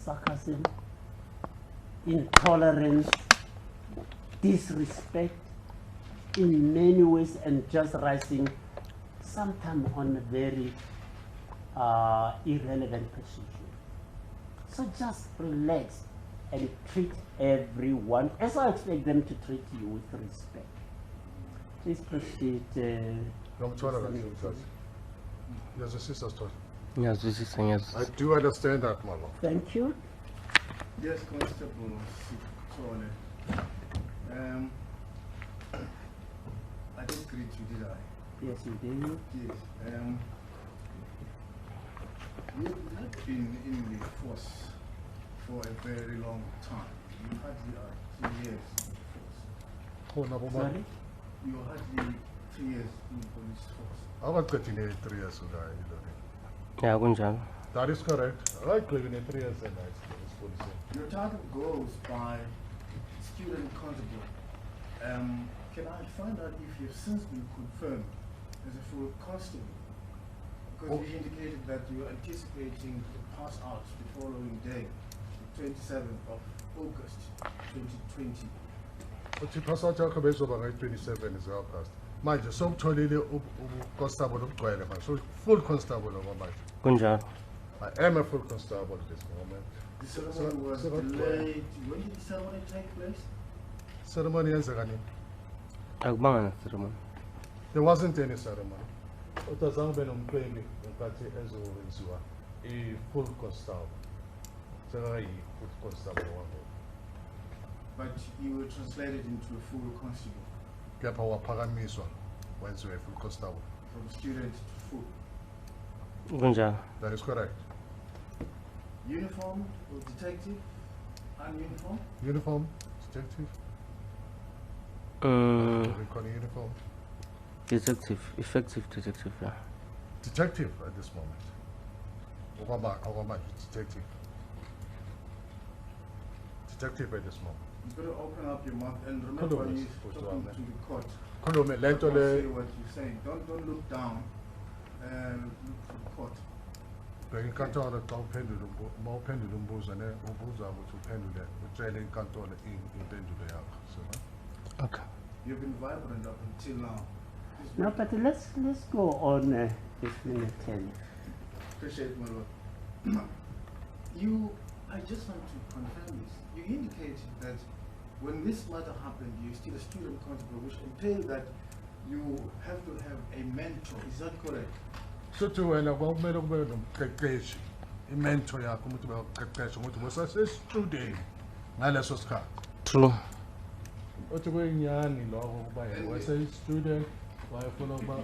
sarcasm, intolerance, disrespect in many ways, and just rising sometimes on a very irrelevant position. So just relax and treat everyone as I expect them to treat you with respect. Please proceed. Yes, a sister's talk. Yes, this is yes. I do understand that, my lord. Thank you. Yes, Constable Sitole. I didn't greet you, did I? Yes, you did. Yes. You've not been in the force for a very long time. You hardly 3 years in the force. Oh, no, Sorry? You hardly 3 years in the police force. I was getting 3 years ago. Yeah, Gunjan. That is correct. I like living in 3 years and I police. Your title goes by student constable. Can I find out if you've since been confirmed as a full constable? Because you indicated that you are anticipating to pass out the following day, the 27th of August 2020. But you pass out your comments over 27 is our past. Manje, so totally constable of Guayana, so full constable over my. Gunjan. I am a full constable at this moment. The ceremony was delayed. When did the ceremony take place? Ceremony is again. There wasn't any ceremony. It was only been claiming that as a full constable. So I full constable one day. But you were translated into a full constable. Gap our paramiswa once we full constable. From student to full. Gunjan. That is correct. Uniform or detective? Ununiform? Uniform, detective. Uniform. Detective, effective detective, yeah. Detective at this moment. Obama, detective. Detective at this moment. You've got to open up your mouth and remember you're talking to the court. Say what you're saying. Don't look down. Look to the court. Inkantolo xa uphendula umbuzo ne ubuza ukuthi uphendule utshele inkantolo impendulo yakho. Okay. You've been vibrant up until now. No, but let's go on this minute 10. Appreciate my lord. I just want to confirm this. You indicated that when this matter happened, you're still a student constable, which entails that you have to have a mentor. Is that correct? So to wena kwamele kube nomqeqeshi imentor yakho umuntu bayaqeqesha ukuthi wasase-student ngaleso sikhathi. True. Othi kuyinyani lokho kuba wase-student wayefuna ukuba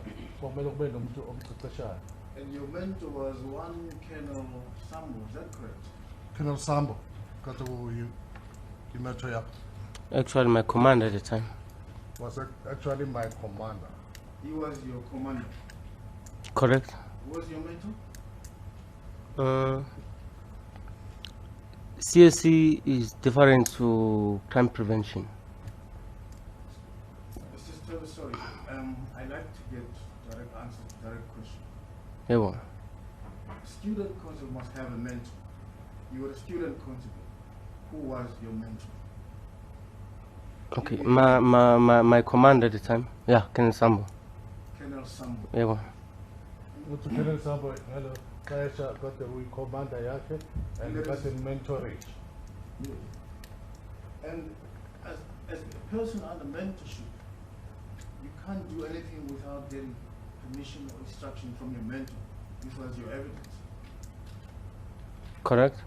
kwamele kube nomuntu omqeqeshayo. And your mentor was one Colonel Sambo, is that correct? Colonel Sambo, got mentor yakho. Actually, my commander at the time. Was actually my commander. He was your commander. Correct. Who was your mentor? CSC is different to crime prevention. Let's just tell the story. I like to get direct answer to direct question. Yeah, well. Student constable must have a mentor. You were a student constable. Who was your mentor? Okay, my commander at the time. Yeah, Colonel Sambo. Colonel Sambo. Yeah, well. Uthi Colonel Sambo ngalo xesha kade uyicommander yakhe and kade mentorage. And as a person under mentorship, you can't do anything without getting permission or instruction from your mentor. This was your evidence. Correct.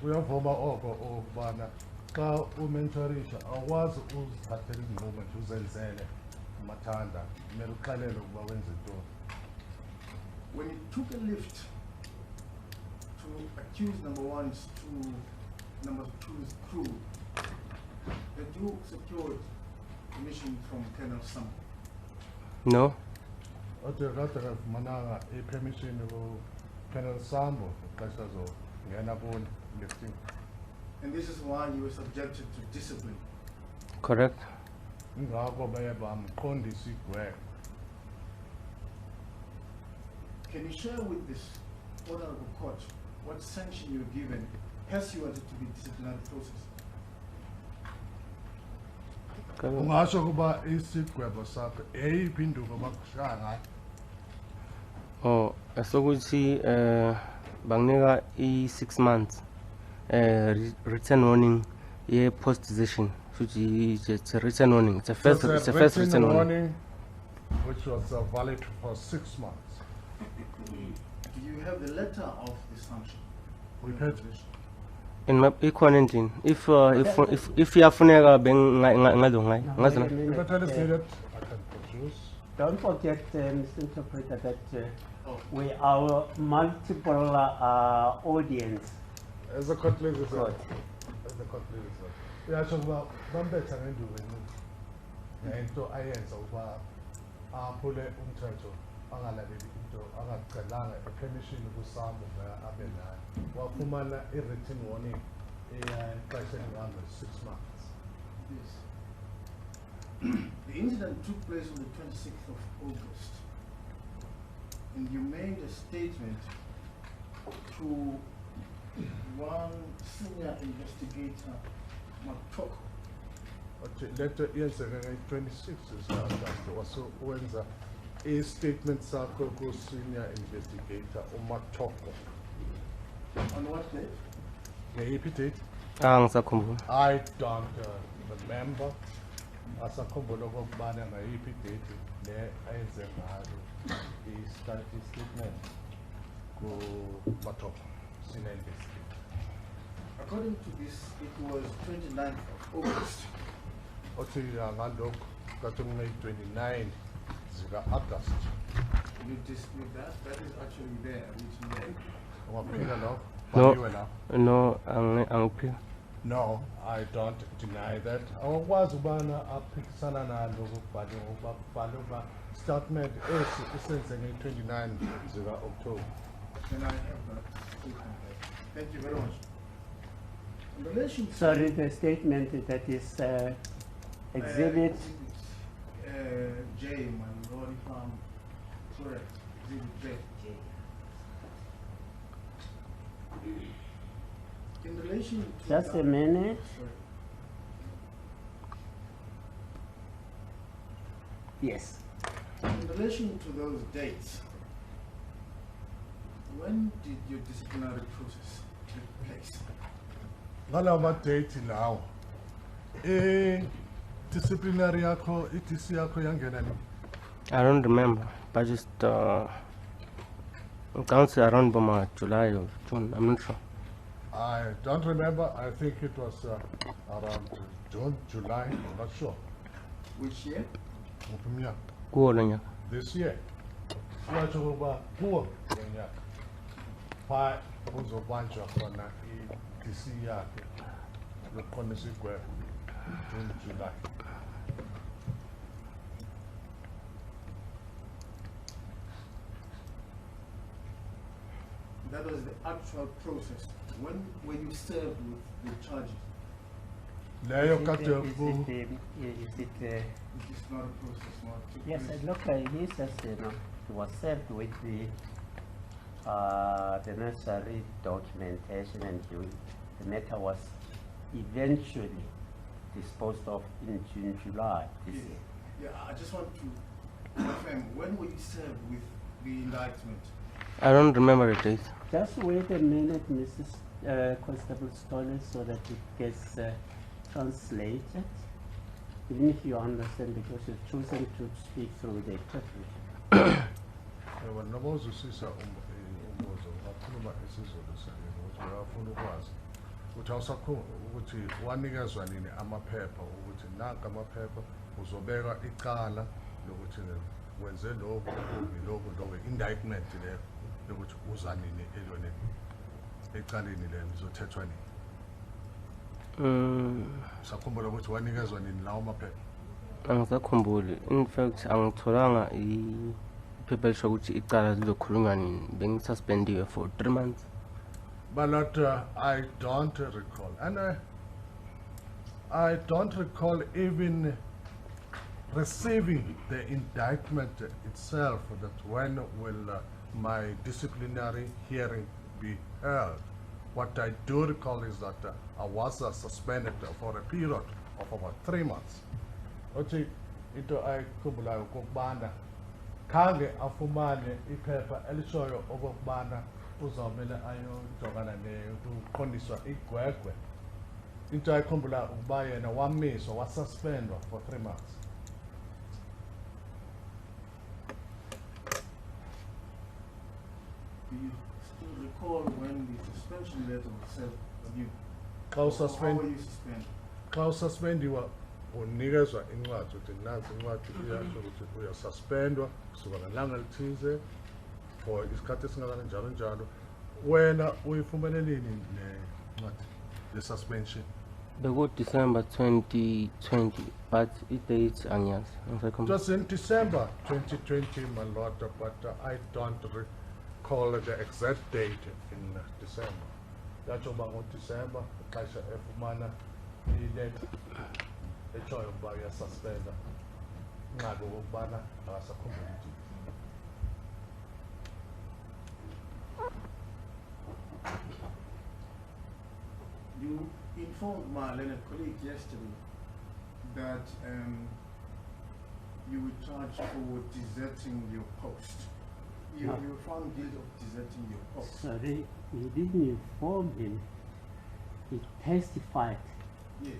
Uyavuma oko ubana xa umentorisha awukwazi uzithathela izinqumo nje uzenzele amathanda kumele uxelele ukuba wenze ntoni. When you took a lift to accused number one's to number two's crew, that you secured permission from Colonel Sambo? No. Othi kade kafumananga i-permission ku-Colonel Sambo xesha zongena kuni lifting. And this is why you were subjected to discipline. Correct. Ingakho baye bamqondisa igwebe. Can you share with this honorable court what sanction you were given pursuant to the disciplinary process. ungasho kuba isigwebo sakho eyiphi induku abakushaya ngayo Oh, sokuthi banginika i-6 months written warning post decision. It's a written warning. It's a first written warning. Which was valid for 6 months. Do you have the letter of the sanction? Repeat. In my equanimity, if you have funega If I tell you say that, I can produce. Don't forget, Mr. Interpreter, that we are multiple audience. As a conclusion, Good. as a conclusion. Yasho kuba bambetha ngenduku ngento ayenza ukuba aphule umthetho angalaleli into angacelanga permission kuSAMU abe nayo wafumana i-written warning exesha elingange 6 months. Yes. The incident took place on the 26th of August, and you made a statement to one senior investigator, Matoko. Letter yenzeka nge-26 August wasowenza i-statement sakho ku-senior investigator uMatoko. On what date? Ngeyiphi date? Angisakhumbula. I don't remember. Asakhumbula okokubana ngayiphi date le ayenze ngayo i-statement ku-Matoko, senior investigator. According to this, it was 29th of August. Othi ngalokho kathi kungeyi-29 zika-August. You dispute that? That is actually there, written there. Ungaphika lokho? No, Bhaliwe lapho? no, angiphika. No, I don't deny that. Awukwazi ubana aphikisana nalo ukubhaliwe ukuba kubhalwe ukuba statement esenze nge-29 zika-October. Then I have that statement there. Thank you very much. In relation to Sorry, the statement that is exhibit. J, my lord, if I'm correct. Exhibit J. In relation to Just a that- minute. Sorry. Yes. In relation to those dates, when did your disciplinary process take place? Ngalawo ma-date lawo disciplinary yakho i-DC yakho yangena nini? I don't remember, but just counts around Boma, July or June. I'm not sure. I don't remember. I think it was around June, July, I'm not sure. Which year? Nguphi umnyaka? Kuwo lo nyaka. This year. Watsho ukuba kuwo lo nyaka phaa kuzobanjwa khona i-DC yakhe yokuqonisa igwebo June, July. That was the actual process. When were you served with the charges? Leyo Is kade it, It is not a process, not took yes, place. look, he says, he was served with the necessary documentation, and the matter was eventually disposed of in June, July this Yeah. year. Yeah, I just want to confirm, when were you served with the indictment? I don't remember the date. Just wait a minute, Mrs. Constable Stoller, so that it gets translated. Even if you understand, because you've chosen to speak through the interpreter. Ewe noma uzwisisa umbuzo ungakhuluma isiZulu sakini ukuthi uyafuna ukwazi ukuthi ukuthi wanikezwa nini amaphepha ukuthi nanka amaphepha uzobeka icala lokuthi wenze lokhu lokhu indictment leyo yokuthi uza nini elweni ecaleni lelo lizothethwa nini. Sakhumbula ukuthi wanikezwa nini lawo maphepha? Angisakhumbuli. In fact, angitholanga iphepha elisho ukuthi icala lizokhulunywa nini. Bengisuspendiwe for 3 months. But I don't recall, and I don't recall even receiving the indictment itself. That when will my disciplinary hearing be held? What I do recall is that I was suspended for a period of about 3 months. Othi into ayikhumbulayo ukubana khange afumane iphepha elishoyo okubana uzawumele ayojongana nokuqondiswa igwegwe. Into ayikhumbulayo ukuba yena wamiswa wasuspendwa for 3 months. Do you still recall when the suspension letter was sent on you? Xa How ususpend were you suspended? xa ususpendiwa unikezwa incwadi ukuthi nansi incwadi iyasho ukuthi uyasuspendwa kusuka ngelanga elithize for isikhathi esingakani njalo njalo. Wena uyifumene nini nencwadi ye-suspension? December 2020, but i-date angiyazi. It was in December 2020, my lord, but I don't recall the exact date in December. That's about December, ixesha efumana ileta etshoyo ukuba uyasuspenda nxako okubana akasakhumbuli ukuthi. You informed my learned colleague yesterday that you were charged for deserting your post. You No. were found guilty of deserting your post. Sorry, he didn't inform him. He testified. Yes.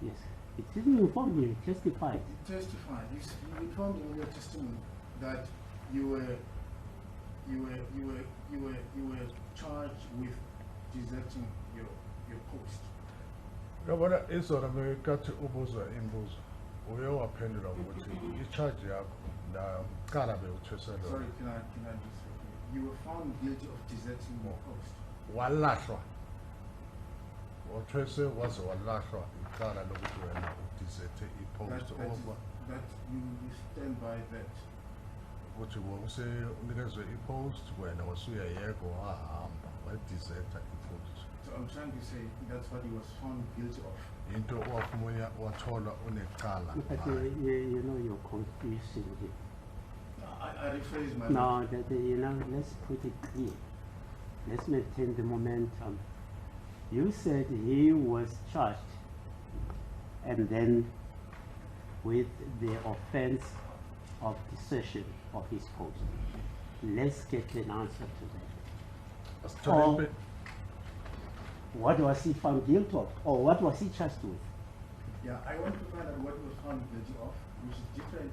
Yes, he didn't inform him, he testified. You testified. You informed in your testimony that you were charged with deserting your post. Yabona izolo ngekathi ubuzwa imbuzo uye waphendula ukuthi i-charge yakho ndaqala bewuthweselwa. Sorry, can I just repeat? You were found guilty of deserting your post. Walahlwa wathwese waze walahlwa icala lokuthi wena udizete i-post That you stand by that. ukuthi unikezwe i-post wena wasuyayeka wahamba wadizeta i-post. So I'm trying to say that's what he was found guilty of. Into owafumana wathola unecala But ngayo. you know you're confusing him. I rephrase my No, let's put it clear. Let's maintain the momentum. You said he was charged and then with the offense of desertion of his post. Let's get an answer to that. Asithole impe- What was he found guilty of? Or what was he charged with? Yeah, I want to find out what he was found guilty of, which is different,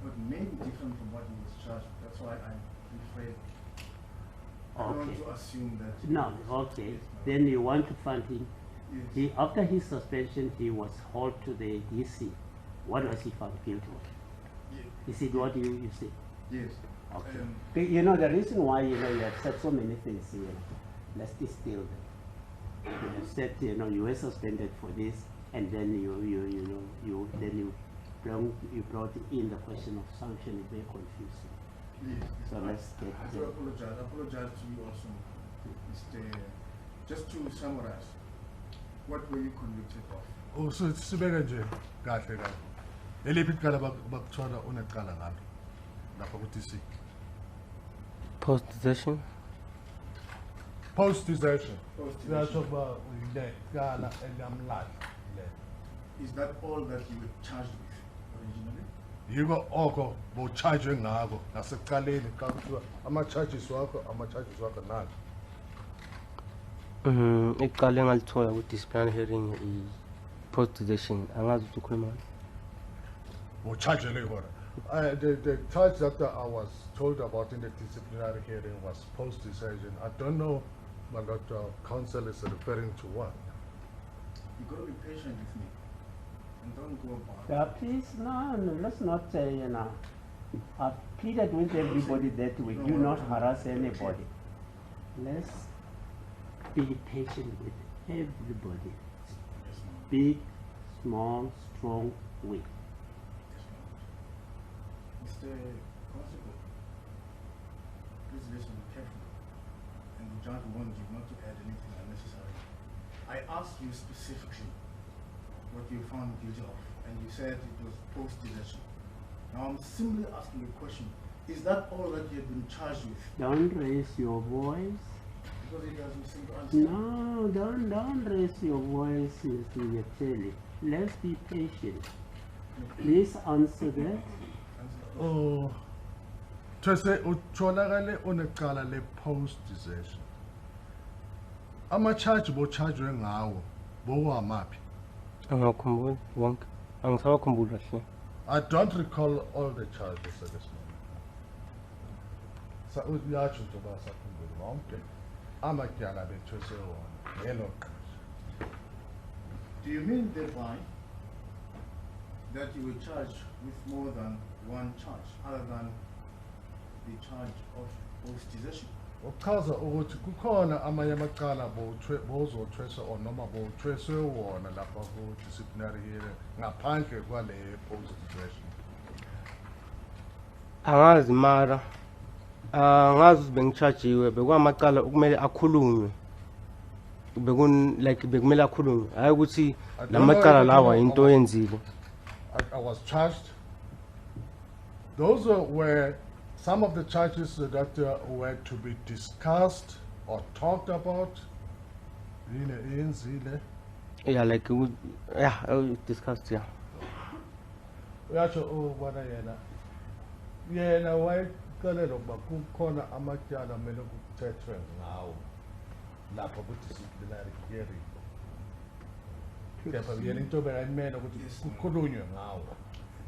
but maybe different from what he was charged with. That's why I'm afraid. I don't want Okay. to assume that. No, okay. Then you want to find him. Yes. After his suspension, he was hauled to the DC. What was he found guilty of? Ye- Is it what you said? Yes. Okay. Um, The reason why you have said so many things here, let's distill them. You said you were suspended for this, and then you brought in the question of sanction. It's very confusing. yes. So let's get I do apologize. I apologize to you also, Mr. Just to summarize, what were you convicted of? Sibeke nje kahle kahle. Leliphi icala bakuthola unecala ngalo lapha ku-DC? Post desertion. Post desertion. Post Siyasho desertion. ukuba ulecala elamlahla le. Is that all that you were charged with originally? Yiko oko bowucharge ngako nasekuqaleni xa kuthiwa ama-charges wakho nani? Iqala engalithola ku-disciplinary hearing i-post desertion. Angazi ukuthi ukhuluma ngani. Bowuchargele khona. The charge that I was told about in the disciplinary hearing was post desertion. I don't know what counsel is referring to what. You got to be patient with me, and don't go about. Please, no, let's not say, I've pleaded with everybody that we do not harass anybody. Let's be patient with everybody. Yes, ma'am. Big, small, strong, weak. Yes, ma'am. Mr. Constable, please listen carefully, and the judge warns you not to add anything unnecessary. I asked you specifically what you found guilty of, and you said it was post-desertion. Now I'm simply asking a question. Is that all that you have been charged with? Don't raise your voice. because he doesn't seem to understand. No, don't raise your voice, Mr. Yacheli. Let's be patient. Please answer that. Oh, Twese utholakale unecala le-post desertion. Ama-charge bochargwe ngawo bowamaphi? Angakhumbuli wonke. Angisawakhumbuli kahle. I don't recall all the charges at this moment. Uyatsho nje uba sakhumbule wonke amatyala bethwese wona ngelo xesha. Do you mean thereby that you were charged with more than one charge other than the charge of post desertion? Uchaza ukuthi kukhona amanye amacala bozothweswa or noma bothweswe wona lapha ku-disciplinary hearing ngaphandle kwale post desertion. Angazi mara. Angazi ukuthi bengichajiwe bekwamacala okumele akhulunywe. Like bekumele akhulunywe. Hayi ukuthi lamacala lawa into yenzile. I was charged. Those were some of the charges that were to be discussed or talked about. Yeah, like discussed, yeah. Uyatsho ubona yena wayexelela ukuba kukhona amatyala amele kuthethwe ngawo lapha ku-disciplinary hearing. Kepha yena into bekayimele ukuthi kukhulunywe ngawo.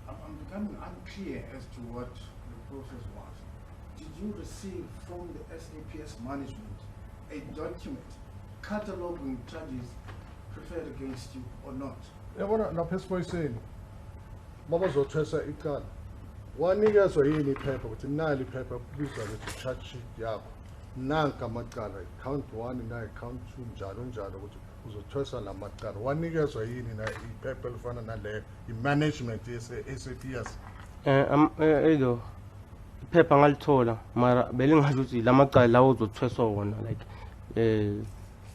I'm becoming unclear as to what the process was. Did you receive from the SAPS management a document cataloging charges preferred against you or not? Yabona lapha esipoyiseni babazothwesa icala wanikezwa yini iphepha ukuthi nali iphepha kubizwa ukuthi charge sheet yakho nanka amacala count 1 na count 2 njalo njalo ukuthi uzothwesa la macala wanikezwa yini na iphepha elifana nale i-management ye-SAPS? Edo iphepha ngalithola mara belingazi ukuthi lamacala lawo uzothweswa wona like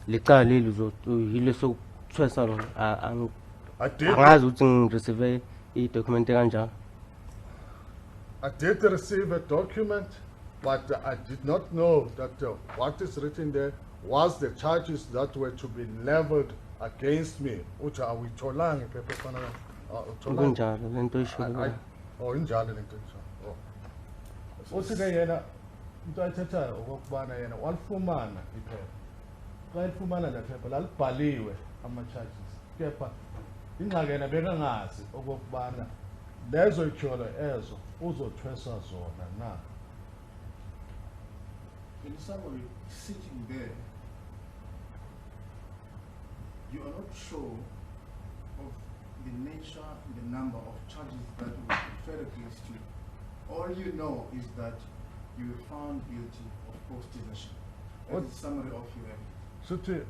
licala leli yile sokuthwesa lona angazi ukuthi ngireceive i-document kanjalo. I did receive a document, but I did not know that what is written there was the charges that were to be leveled against me. Ucha awitholange iphepha efana kunjalo lento isho. Oh injalo lento isho. Oh. Uthi ke yena into ayithethayo okubana yena walifumana iphepha. Xa ilifumana le phepha lalibhaliwe ama-charges. Kepha ingxaki yena bekangazi okubana lezo ityholo ezo uzothweswa zona na. In summary, sitting there, you are not sure of the nature, the number of charges that will be preferred against you. All you know is that you were found guilty of post desertion. That's the summary of your evidence. Suthi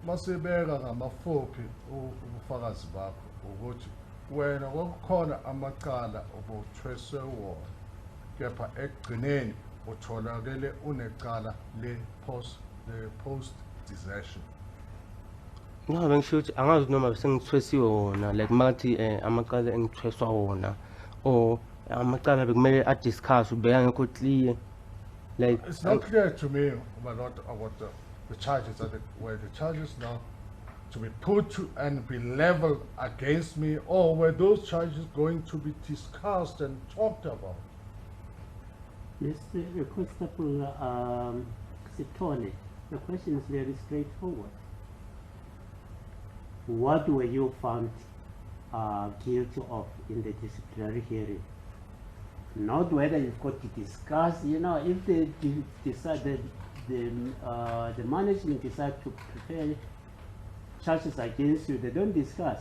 masibeka ngamafuphi ubufakazi bakho ukuthi wena kwakukhona amacala obuthweswe wona kepha ekugcineni utholakele unecala le-post desertion. No, bengisho ukuthi angazi noma besengithwesiwe wona like mathi amacala engithweswa wona or amacala bekumele adiscuss ubeka ngekho clear like it's not clear to me about the charges that were the charges now to be put to and be leveled against me, or were those charges going to be discussed and talked about? Mr. Constable Sitole, the question is very straightforward. What were you found guilty of in the disciplinary hearing? Not whether you've got to discuss, you know, if they decided the management decide to prepare charges against you, they don't discuss.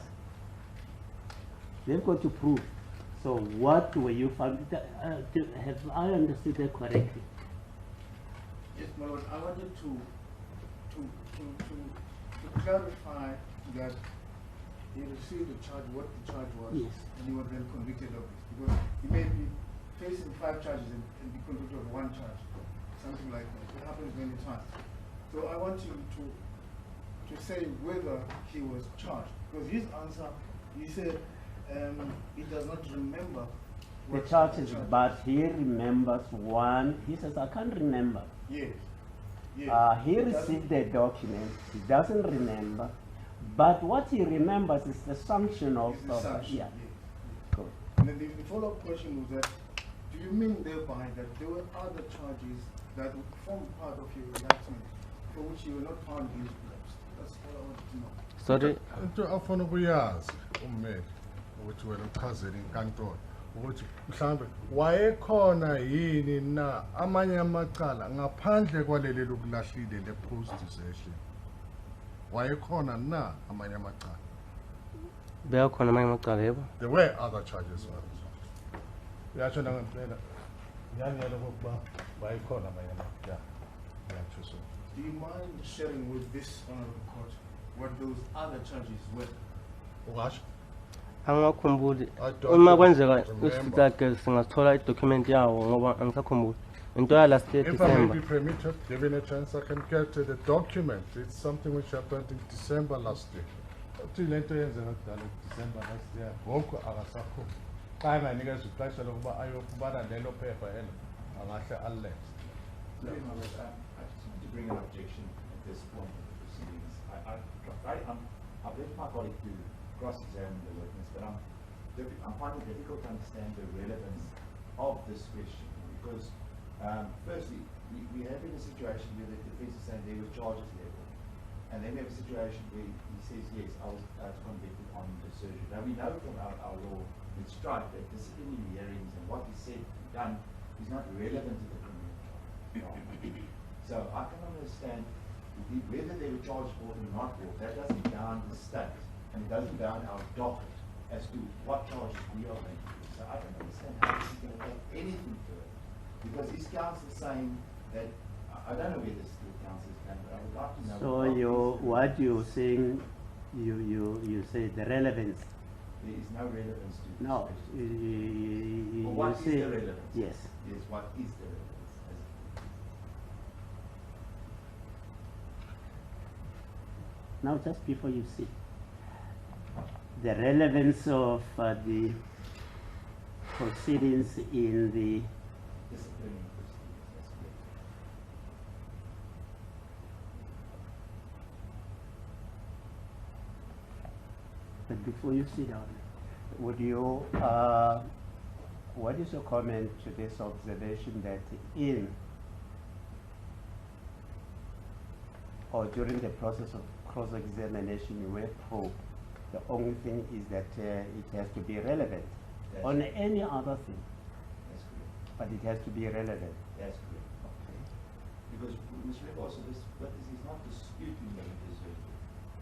They've got to prove. So what were you found? Have I understood that correctly? Yes, my lord. I wanted to clarify that he received the charge, what the charge was, yes, and he was then convicted of it. Because he may be facing 5 charges and be convicted of 1 charge, something like that. It happens many times. So I want you to say whether he was charged, because his answer, he said he does not remember the charges, but he remembers one. He says, I can't remember. Yes. Yeah. He received the document, he doesn't remember, but what he remembers is the sanction of, It's the sanction, yeah. Good. And then the follow-up question was that, do you mean thereby that there were other charges that would form part of your indictment for which you were not found guilty? That's all I wanted to know. Sorry, into afuna ukuyazi ummeli ukuthi wena uchazele inkantolo ukuthi mhlambe wayekhona yini na amanye amacala ngaphandle kwaleli lokulahlile le post session wayekhona na amanye amacala beyakhona amanye amacala yebo. there were other charges yatsho nangempela ngiyangiyela kokuba wayekhona amanye amacala yatsho so. Do you mind sharing with this honorable court what those other charges were? Ukasho Angakhumbuli. I don't Uma kwenzeka remember. isifike singathola idocument yawo ngoba angisakhumbuli. Into ya last year If I may December. be permitted, given a chance, I can get the document. It's something which happened in December last year. Uthi lento yenzeka kudala December last year. Ngoku akasakho. Xa enganikezwa ixesha lokuba ayofumana lelo phepha elo angahle alilethe. I just want to bring an objection at this point of the proceedings. I've left my colleague to cross-examine the witness, but I'm finding it difficult to understand the relevance of this question because, firstly, we have in a situation where the defense is saying there were charges level, and then we have a situation where he says, yes, I was convicted on the surgery. Now we know from our law with strike that disciplinary hearings and what is said and done is not relevant to the criminal trial. So I can understand whether they were charged for or not for. That doesn't bound the state, and it doesn't bound our docket as to what charges we are making. So I don't understand how this is going to take anything further. Because his counsel is saying that, I don't know where this counsel is going, but I would like to know. So what you're saying, you say the relevance. There is no relevance to this No, question. Well, what is say, the relevance? yes. Yes, what is the relevance? Now, just before you see, the relevance of the proceedings in the Disciplinary proceedings, that's correct. But before you sit down, would you, what is your comment to this observation that in or during the process of cross-examination you were probed, the only thing is that it has to be relevant That's on correct. any other thing, That's correct. but it has to be relevant. That's correct. Because Mr. also this witness is not disputing that it is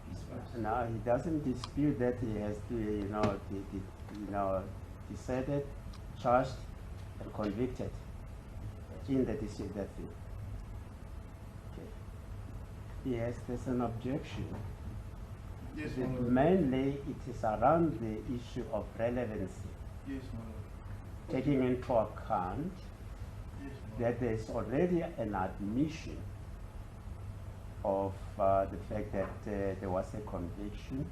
his face. Now, he doesn't dispute that he has to, decided, charged, and convicted in that thing. Okay. Yes, there's an objection. Yes, That my lord. mainly it is around the issue of relevancy, Yes, my lord. taking into account Yes, my lord. that there is already an admission of the fact that there was a conviction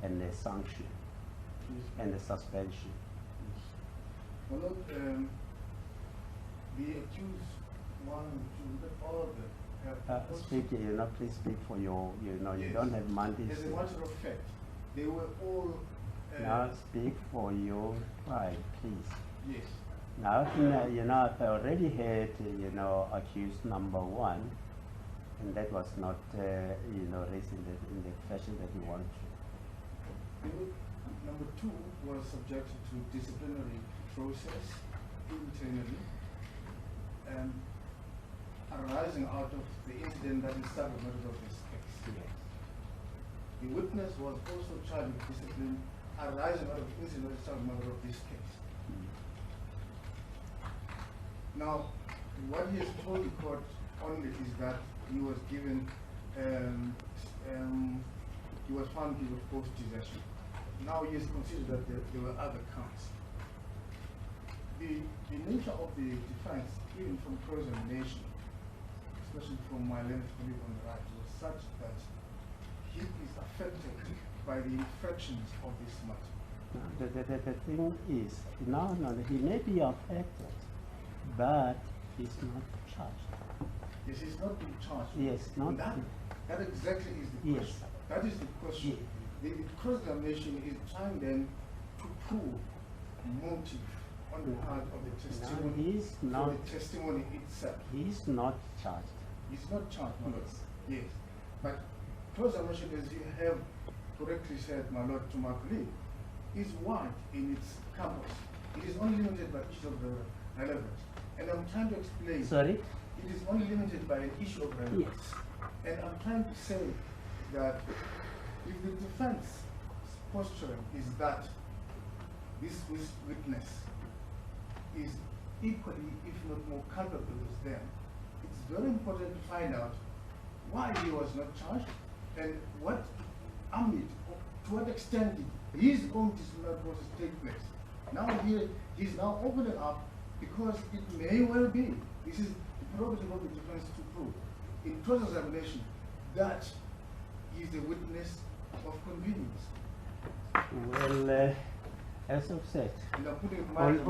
and a sanction Yes, and a suspension. my lord, the accused one, two, all of them have. Speak, please speak for your, you Yes. don't have mandate. As a matter of fact, they were all. Now speak for your pride, please. Yes. Now, I've already heard, accused number one, and that was not, raised in the fashion that you want to. Number two was subjected to disciplinary process internally, arising out of the incident that is subject of this case. The witness was also charged with discipline arising out of the incident that is subject of this case. Now, what he has told the court only is that he was given, he was found guilty of false possession. Now he has considered that there were other counts. The nature of the defense, even from cross-examination, especially from my learned colleague on the right, was such that he is affected by the infractions of this matter. The thing is, he may be affected, but he's not charged. Yes, he's not been charged. Yes, not. And that exactly is the Yes. question. That is the question. The cross-examination is trying then to prove motive on the part of the testimony, he's not. for the testimony itself. He's not charged. He's not charged, my lord. Yes. Yes. But cross-examination, as you have correctly said, my lord, to my colleague, is wide in its campus. It is only limited by issue of relevance. And I'm trying to explain. Sorry? It is only limited by an issue of relevance. Yes. And I'm trying to say that if the defense posture is that this witness is equally, if not more culpable as them, it's very important to find out why he was not charged and what ambit, to what extent did his own disciplinary process take place. Now he's now opening up because it may well be, this is the prerogative of the defense to prove, in cross-examination, that he's a witness of convenience. Well, as I've said, And I'm putting it mildly.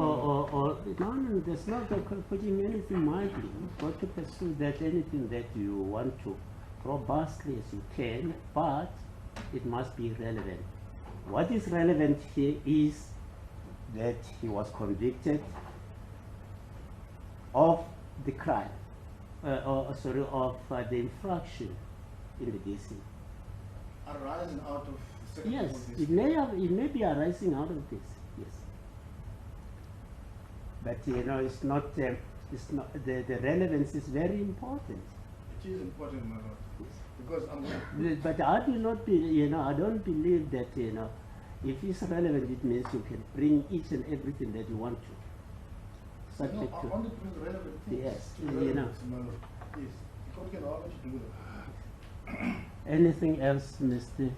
no, there's not putting anything mildly. You've got to pursue that anything that you want to robustly as you can, but it must be relevant. What is relevant here is that he was convicted of the crime, of the infraction in the DC. Arising out of the second Yes, of it may be arising out of this. Yes, but it's not. The relevance is very important. It is important, my lord, because I'm But I do not be. I don't believe that. If it's relevant, it means you can bring each and everything that you want to. Subject I to. want to bring relevant things. Yes, to relevance, my lord. Yes, the court can allow me to do that. Anything else, Mr.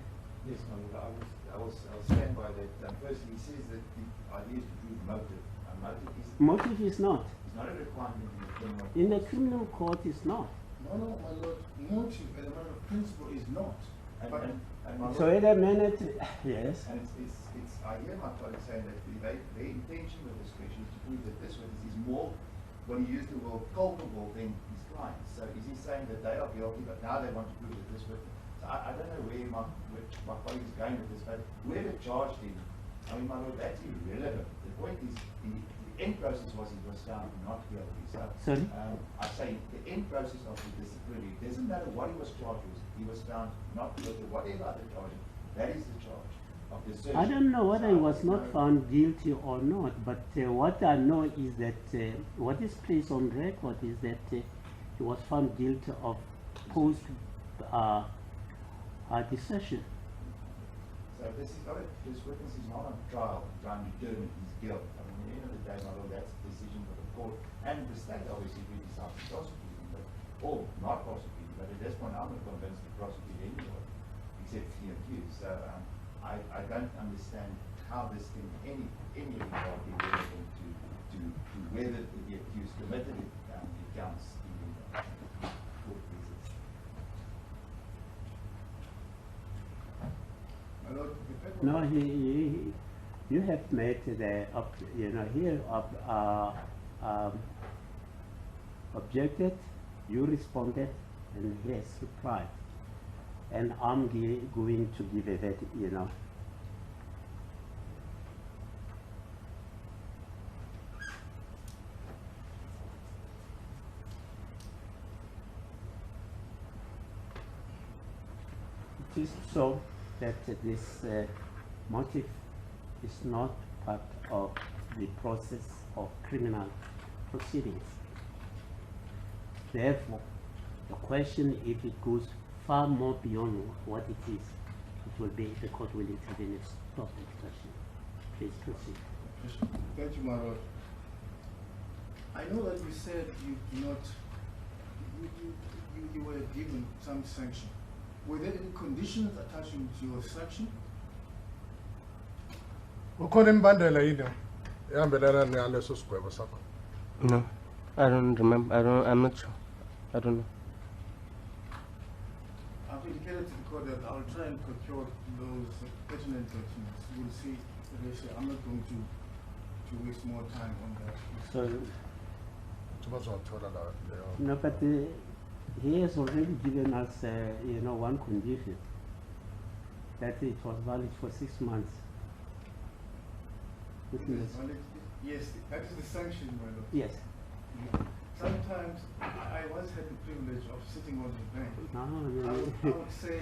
Yes, my lord, I'll stand by that. Firstly, he says that the idea is to prove motive. Motive is not. It's not a requirement in the criminal In the criminal court, it's not. No, my lord, motive as a matter of principle is not. And, But and my So lord, wait a minute. Yes. and I hear my colleague saying that their intention with this question is to prove that this witness is more, when he used the word culpable, than his client. So is he saying that they are guilty, but now they want to prove that this witness? So I don't know where my colleague is going with this, but whoever charged him, I mean, my lord, that's irrelevant. The point is, the end process was he was found not guilty. So Sorry? I say the end process of the disciplinary, it doesn't matter what he was charged with, he was found not guilty, whatever other charge, that is the charge of the search. I don't know whether he So was not no- found guilty or not, but what I know is that what is placed on record is that he was found guilty of post desertion. So this witness is not on trial trying to determine his guilt. I mean, at the end of the day, my lord, that's a decision for the court and the state, obviously, we decide to prosecute him, but, or not prosecute him. But at this point, I'm not convinced to prosecute anyone except the accused. So I don't understand how this can any regard be relevant to whether the accused committed it, the counts in court visits. my lord, the paper. No, you have made the objected, you responded, and he has replied, and I'm going to give a that It is so that this motive is not part of the process of criminal proceedings. Therefore, the question, if it goes far more beyond what it is, it will be, the court will intervene and stop the discussion. Please proceed. Thank you, my lord. I know that you said you do not, you were given some sanction. Were there any conditions attaching to your sanction? ukhona imbandela yini ehambelana naleso sigwebo sakho? No, I don't remember. I'm not sure. I don't know. I've indicated to the court that I'll try and procure those pertinent documents. We'll see the ratio. I'm not going to waste more time on that. So, Bazothola la leyo. no, but he has already given us, one condition, that it was valid for 6 months. Isn't it? Yes, that is the sanction, my lord. Yes. Sometimes I once had the privilege of sitting on the bench. No, I would say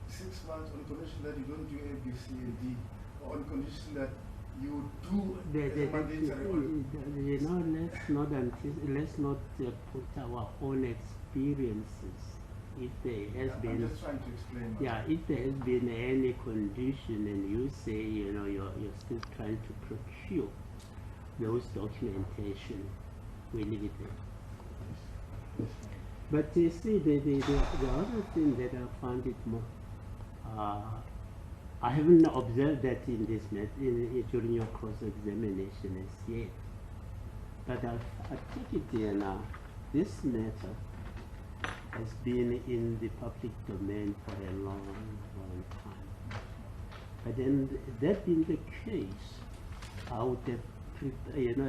6 months on condition that you don't do A, B, C, and D, or on condition that you do as mandatory order. let's not put our own experiences. If there has I'm been, just trying to explain. if there has been any condition and you say, you're still trying to procure those documentation, we leave it there. But you see, the other thing that I found it more, I haven't observed that in this during your cross-examination as yet. But I take it here now, this matter has been in the public domain for a long, long time. But then, that being the case, I would have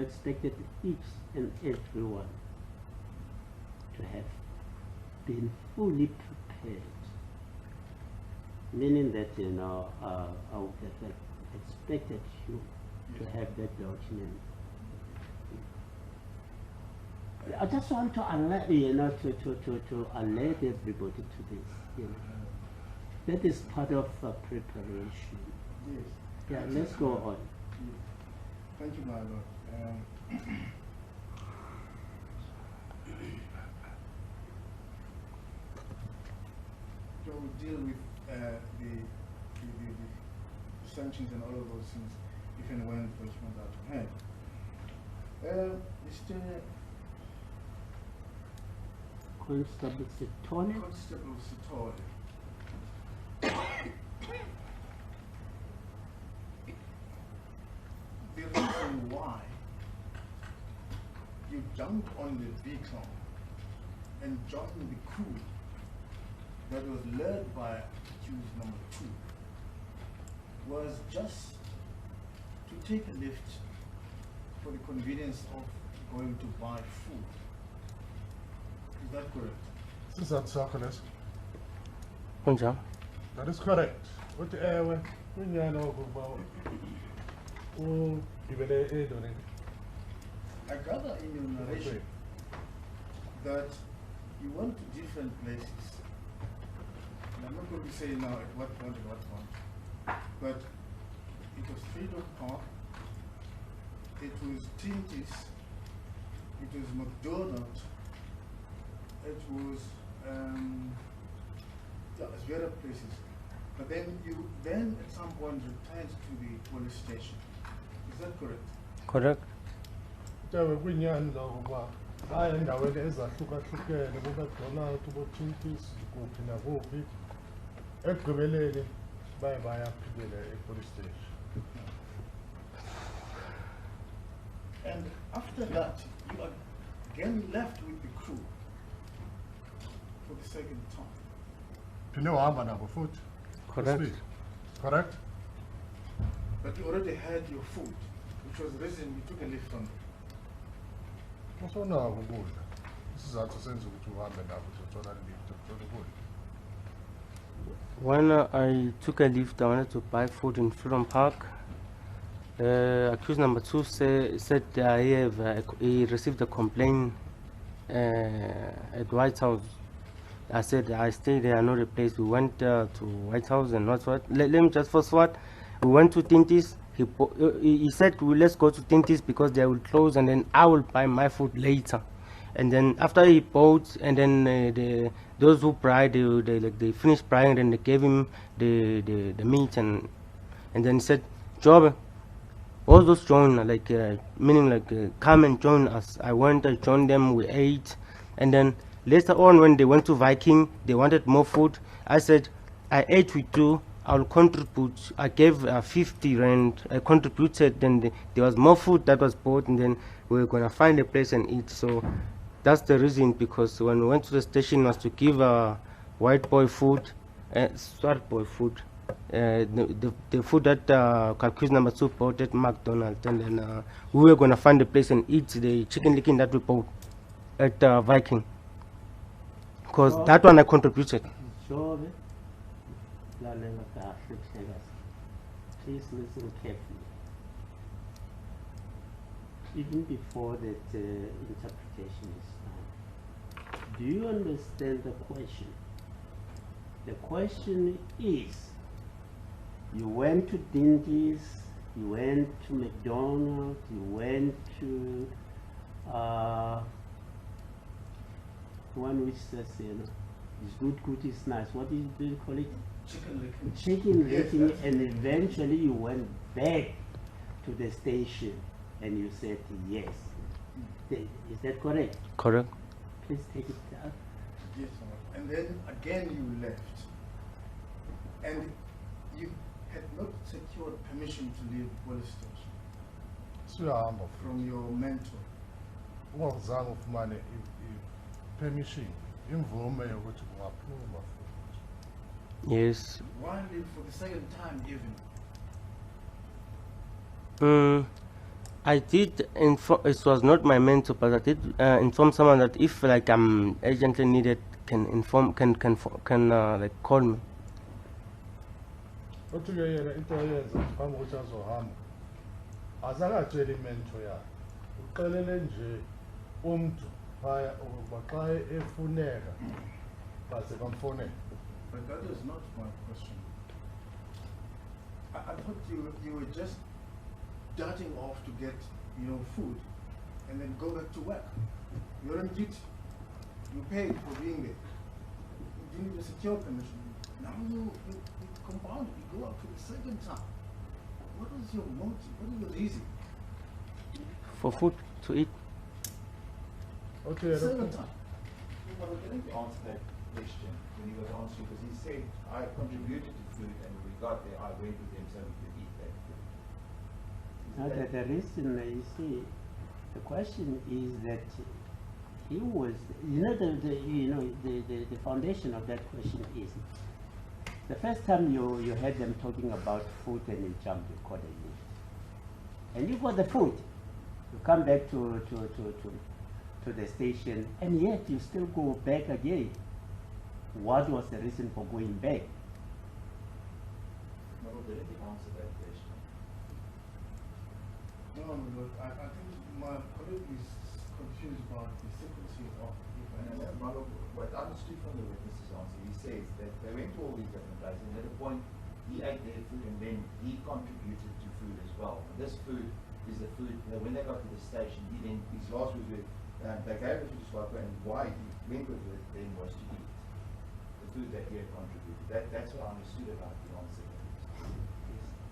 expected each and everyone to have been fully prepared. Meaning that, I would have expected you to have that document. I just want to alert, to alert everybody to this, That is part of preparation. Yes. Yeah, let's go on. Yes. Thank you, my lord. So we'll deal with the sanctions and all of those things if and when judgment are to hand. Mr. Constable Sitole. Constable Sitole. The reason why you jumped on the vehicle and joined the crew that was led by accused number 2 was just to take a lift for the convenience of going to buy food. Is that correct? Is that Socrates? Kunjani? That is correct. What when you know about I gather in your narration that you went to different places. And I'm not going to say now at what point, but it was Freedom Park, it was Tintis, it was McDonald's, it was various places. But then you at some point returned to the police station. Is that correct? Correct. hayi endaweni ezahlukahlukene kuba-Eldorado kubo-Tintis kuphi nakuphi ekugqibeleni bayaphikela e-police station. And after that, you again left with the crew for the second time. Phinde wahamba nabo futhi. Correct. Sibili. Correct? But you already had your food, which was the reason you took a lift from them. Usonako ukudla. Isizathu senza ukuthi uhambe nabo uzothola lift ukuthola ukudla. When I took a lift, I wanted to buy food in Freedom Park. Accused number 2 said he received a complaint at White House. I said I stayed there, not a place. We went to White House and what's what. Let me just first what. We went to Tintis. He said, well, let's go to Tintis because they will close, and then I will buy my food later. And then after he bought, and then those who pried, they finished prying, and then they gave him the meat, and then he said, Job, all those join, meaning come and join us. I went, I joined them, we ate, and then later on when they went to Viking, they wanted more food. I said, I ate with you, I'll contribute. I gave 50 rand, I contributed, then there was more food that was bought, and then we were gonna find a place and eat. So that's the reason, because when we went to the station was to give white boy food, swart boy food, the food that accused number 2 bought at McDonald's, and then we were gonna find a place and eat the chicken licken that we bought. at Viking. Because Oh. that one I contributed. Sure. Lalela kahle mhlekazi. Please listen carefully. Even before that interpretation is done, do you understand the question? The question is, you went to Dinty's, you went to McDonald's, you went to one which says, it's good, it's nice. What do you call it? Chicken licking. Chicken Yes, licking, that's and it. eventually you went back to the station and you said yes. Is that correct? Correct. Please take it out. Yes, sir. And then again you left. And you had not secured permission to leave police station Siyahamba from your mentor. ungazange ufumane permission, imvume yokuthi kungaphuma futhi. Yes. Why leave for the second time even? I did inform, it was not my mentor, but I did inform someone that if like I'm urgently needed, can like call me. Othi-ke yena into ayenza phambi kokuthi azohamba azakatsheli imento yakhe, uqelele nje umntu phaya ukuba xa efuneka base bamfonele. But that is not my question. I thought you were just darting off to get, food and then go back to work. You're on duty. You paid for being there. You didn't even secure permission. Now you compound it. You go out for the second time. What was your motive? What is your reason? For food to eat. Okay, Second time. Well, I didn't answer that question when he was answering, because he said, I contributed to food, and when we got there, I went with him so we could eat that food. Now that the reason, you see, the question is that he was, the foundation of that question is, the first time you heard them talking about food and you jumped accordingly. And you got the food. You come back to the station, and yet you still go back again. What was the reason for going back? No, didn't he answer that question? No, look, I think my colleague is confused about the sequencing of events. What I understood from the witness's answer, he says that they went to all these different places, and at a point, he ate their food, and then he contributed to food as well. And this food is the food, when they got to the station, his last words were, they gave it to the swiper, and why he went with it then was to eat the food that he had contributed. That's what I understood about the answer.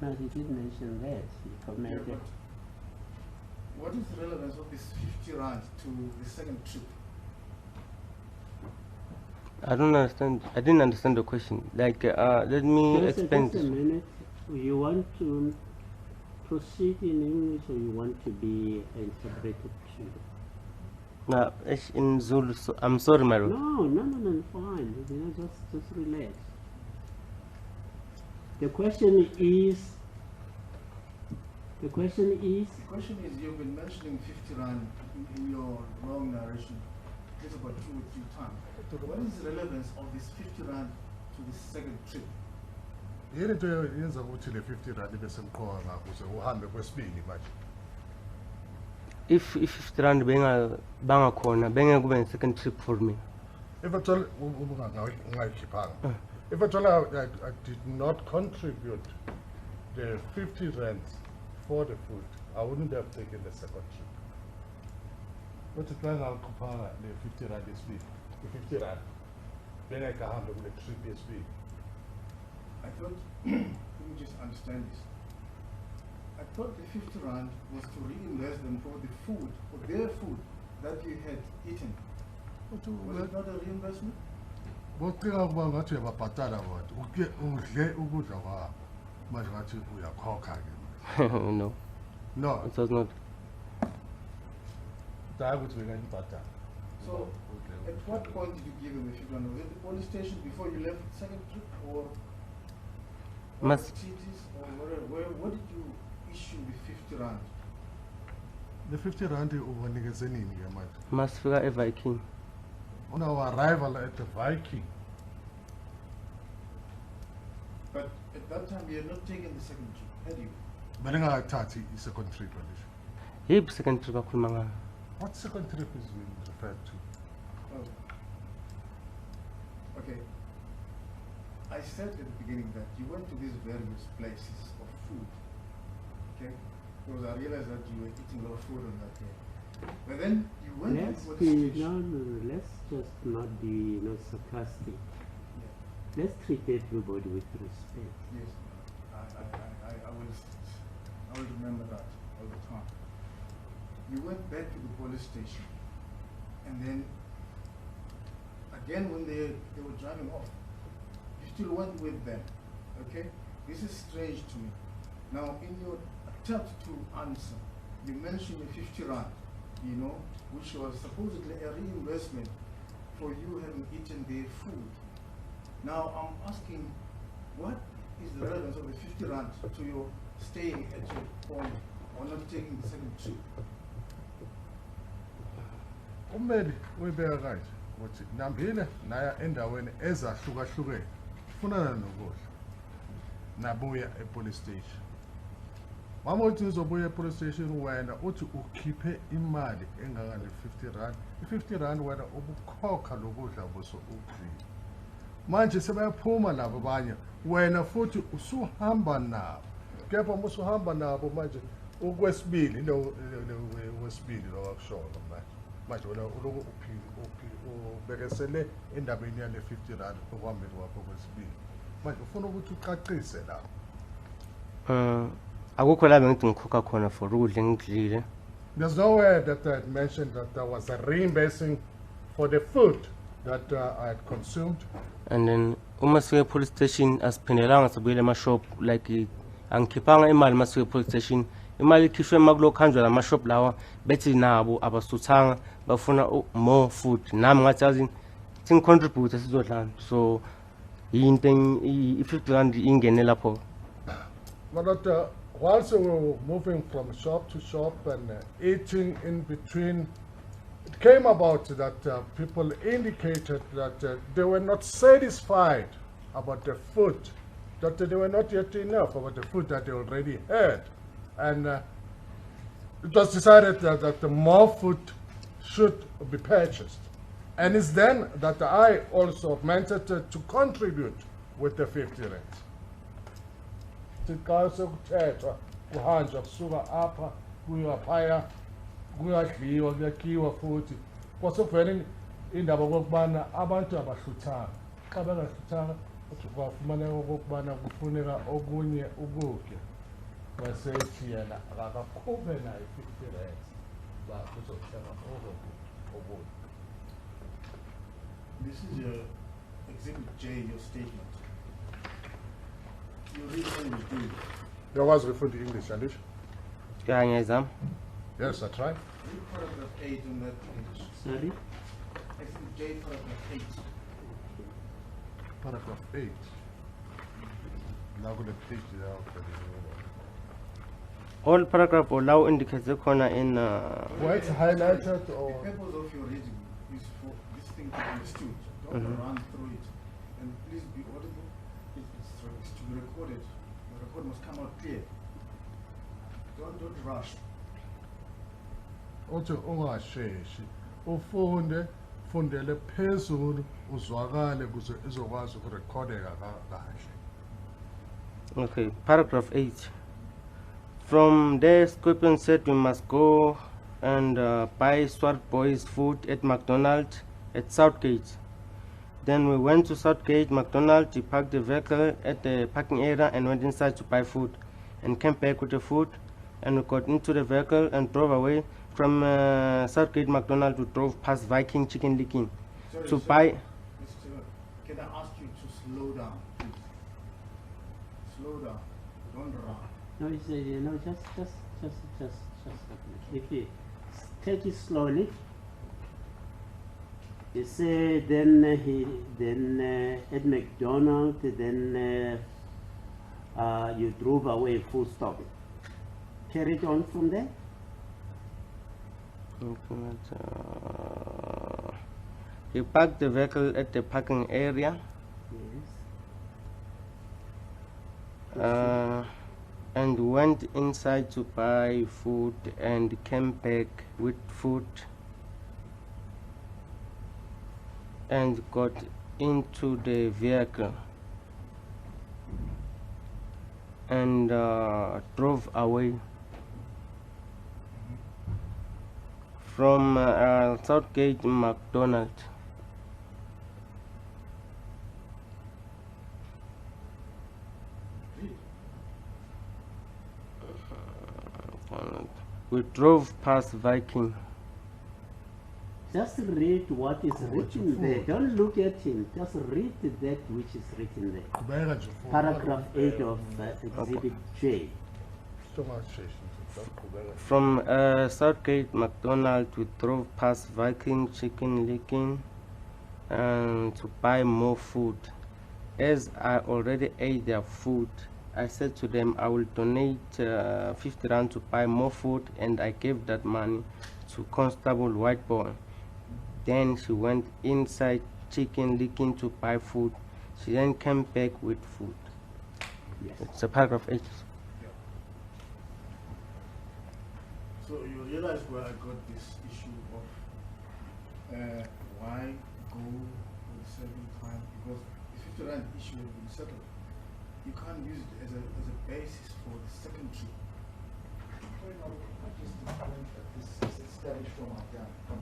No, he did mention that. He commented. Yeah, what is the relevance of this 50 rand to the second trip? I don't understand. I didn't understand the question. Like, let me explain Just a this. minute. You want to proceed in English, or you want to be interpreted to? In Zulu, so I'm sorry, Maru. No, fine. Just relax. The question is. The question is, you've been mentioning 50 rand in your long narration, just about 2 or 3 times. What is the relevance of this 50 rand to the second trip? Yini into yenza ukuthi le 50 rand ibe semqoka ngakuze uhambe kwesibili manje. If 50 rand bangakhona bengeke kube second trip for me. If at all ungayikhiphanga. If at all I did not contribute the 50 rands for the food, I wouldn't have taken the second trip. But the plan I'll compare the 50 rand is big. The 50 rand. Then I can handle the trip is big. I thought, let me just understand this. I thought the 50 rand was to reimburse them for the food, for their food that you had eaten. Was it not a reimbursement? Bocinga ukuba ngathi uyababhatala abantu udle ukudla kwabo manje ngathi uyakhokha ke. No, No, it was not. hayi ukuthi bekayibhatala. So, at what point did you give him the 50 rand? Was it the police station before you left the second trip, or Must- activities, or where did you issue the 50 rand? The 50 rand ubanikeze nini ke manje? Masifika eViking. On our arrival at the Viking. But at that time, you had not taken the second trip, had you? Beningakathathi i-second trip nje. Yiphi second trip kakhuluma ngayo? What second trip is being referred to? Oh. Okay. I said at the beginning that you went to these various places of food. Okay? Because I realized that you were eating a lot of food on that day. But then you went to Let's the be, station. let's just not be sarcastic. Yeah. Let's treat everybody with respect. Yes. I will remember that all the time. You went back to the police station, and then again when they were driving off, you still went with them. Okay? This is strange to me. Now, in your attempt to answer, you mentioned the 50 rand, you know, which was supposedly a reimbursement for you having eaten their food. Now, I'm asking, what is the relevance of the 50 rand to your staying at your home or not taking the second trip? Ummeli uyibeka kanje ukuthi nambile naya endaweni ezahlukahlukene kufunana nokudla nabuya epolice station. Mama uthi uzobuya epolice station wena uthi ukhiphe imali engaka le 50 rand. I-50 rand wena ubukhokha lokudla boso ukudlile. Manje sebayaphuma labo abanye wena futhi usuhamba nabo. Kepha musuhamba nabo manje okwesibili lo wesibili lo wakushola manje. Manje wena uloku ubekesele endabeni yale 50 rand okwameli wakho kwesibili. Manje ufuna ukuthi ucacise la. Akukho la bengithi ngikhokha khona for ukudla engidlile. There's nowhere that I had mentioned that there was a reimbursing for the food that I had consumed. And then uma sifike police station asiphendelanga sabuyele ama-shop like angikhiphanga imali masifike police station. Imali ikhishwe makulokhanjwa lama-shop lawa bethi nabo abasuthanga bafuna more food. Nami ngathi yazi singicontribute sizodlana. So into i-50 rand ingene lapho. But whilst we were moving from shop to shop and eating in between, it came about that people indicated that they were not satisfied about the food, that they were not yet enough about the food that they already had. And it was decided that more food should be purchased. And it's then that I also meant to contribute with the 50 rand. Sikase kuthethwa kuhanjwa kusuka apha kuyiwa phaya kuyadliwa kuyakhiwa futhi kwasokuvela indaba kokubana abantu abahluthanga xa bengahluthanga uthi kwafumana okokubana kufuneka okunye ukutya wasethi yena akakhuphe nayo 50 rand bakuzothenga okutya. This is your Exhibit J, your statement. You read English, do you? There was referred to English, Alish? Ngiyazama. Yes, I tried. Read paragraph 8 on that page. Sorry? Exhibit J, paragraph 8. Paragraph 8. Now the page All paragraph or law indicates the corner in where it's highlighted The or purpose of your reading is for this thing to be understood. Don't run through it. And please be audible. It's to be recorded. The record must come out clear. Don't rush. uthi ungasheshi ufunde fundele phezulu uzwakale kuze izokwazi ukurekhodeka kahle. okay, paragraph 8. From there, Scorpion said we must go and buy Swart Boys food at McDonald's at Southgate. Then we went to Southgate McDonald's, we parked the vehicle at the parking area and went inside to buy food and came back with the food, and we got into the vehicle and drove away from Southgate McDonald's. We drove past Viking Chicken Licken to buy. Mr. Can I ask you to slow down, please? Slow down. Don't run. No, it's, just a minute. If you take it slowly, you say then at McDonald's, then you drove away full stop. Carry it on from there. He parked the vehicle at the parking area. Yes. And went inside to buy food and came back with food and got into the vehicle and drove away from Southgate McDonald. We drove past Viking. Just read what is written there. Don't look at him. Just read that which is written there. Qhubeka nje mfowethu. Paragraph 8 of Exhibit J. From Southgate McDonald, we drove past Viking Chicken Licking to buy more food. As I already ate their food, I said to them, I will donate 50 rand to buy more food, and I gave that money to Constable Whiteboy. Then she went inside Chicken Licking to buy food. She then came back with food. Yes. It's a paragraph 8. So you realize where I got this issue of why go for the second time? Because the 50 rand issue has been settled. You can't use it as a basis for the second trip. Just to point that this is established from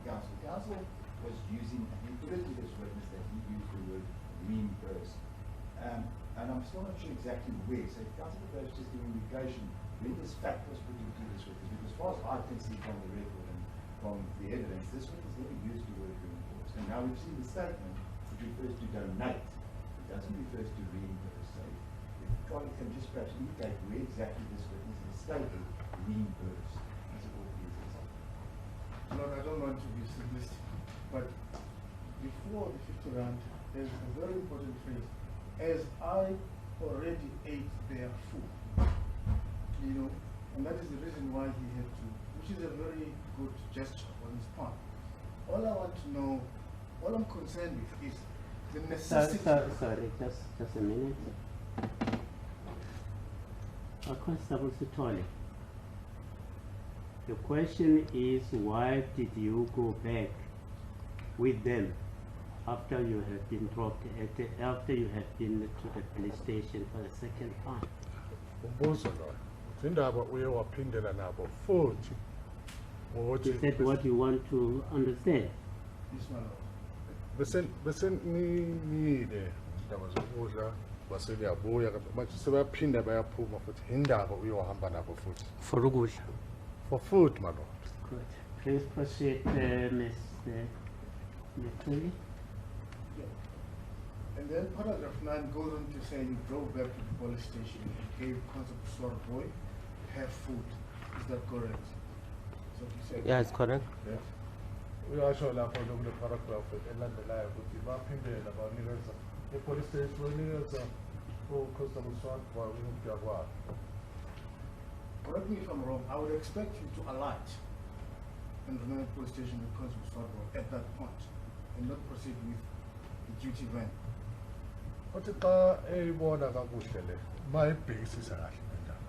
counsel. Counsel was using, he put it to this witness that he used the word reimburse. And I'm still not sure exactly where. So counsel was just doing negation when this fact was put into this witness. Because as far as I can see from the record and from the evidence, this witness never used the word reimburse. And now we've seen the statement which refers to donate. It doesn't refer to reimburse. So if the colleague can just perhaps indicate where exactly this witness is stated reimburse. Lord, I don't want to be simplistic, but before the 50 rand, there's a very important phrase. As I already ate their food, you know, and that is the reason why he had to, which is a very good gesture on his part. All I want to know, all I'm concerned with is the necessity. Sorry, just a minute. Constable Sitole. The question is, why did you go back with them after you had been dropped after you had been to the police station for the second time? Umbuzo lo. Indaba uye waphindela nabo futhi. Is that what you want to understand? This one. Besenimile indaba zokudla baseliyabuya manje sebaphinda bayaphuma futhi indaba uyohamba nabo futhi. For ukudla. For food, my lord. Good. Please proceed, Mr. Julies. And then paragraph 9 goes on to say you drove back to the police station and gave Constable Swartboy her food. Is that correct? Is what you said? Yeah, it's correct. Yes. Uyasho lapho lokule paragraph elandelayo ukuthi baphindela banikeza e-police station banikeza uConstable Swartboy ukudla kwabo. Correct me if I'm wrong, I would expect you to alight and remain at police station with Constable Swartboy at that point and not proceed with the duty van. Uthi xa eyibona kakuhle le mayibhekisisa kahle indaba.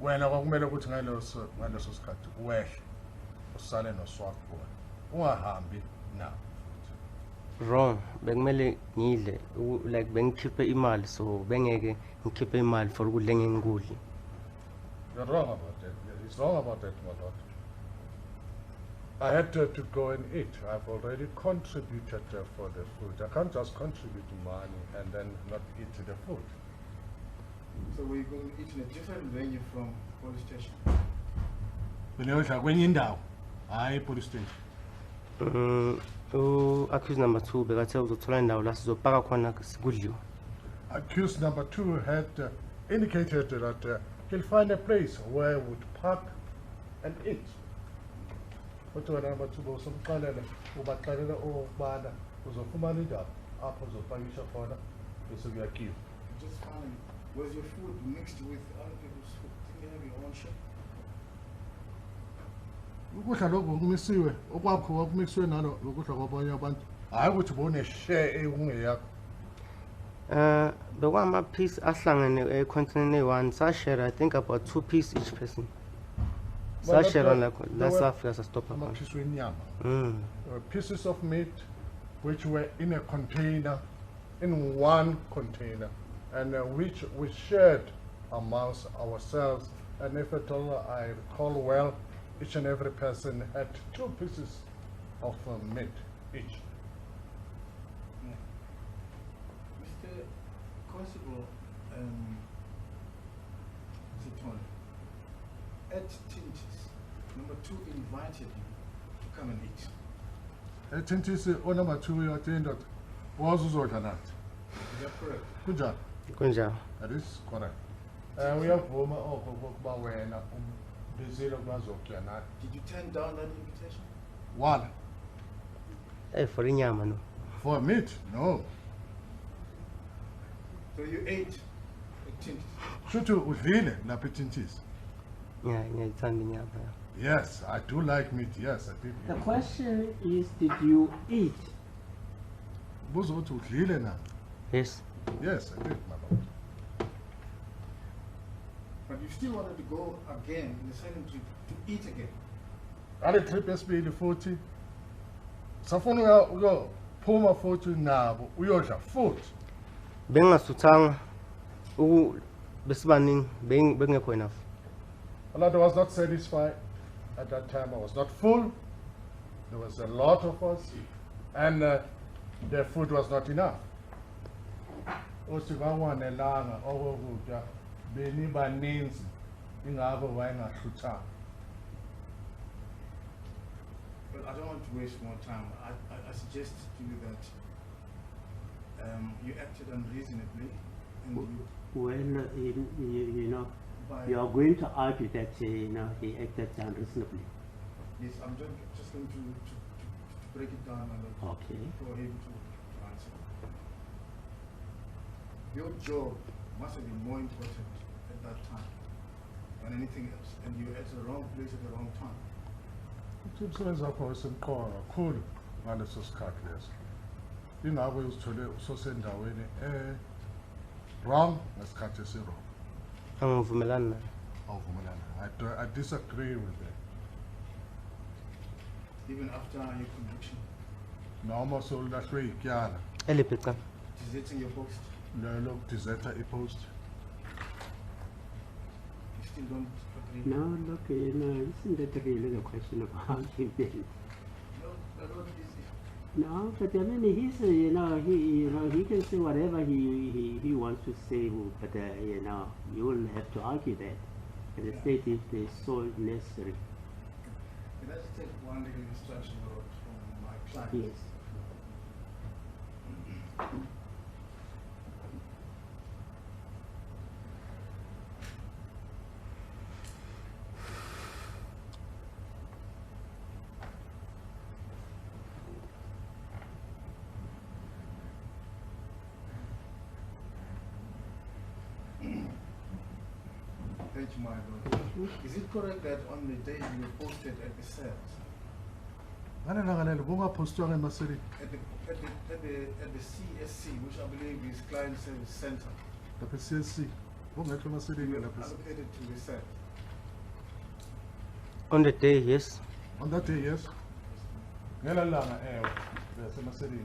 Wena kwakumele ukuthi ngaleso sikhathi wehle usale noSwartboy ungahambi nabo. Wrong. Bekumele ngidle like bengikhiphe imali, so bengeke ngikhiphe imali for ukudla engingikudli. You're wrong about that. It's wrong about that, my lord. I had to go and eat. I've already contributed for the food. I can't just contribute money and then not eat the food. So we're going to eat in a different venue from police station. Kwenye indawo, hayi police station. Accused number 2 bekathe uzothola indawo la sizopaka khona sikudliwa. Accused number 2 had indicated that he'll find a place where he would park and eat. But when number 2 bosomxelela ubaxelela ukubana uzofumana indawo apho uzopakisha khona bese kuyakiwa. Just finally, was your food mixed with other people's food? Did you have your own share? ukudla lokho kumisiwe okwakho kumisiwe nalo lokudla kwabanye abantu hayi ukuthi bone share ekungeyakho. Bekwama-piece ahlangene econtainer eyi-1 sashare I think about 2 pieces each person. Sashare on like lasafika sastopha khona. Amapiece wenyama. Mm. Pieces of meat which were in a container, in one container, and which we shared amongst ourselves. And if at all I recall well, each and every person had 2 pieces of meat each. Mr. Constable, at Tintis, number 2 invited you to come and eat. Tintis number 2 you attended was uzodla nathi. Is that correct? Kunjani? Kunjalo. That is correct. Uyavuma oko kokuba wena umbizile ukuzokudla nathi. Did you turn down that invitation? One. For inyama no. For meat? No. So you ate at Tintis? Shuthi udlile lapha eTintis. Yeah, ngiyayithanda inyama. Yes, I do like meat. Yes, I did. The question is, did you eat? Buzo ukuthi udlile na? Yes. Yes, I did, my lord. But you still wanted to go again in the second trip to eat again? Ale trip yesibili futhi safuna uyophuma futhi nabo uyodla futhi. Bengasuthanga besibaningi bengekho enough. Lord, I was not satisfied at that time. I was not full. There was a lot of us, and the food was not enough. Uthi kwawanelanga okokudla beni baninzi ingakho wayengahluthanga. But I don't want to waste more time. I suggest to you that you acted unreasonably and you Well, you know, by you are going to argue that you know he acted unreasonably. yes, I'm just going to break it down a little Okay. for him to answer. Your job must have been more important at that time than anything else, and you were at the wrong place at the wrong time. Umsebenzi wakho wasemqoka kakhulu ngaleso sikhathi leso. Ingakho uzithole usosendaweni wrong ngesikhathi esi-wrong. Angivumelani nayo. Awuvumelana. I disagree with that. Even after your conviction, Noma sowulahlwe ityala Eliphi cha? deserting your post, lokudeserta i-post. you still don't agree? Now look, you know, isn't that really the question of argument? No, my lord, No, but I mean, he's you know he can say whatever he wants to say, but you know you will have to argue that and the state if they so necessary. Can I just take one little instruction from my client? Yes. Thank you, my lord. Is it correct that on the day you were posted at the cells, Ngalelanga lelo bungaphostwanga emaseleni. at the CSC, which I believe is Client Service Center, Lapha e-CSC bungekho you emaseleni were lapha. allocated to the cell? On the day, yes. On that day, yes. Ngelalanga besemaseleni.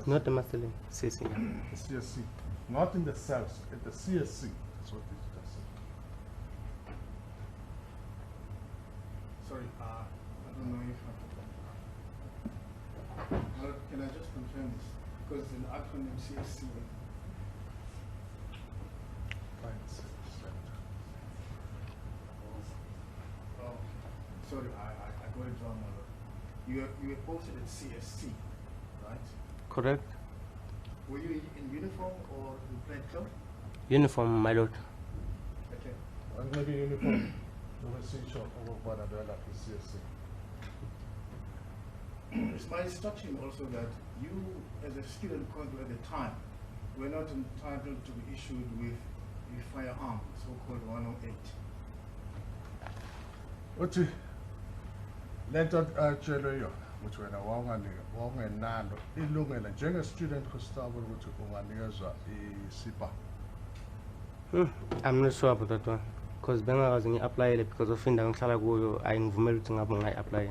Not the Masteling. The CSC. Not in the cells, at the CSC. That's what it does. Sorry, I don't know if can I just confirm this? Because it's an acronym CSC. Oh, sorry, I got it wrong, my lord. You were posted at CSC, right? Correct. Were you in uniform or in plain clothes? Uniform, my lord. Okay. And maybe uniform. Overseas or what at the CSC. It's my instruction also that you, as a student constable at the time, were not entitled to be issued with a firearm, so-called 108. Uthi lento atshelo yona ukuthi wena wawungenalo ilungelo njenge-student constable ukuthi unganikezwa isibhamu. I'm not sure about that one. Because bengakazi ngi-applyele because of indawo ngihlala kuyo ayingivumeli ukuthi ngabe ngayi-apply.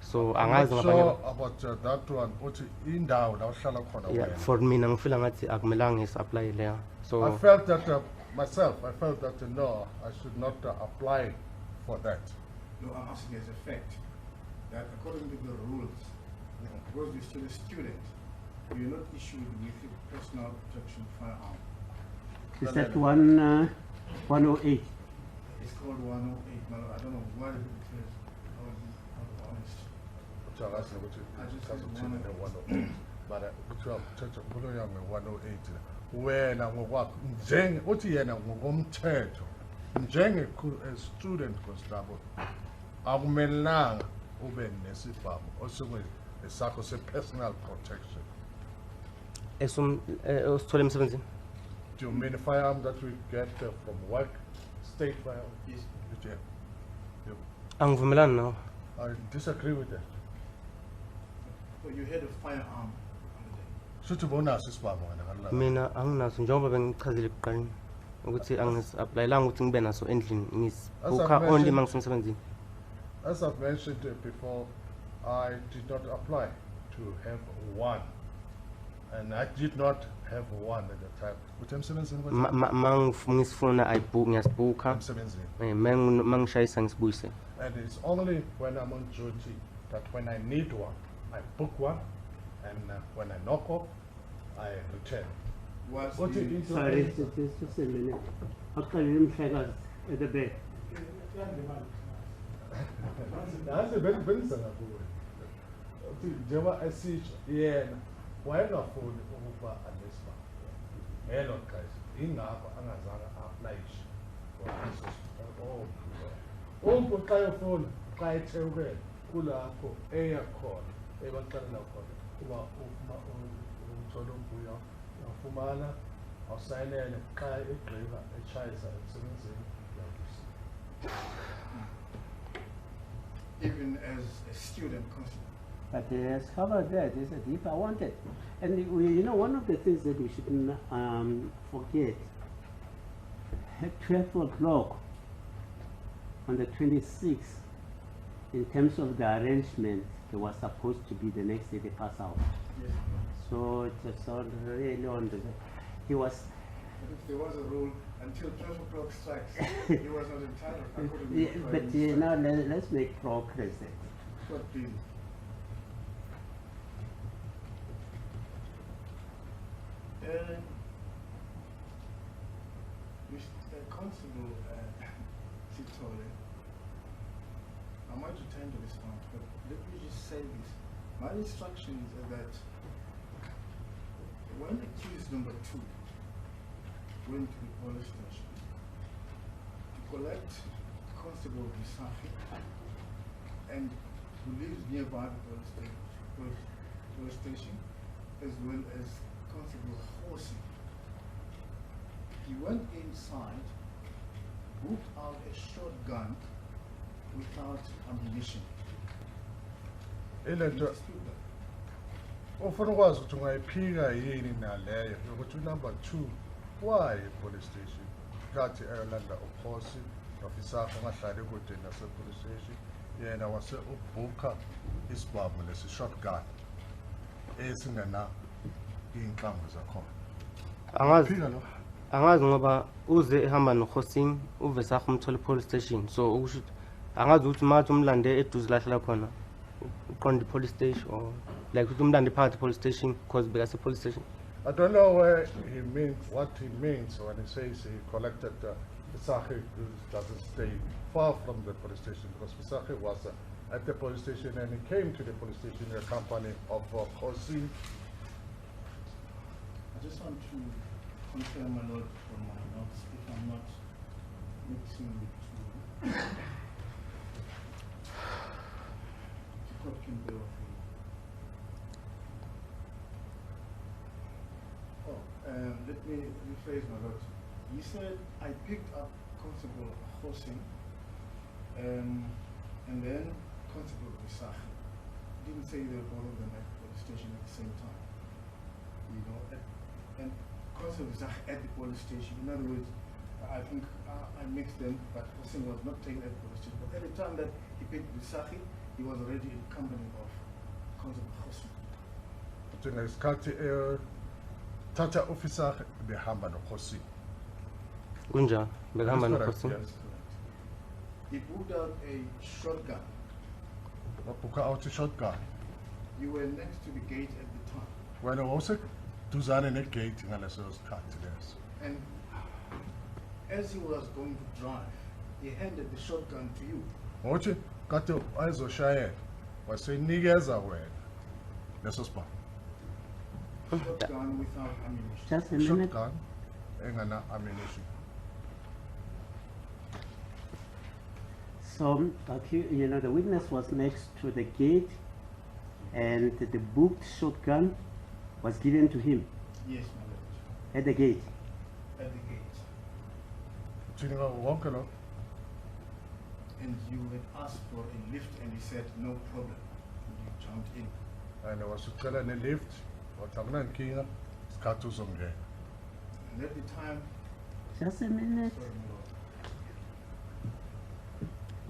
So angazi I'm not ngabanye. sure about that one uthi indawo la uhlala khona Yeah, wena. for mina ngifila ngathi akumelanga ngisi-applyele ya. So I felt that myself, I felt that no, I should not apply for that. No, I'm asking as a fact that according to the rules, because you're still a student, you're not issued with a personal protection firearm. Is that 108? It's called 108. Now, I don't know why it says, I'll be honest. So I said, I just because said of 108. But kuthiwa mthetho kulo yange 108 wena ngokwakho uthi yena ngokomthetho student constable akumelanga ube nesibhamu esakho se-personal protection. Osithole emsebenzini. Do you mean a firearm that we get from work, state firearm? Yes. Yeah. Angivumelani nawo. I disagree with that. So you had a firearm on the day. Shuthi bonaso isibhamu wena kalala. Mina anginaso njengoba bengichazile ekuqaleni ukuthi angisi-applyelanga ukuthi ngibe naso endlini ngisibukha only mentioned- uma ngisemsebenzini. As I've mentioned before, I did not apply to have one. And I did not have one at the time. Uthi emsebenzini Ngisifuna ngiyasibukha. emsebenzini. Mangishayisa ngisibuyise. And it's only when I'm on duty that when I need one, I book one, and when I knock off, I return. What's What the, is it? Sorry, just a minute. Akuxelele umhlekazi at the back. Nasi benizana kuwe. Uthi njengoba esitsho yena wayengafuni ukuba anesibhamu. Hello guys, ingakho angazange applyishe for this. Xa efuna xa ethewukela kulapho eya khona ebaxelela khona uba ufuna ukuthola umbuyo uyafumana awusayinele xa egqiba etshayisa emsebenzini uyakusa. even as a student constable? But he has covered that. He said, if I wanted. And you know, one of the things that we shouldn't forget, at 12 o'clock on the 26th, in terms of the arrangement, they were supposed to be the next day they pass out. Yes. So it was all really on the, he was, But if there was a rule until 12 o'clock strikes, he was not entitled according to yeah, the but Chinese now let's make progress then. What bill? Mr. Constable Sitole, I might return to this point, but let me just say this. My instructions are that when accused number 2 went to the police station to collect Constable Bisafi and who lives nearby the police station, as well as Constable Horsey. He went inside, whipped out a shotgun without ammunition. You Ilento dispute that? ufuna ukwazi ukuthi ungayiphika yini naleyo yokuthi number 2 why police station kathi ayolanda ukhosi officer angahlali kude nase police station yena wase ubhuka isibhamu lesi shotgun esingena inhlamvu zakhona. Angazi Phika lo. angazi ngoba uze ehamba noHosing uvesakho umthole police station, so ukusho ukuthi angazi ukuthi mathi umlande eduze lahlala khona uqonda police station or like ukuthi umlande phakathi police station because bekase police station. I don't know where he means, what he means when he says he collected Visachi doesn't stay far from the police station, because Visachi was at the police station and he came to the police station in a company of Hosi. I just want to confirm, my lord, from my notes, if I'm not mixing the two. The court can bear with me. Let me rephrase, my lord. You said I picked up Constable Hosing, and then Constable Visakh didn't say they were both of them at the police station at the same time. You know, and Constable Visakh at the police station, in other words, I think I mixed them, but Hossein was not taken at the police station. But at the time that he picked Visakh, he was already in company of Constable Hossein. ngesikhathi thatha officer behamba noKhosi. kunjani bekahamba That's correct, noKhosi yes. He pulled out a shotgun. Wabhukha out i-shotgun. You were next to the gate at the time. Wena wawuseduzane negate ngaleso sikhathi leso. And as he was going to drive, he handed the shotgun to you. Ngokuthi kade ayizoshayela wasenikeza wena leso sibhamu. Shotgun without ammunition. Just a minute. Shotgun engana ammunition. So, you know, the witness was next to the gate, and the booked shotgun was given to him Yes, my lord. at the gate. At the gate. Uthini wonke lo? And you had asked for a lift, and he said, no problem. And you jumped in. And wasucela ne-lift wathi akunankinga isikhathi uzongena. And at the time, Just a minute. sorry, my lord.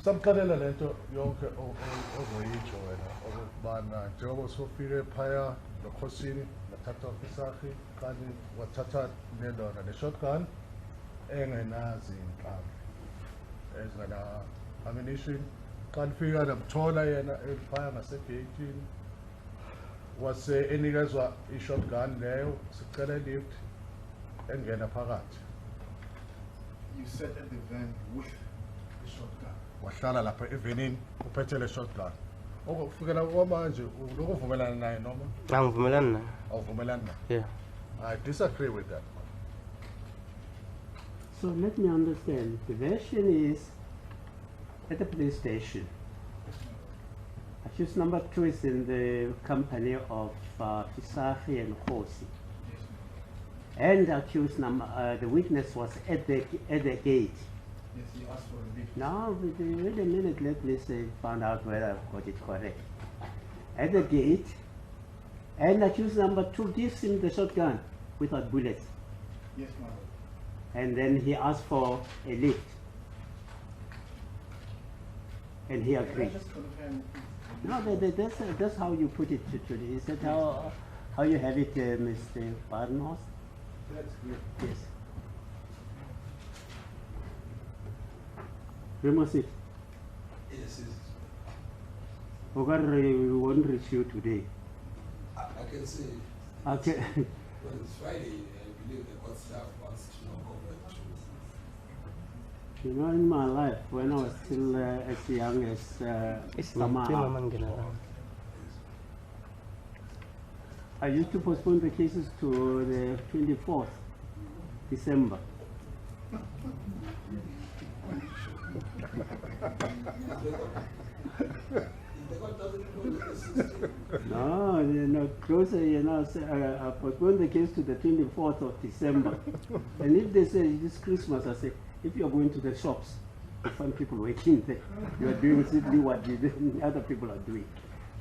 Usamxelela lento yonke ozoyitsho wena okubana njengoba usufike phaya noKhosini wathatha ofisakhi kanti wathatha lendona ne-shotgun engenazi inhlamvu ezingena ammunition kanti fika namthola yena ephaya ngasegeyitini wase enikezwa i-shotgun leyo sicela lift engena phakathi You sat at the van with the shotgun. wahlala lapha evenini uphethe le shotgun okufikela kwamanje ulokhu uvumelana naye noma angivumelani naye awuvumelani naye? yeah I disagree with that. So let me understand. The version is at the police station. Accused number 2 is in the company of Fisakhi and Khosi. Yes, And accused the witness was at the gate. yes, he asked for a lift. Now, wait a minute, let me say, find out whether I've got it correct. At the gate, and accused number 2 gives him the shotgun without bullets. Yes, my lord. And then he asked for a lift. And he Can I agreed. just confirm? No, that's how you put it, Julie. Is that how you have it, Mr. Barnhouse? That's good. Yes. Remove it. Yes, yes. We won't reach you today. I can say Okay. when it's Friday, I believe the court staff wants to know cover the truth. You know, in my life, when I was still as young as Isinyathelo Sama, mangena la I used to postpone the cases to the 24th December. The court doesn't know the system. No, you know, closer, you know, I postponed the case to the 24th of December. And if they say it's Christmas, I say, if you're going to the shops, you find people working there. You are doing simply what the other people are doing.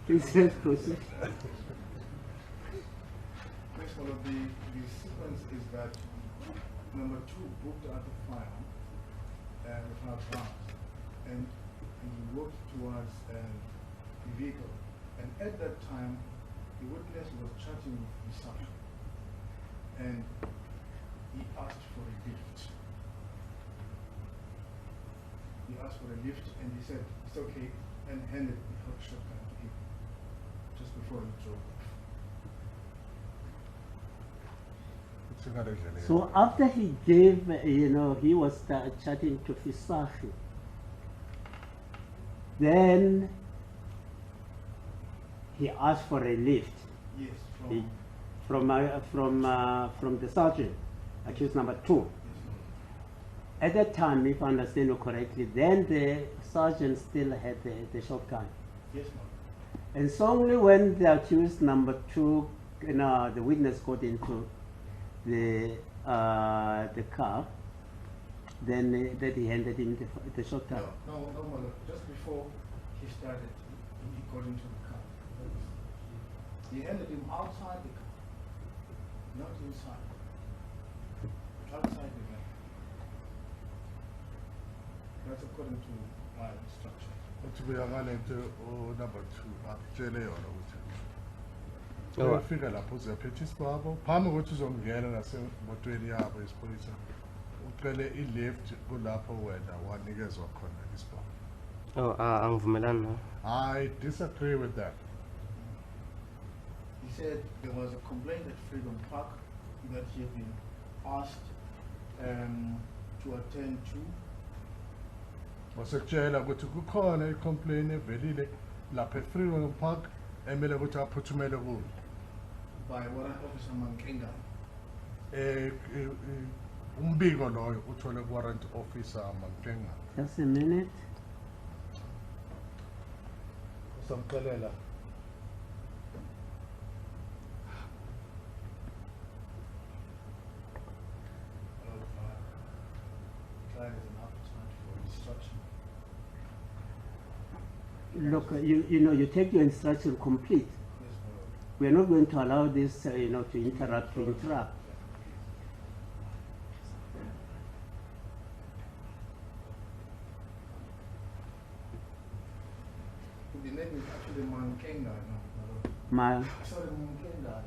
Please let's proceed. Next one of the sequence is that number 2 booked out the firearm without rounds, and he walked towards the vehicle. And at that time, the witness was chatting with his son, and he asked for a lift. He asked for a lift, and he said, "It's okay," and handed the hot shotgun to him just before he drove off. Singalendlela So after he gave, you know, he was chatting to Fisakhi. Then he asked for a lift Yes, He- from the sergeant, accused number 2. At that time, if I understand you correctly, then the sergeant still had the shotgun. yes, ma'am. And so only when the accused number 2, you know, the witness got into the car, then that he handed him the shotgun. No, my lord. Just before he started, he got into the car. He handed him outside the car, not inside. Outside the van. That's according to my instructions. uthi buyangale nto number 2 akutshele yona ukuthi Oh. uyafika lapho uzaphetha isibabo phambi kokuthi uzongena nasemotweni yabo esiphoyisa ucele i-left kulapho wena wanikezwa khona isibabo. Oh, angivumelani nawe. I disagree with that. He said there was a complaint at Freedom Park that he had been asked to attend to. Wasekutshela ukuthi kukhona i-complaint evelile lapha e-Freedom Park emele ukuthi aphuthumele kuyo. By Warrant Officer Mankenga. Umbiko loyo uthole ku-warrant officer Mankenga. Just a minute. Usamxelela. Client is an appetite for instruction. Look, you know, you take your instruction complete. Yes, my lord. We are not going to allow this, you know, to interrupt. The name is actually Mankenga, no, my lord. My, Sorry, Mankenga.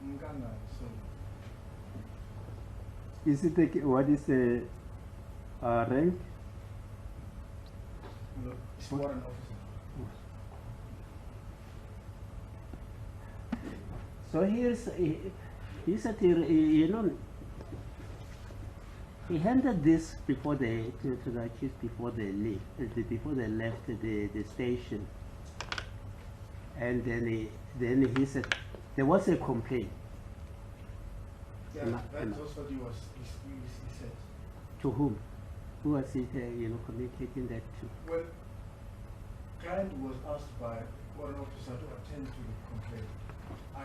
Mkanga, sorry. is it what is the rank? My lord, it's warrant officer. So he said, you know, he handed this before they to the accused before they leave, before they left the station, and then he said there was a complaint. Yeah, Am I- that's am I- also what he said. To whom? Who was he, you know, communicating that to? Well, client was asked by warrant officer to attend to the complaint. I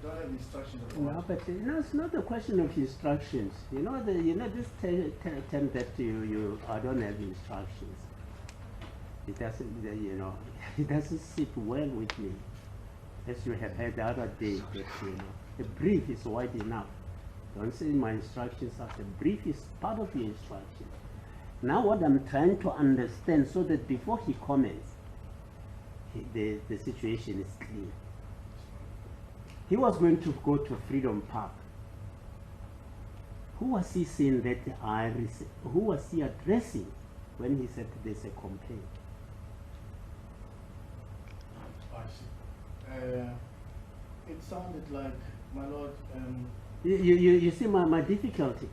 don't have instructions of No, but you know, it's not a question of instructions. You know, this term that I don't have instructions. It doesn't, you know, it doesn't sit well with me. As you have heard the other day, that, you know, the brief is wide enough. Don't say my instructions are the brief is part of your instructions. Now what I'm trying to understand so that before he comments, the situation is clear. He was going to go to Freedom Park. Who was he saying that who was he addressing when he said there's a complaint? I see. It sounded like, my lord, You see my difficulty.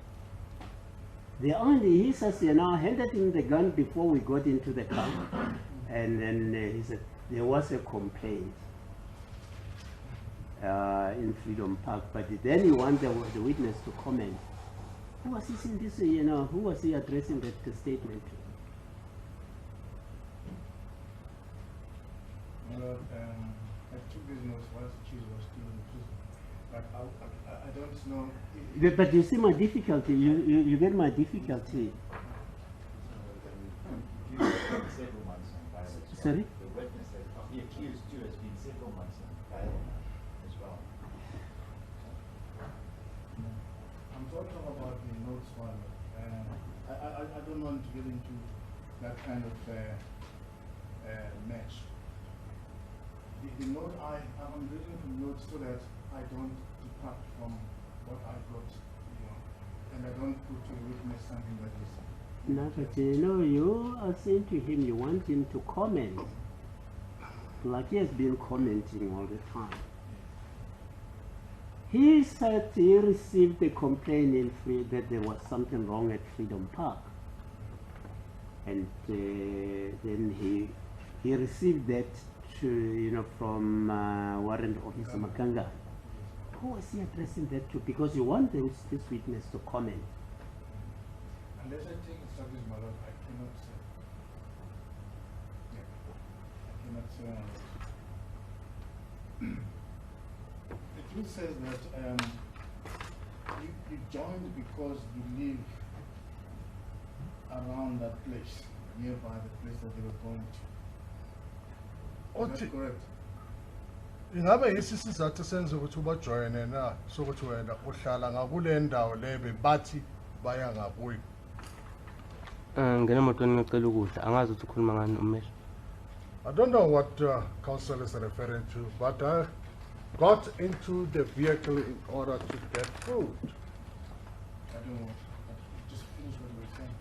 He says, you know, I handed him the gun before we got into the car. And then he said, there was a complaint in Freedom Park. But then he wanted the witness to comment. Who was he saying this, you know, who was he addressing that statement to? my lord, I took this note whilst the chief was still in prison. But I don't know. But you see my difficulty, you get my difficulty. Several months on bail as well. Sorry? The witness, the accused too, has been several months on bail as well. I'm talking about the notes one. I don't want to get into that kind of match. The note I'm reading from notes so that I don't depart from what I got, you know, and I don't put to a witness something that is. No, but you know, you are saying to him you want him to comment. Like he has been commenting all the time. He said he received a complaint that there was something wrong at Freedom Park. And then he received that from Warrant Officer Makanga. Who was he addressing that to? Because you want this witness to comment. Unless I take instructions, my lord, I cannot say. Yeah, I cannot say on it. The truth says that you joined because you live around that place, nearby the place that they were going to. That's Othi correct. ingabe isizathu senze ukuthi ubajoyine na sokuthi wena uhlala ngakule ndawo le bebathi baya ngakuyo. ngena emotweni ngicela ukudla angazi ukuthi ukhuluma ngani ummeli. I don't know what council is referring to, but I got into the vehicle in order to get food. I don't know. Just finish what you were saying.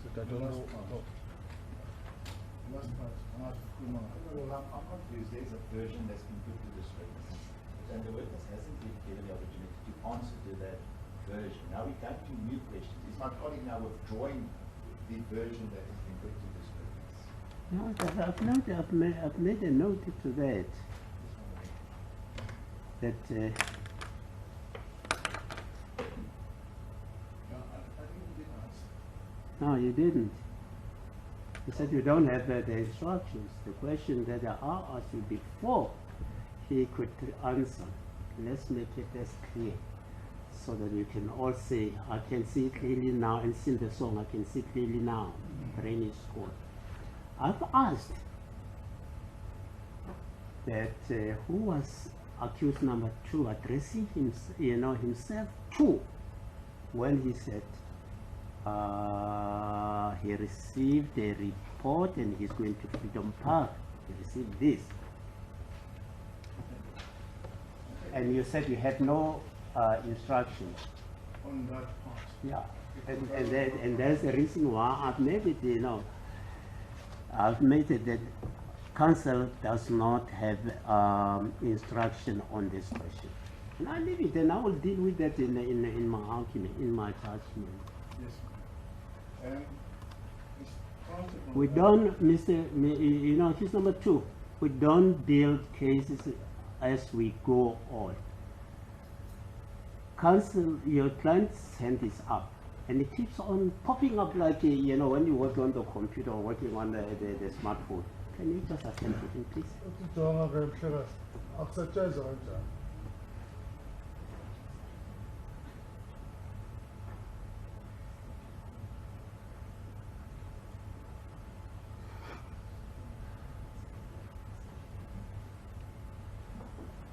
So I don't know. Last part. Last part. Well, I'm confused. There's a version that's been put to this witness, and the witness hasn't been given the opportunity to answer to that version. Now we come to new questions. Is my colleague now withdrawing the version that has been put to this witness? No, I've made a note to that. That Yeah, I think you did answer. no, you didn't. You said you don't have the instructions. The question that I asked you before he could answer. Let's make it as clear so that you can all say, I can see clearly now and sing the song, I can see clearly now. Brain is gone. I've asked that who was accused number 2 addressing himself to when he said he received a report and he's going to Freedom Park. He received this. And you said you had no instructions. On that part. Yeah. And that's the reason why I've made it, I've made it that council does not have instruction on this question. And I leave it, and I will deal with that in my argument, in my judgment. Yes, ma'am. We don't, case number 2, we don't build cases as we go on. Counsel, your client's hand is up, and it keeps on popping up like, when you work on the computer or working on the smartphone. Can you just attend to him, please?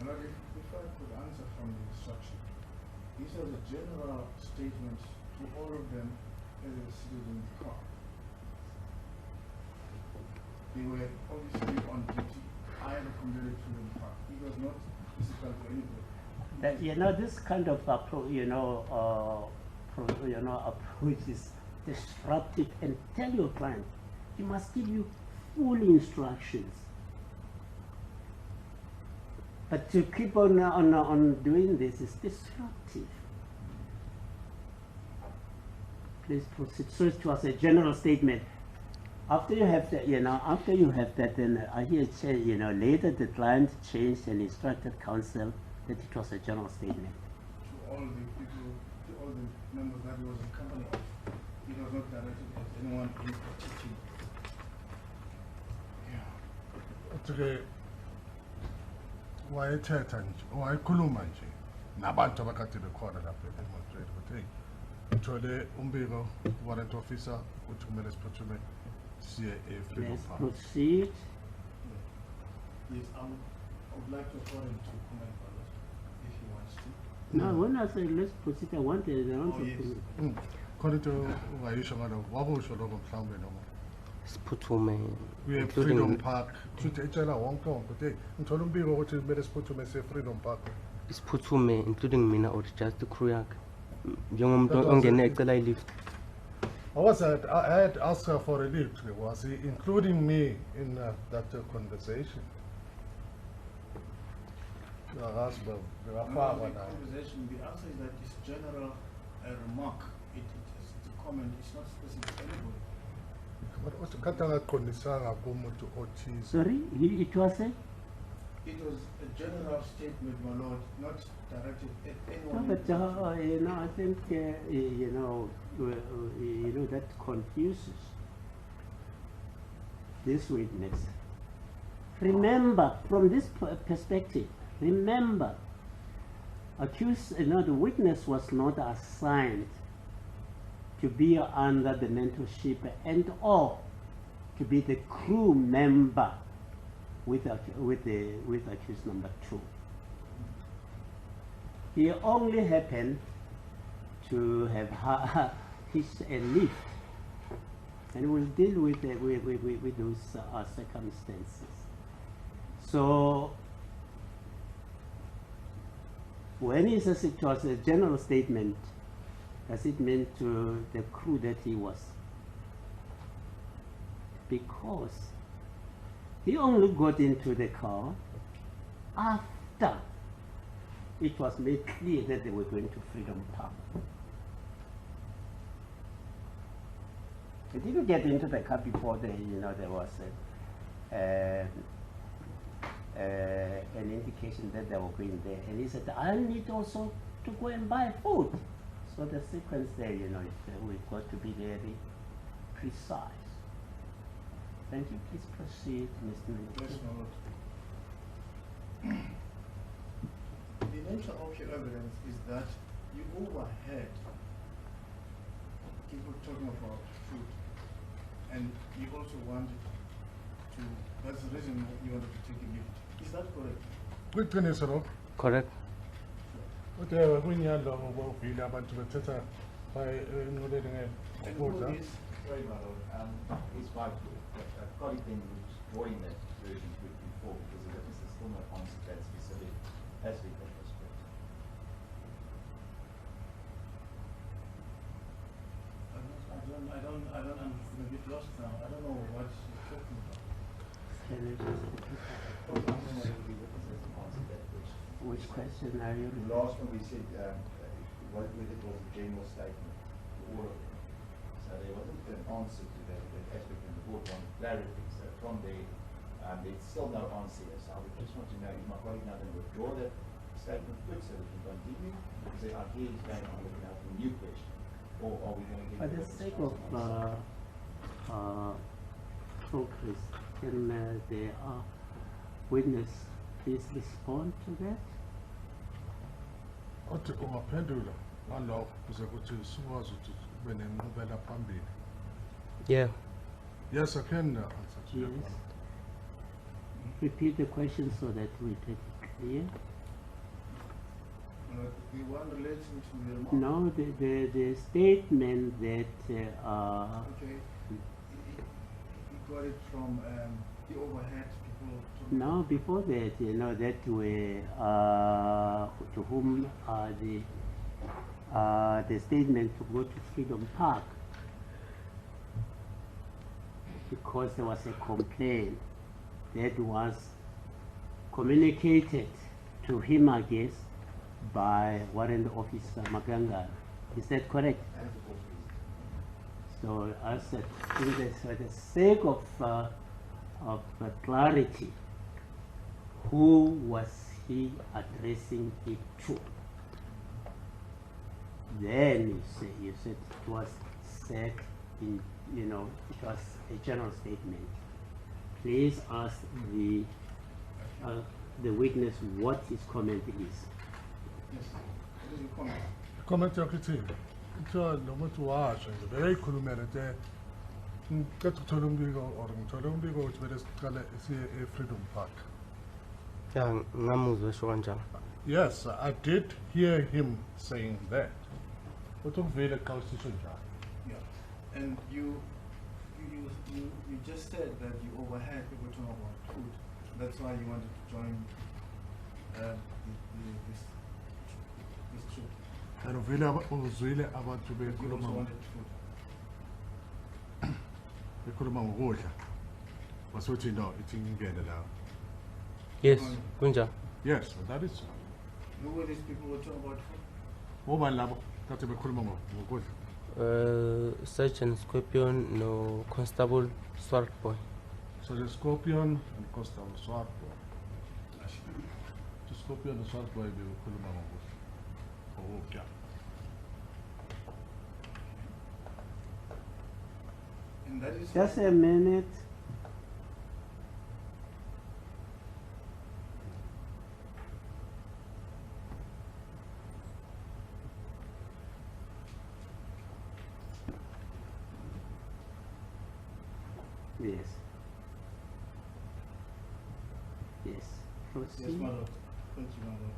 Now, if I could answer from the instruction, this was a general statement to all of them as they seated in the car. They were obviously on duty. I recommended to them park. It was not physical to anybody. That, this kind of approach, approach is disruptive, and tell your client, he must give you full instructions. But to keep on doing this is disruptive. Please proceed. So it was a general statement. After you have that, then I hear say, later the client changed and instructed counsel that it was a general statement. To all the people, to all the members that he was in company of, it was not directed at anyone in particular. Yeah. Today, wayethetha nje wayekhuluma nje nabantu abakade bekhona lapha edemonstrate ukuthi hey uthole umbiko warrant officer uthi kumele siphuthume siye eFreedom Let's Park. proceed. Yes, I would like to afford him to comment on it if he wants to. Now, when I say let's proceed, I want the answer yes. to Khona into ungayisho ngalokho wakusho lokho mhlawumbe noma Siphuthume, kuye Freedom including Park futhi etshela wonke umuntu ukuthi hey ngithola umbiko ukuthi kumele siphuthume siye Freedom Park. siphuthume, including mina or just the crew yakhe. Njengomuntu ongene ecela ilift. I had asked her for a lift. Was he including me in that conversation? The conversation, the answer is that it's general remark. It is the comment, it's not specific to anybody. Sorry, it was a? It was a general statement, my lord, not directed at No, anyone. but I think that confuses this witness. Remember, from this perspective, remember, accused, the witness was not assigned to be under the mentorship and or to be the crew member with accused number 2. He only happened to have hitched a lift, and we'll deal with those circumstances. So when he says it was a general statement, does it mean to the crew that he was? Because he only got into the car after it was made clear that they were going to Freedom Park. He didn't get into the car before there was an indication that they were going there. And he said, I need also to go and buy food. So the sequence there, we've got to be very precise. Thank you. Please proceed, Mr. Minister. Yes, my Lord. The nature of your evidence is that you overheard people talking about food, and you also wanted to, that's the reason you wanted to take a lift. Is that correct? Kwiqiniso lokho. Correct. Kodwa kunyalo ngokuvile abantu bethetha bayinqoleni And who ngokudla. is, Sorry, my lord, it's my colleague then was drawing that version with before because the witness has still not answered that specific aspect of this question. I don't, I'm a bit lost now. I don't know what you're talking about. Can you just repeat that? Which question are you The last one we said, whether it was a general statement to all of them. So there wasn't an answer to that aspect and the board wanted clarity. So from there, there's still no answer. So I would just want to know, is my colleague now going to withdraw that statement quick so we can continue? Because I hear he's going on looking out for a new question. Or are we going to For the sake of progress, can the witness please respond to that? Othi ungaphendula ngalokho kuze kuthi sikwazi ukuthi kube nenqubela phambili. Yeah. Yes, I can answer to your Yes. question. Repeat the question so that we get it clear. The one relating to the remark. No, the statement that Okay. He got it from the overhead people. talking no, about- before that, that were to whom the statement to go to Freedom Park because there was a complaint that was communicated to him, I guess, by Warrant Officer Maganga. Is that correct? So I said, for the sake of clarity, who was he addressing it to? Then you said it was said in, it was a general statement. Please ask the witness what his comment is. Yes. What is your comment? Comment yakho ithini? Kuthiwa nomuntu washo nje beyikhulumela nje ngicela ukuthola umbiko or ngithole umbiko ukuthi kumele siqale siye e-Freedom Park. Yeah, ngamuzwa esho kanjalo. Yes, I did hear him saying that. Kodwa ukuvile eqalisisho njalo. Yeah. And you just said that you overheard people talking about food. That's why you wanted to join this troop. And uzwile abantu You also bekhuluma wanted food. bekhuluma ngokudla. Wasuthi no, ithi ngingene la. Yes, kunjani? Yes, that is so. Who were these people who were talking about food? Obani labo kade bekhuluma ngokudla. Sergeant Scorpion no Constable Swart Boy. So the Scorpion and Constable Swart Boy. The Scorpion and Swart Boy bekhuluma ngokudla. Ukudla. And that is Just a minute. Yes. Proceed. my lord. Thank you, my lord.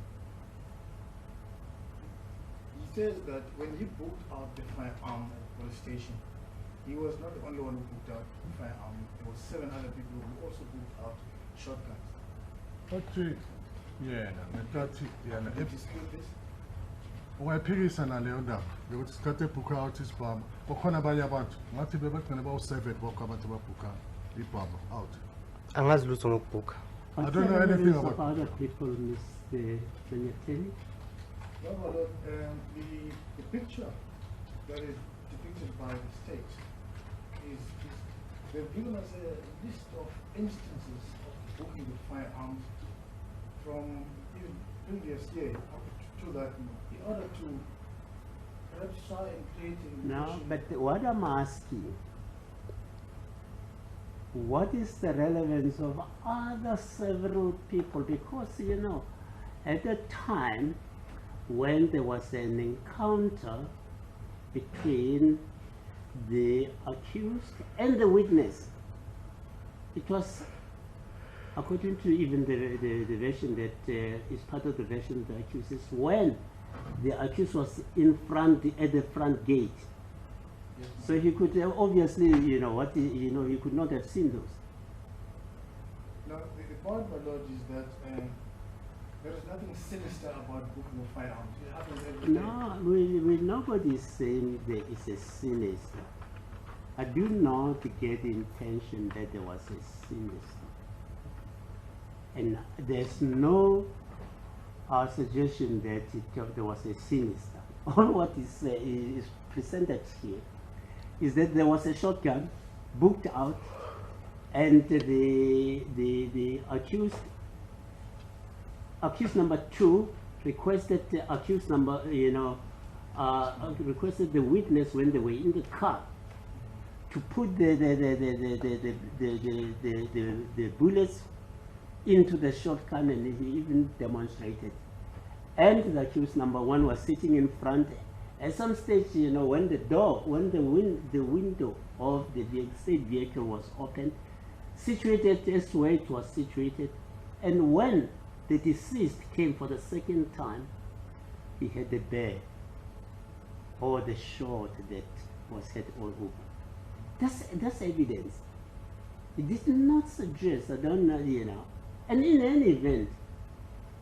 He says that when he booked out the firearm at the police station, he was not the only one who booked out the firearm. There were 7 other people who also booked out shotguns. Othi yena ngenkathi yena Can you dispute this? ungayiphikisa naleyo ndaba yokuthi isikhathi ebhukha out isibhamu kukhona abanye abantu ngathi bebagcina bawu-7 bokho abantu ababhukha ibhamu out. Angazi lutho ngokubhukha. I don't know anything Evidence of about other people, Mr. Nathaniel. No, my lord, the picture that is depicted by the state is they've given us a list of instances of booking the firearms from even previous year up to that, in order to perhaps try and create an No, impression. but what I'm asking, what is the relevance of other several people? Because, you know, at the time when there was an encounter between the accused and the witness, it was, according to even the version that is part of the version of the accused, is when the accused was in front, at the front gate. Yes, So he could obviously, you know, he could not have seen those. now, the point, my lord, is that there is nothing sinister about booking of firearms. It happens every day. No, nobody is saying there is a sinister. I do not get the intention that there was a sinister. And there's no suggestion that there was a sinister. All what is presented here is that there was a shotgun booked out, and the accused number 2 requested the accused number, requested the witness when they were in the car to put the bullets into the shotgun, and he even demonstrated. And the accused number 1 was sitting in front. At some stage, you know, when the window of the state vehicle was opened, situated as where it was situated, and when the deceased came for the second time, he had the bear or the shot that was head all over. That's evidence. It did not suggest, I don't know, you know. And in any event,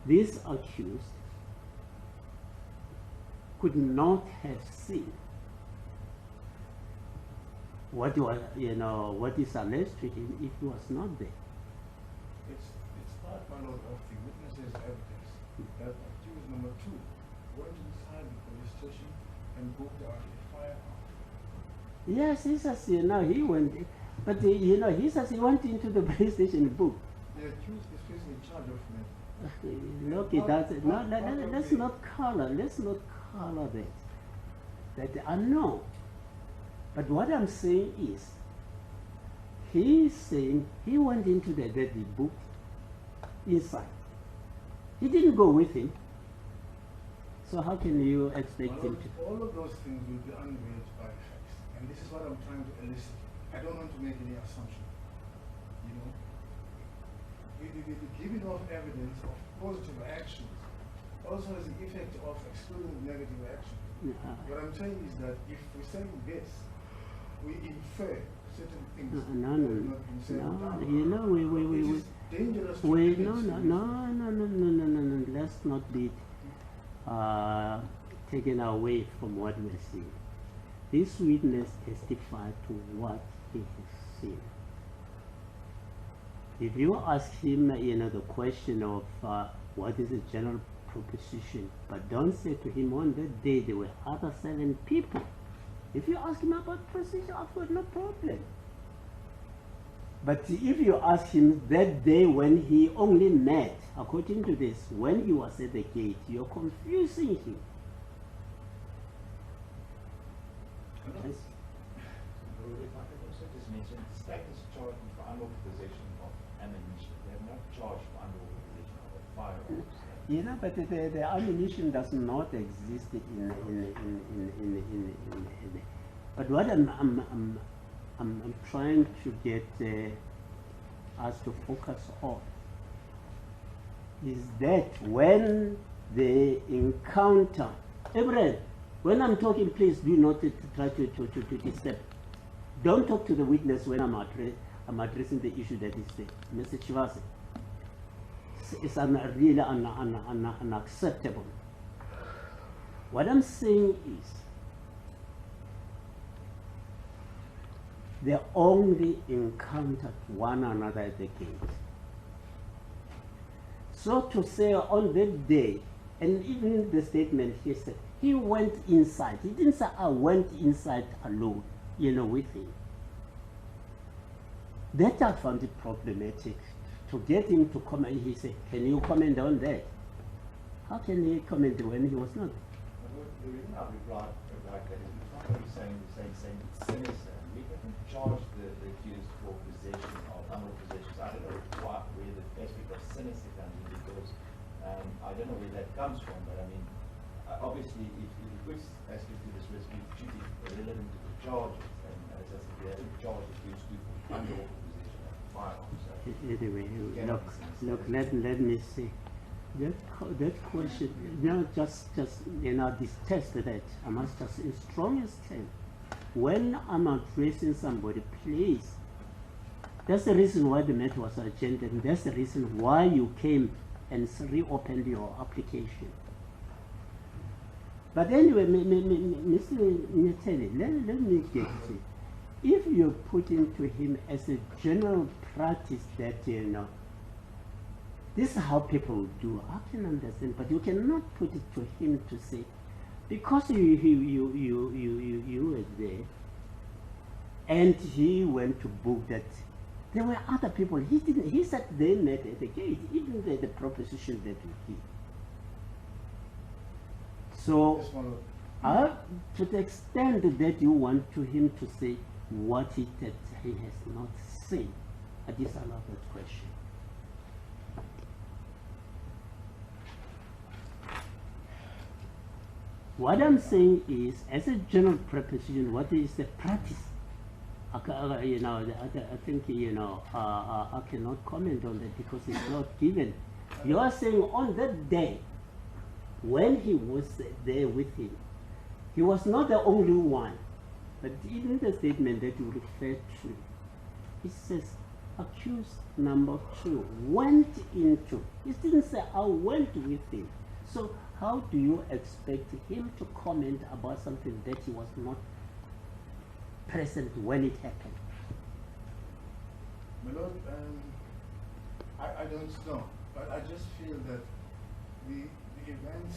this accused could not have seen what was, you know, what is alleged to him if he was not there. It's part, my lord, of the witness's evidence that accused number 2 went inside the police station and booked out a firearm. Yes, he says, you know, he went, but you know, he says he went into the police station and booked. The accused is facing a charge of murder. Look, it doesn't. No, let's not color. Let's not color that. That I know. But what I'm saying is, he's saying he went into the deadly book inside. He didn't go with him. So how can you expect him to? All of those things will be unveiled by facts, and this is what I'm trying to elicit. I don't want to make any assumption. You know, the giving of evidence of positive actions also has the effect of excluding negative actions. What I'm saying is that if we say this, we infer certain things. No, that have not been said or done. you know, It is dangerous to we mix no. Let's not be taken away from what we're seeing. This witness testified to what he has seen. If you ask him, you know, the question of what is a general proposition, but don't say to him on that day there were other 7 people. If you ask him about precision, I've got no problem. But if you ask him that day when he only met, according to this, when he was at the gate, you're confusing him. Yes. If I could also just mention, the state is charged for unlawful possession of ammunition. They have not charged for unlawful possession of firearms. You know, but the ammunition does not exist in but what I'm trying to get us to focus on is that when they encounter, Abraham, when I'm talking, please do not try to disturb. Don't talk to the witness when I'm addressing the issue that is there. Mr. Chivase, it's really unacceptable. What I'm saying is, they only encountered one another at the gate. So to say on that day, and even the statement he said, he went inside. He didn't say, I went inside alone, with him. That I found it problematic. To get him to comment, he said, can you comment on that? How can he comment when he was not? The reason I replied like that is it's not really saying sinister. We haven't charged the accused for possession of unlawful possessions. I don't know where the aspect of sinister comes in, because I don't know where that comes from, but I mean, obviously if it puts aspect to this risk, it's duty relevant to the charges, and as I said, we haven't charged the accused for unlawful possession of firearms. So Anyway, look, let me see. That question, just this test that I must just, in strongest terms, when I'm addressing somebody, please, that's the reason why the matter was agended, and that's the reason why you came and reopened your application. But anyway, Mr. Nathaniel, let me get to, if you put into him as a general practice that, this is how people do, I can understand, but you cannot put it to him to say, because you were there, and he went to book that, there were other people, he said they met at the gate, even the proposition that we did. So, to the extent that you want him to say what that he has not said, I disallow that question. What I'm saying is, as a general proposition, what is the practice? I think, I cannot comment on that because it's not given. You are saying on that day, when he was there with him, he was not the only one, but even the statement that you referred to, it says, accused number 2 went into, it didn't say, I went with him. So how do you expect him to comment about something that he was not present when it happened? My Lord, I don't know, but I just feel that the events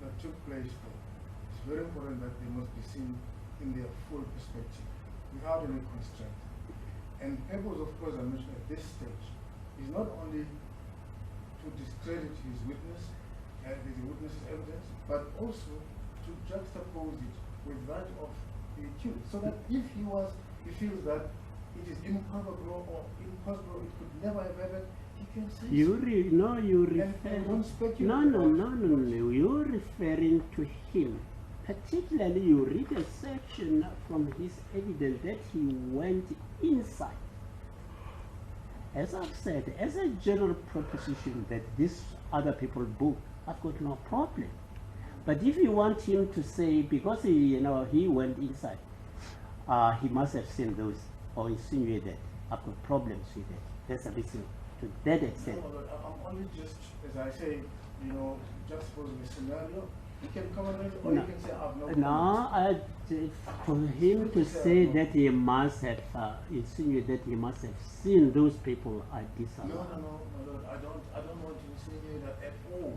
that took place there, it's very important that they must be seen in their full perspective, without any constraint. And purpose of cross-examination at this stage is not only to discredit his witness, the witness's evidence, but also to juxtapose it with that of the accused, so that if he feels that it is improbable or impossible, it could never have happened, he can say you're referring to him. Particularly, you read a section from his evidence that he went inside. As I've said, as a general proposition that these other people book, I've got no problem. But if you want him to say, because he went inside, he must have seen those, or insinuate that, I've got problems with that. That's a reason to that extent. No, I'm only just, as I say, just supposing a scenario, you can comment on it, or you can say, I've no for him to say that he must have insinuated that he must have seen those people, I disallow. No, my Lord, I don't want to insinuate that at all.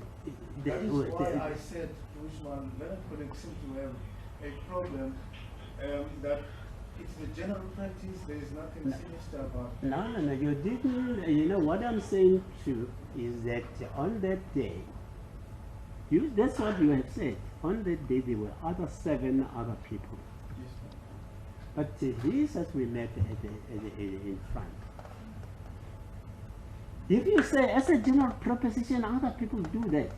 That is why I said to Usman, Leonard colleagues seem to have a problem that it's the general practice, there is nothing sinister about it. No, you didn't, what I'm saying too is that on that day, that's what you have said. On that day, there were 7 other people. Yes, but these as we met in front. If you say, as a general proposition, other people do that,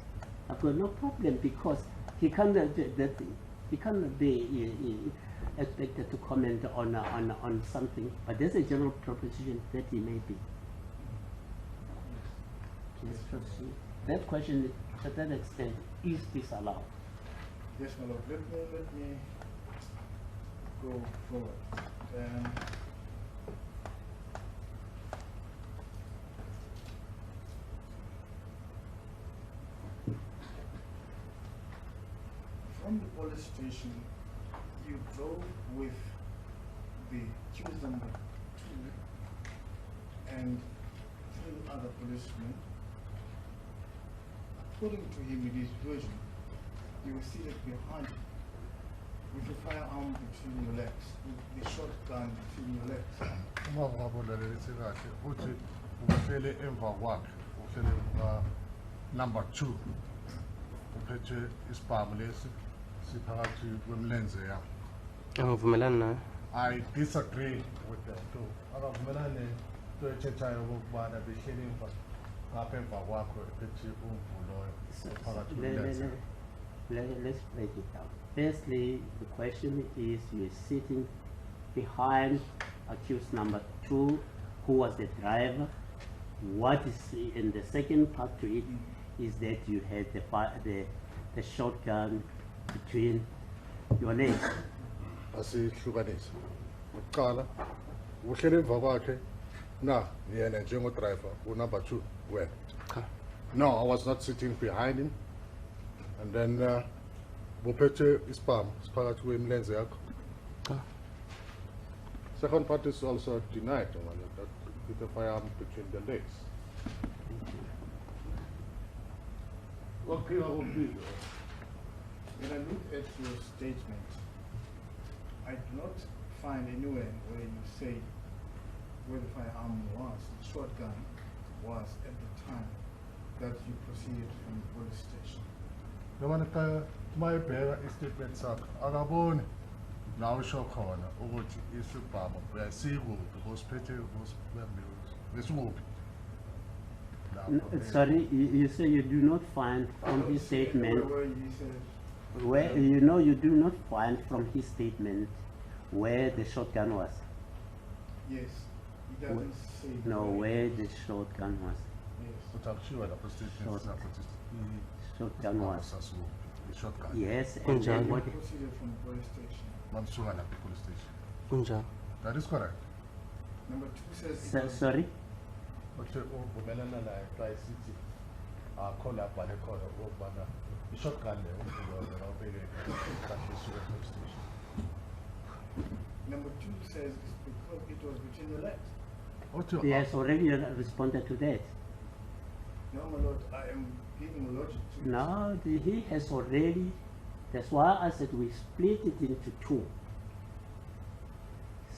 I've got no problem, because he cannot be expected to comment on something, but there's a general proposition that he may be. Please proceed. that question, to that extent, is disallowed. Yes, my lord. Let me go forward. From the police station, you drove with the accused number 2 and 3 other policemen. According to him, in his version, you were seated behind him with a firearm between your legs, with the shotgun between your legs. Uma ngabonelelise kahle uthi ubehlele emva kwakhe uhlele number 2 uphethe isibhamu lesi siphakathi kwemlenze yakhe. Angivumelani naye. I disagree with that too. Akavumelane to ethethayo okubana behlele emva ngapha emva kwakho ephethe umvulo phakathi kwemlenze. Let's break it down. Firstly, the question is, you're sitting behind accused number 2, who was the driver. What is, and the second part to it is that you had the shotgun between your legs. Asihlukanise. Uqala uhlele emva kwakhe na yena njengo driver number 2 where? No, I was not sitting behind him. And then buphethe isibhamu siphakathi kwemlenze yakho. Second part is also denied, that with the firearm between the legs. Okay, When I look at your statement, I do not find anywhere where you say where the firearm was, the shotgun was at the time that you proceeded from the police station. Yabona mayibheka istatement sakho akaboni la usho khona ukuthi isibhamu uyasikuphi bosiphethe besikuphi. Sorry, you say you do not find from his statement, Where you said, where, you do not find from his statement where the shotgun was. yes, he doesn't say. No, where the shotgun was. Yes. But I'm sure lapho statement sakho Shotgun was. shotgun. Yes, and then what? Proceeded from the police station. Mansuka lapho police station. Kunjani? That is correct. Number 2 says. it was- Sorry? Uthe uvumelana naye xa isithi akho lapha le khona ukubana ishotgun le umvulo wena ubeke kahle isuka police station. Number 2 says it's because it was between your legs. Uthe He has already responded to that. No, my lord, I am giving logic to it. No, he has already, that's why I said we split it into 2.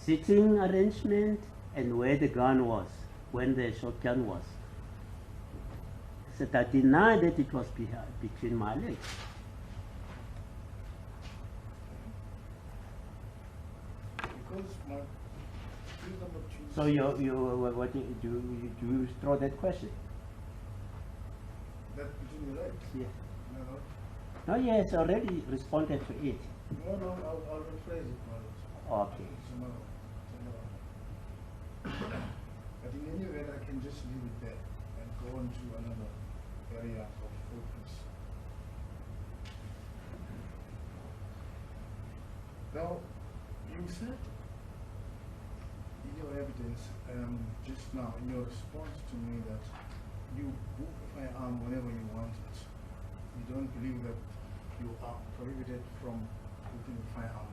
Sitting arrangement and where the gun was, when the shotgun was. I said I deny that it was between my legs. Because my excuse number 2 So what do you throw that question? that between your legs. Yes. No, No, he has already responded to it. no, I'll rephrase it, my lord. Okay. It's a no. It's a no. But in any event, I can just leave it there and go on to another area of focus. Now, you said in your evidence just now, in your response to me, that you book a firearm whenever you want it. You don't believe that you are prohibited from booking a firearm,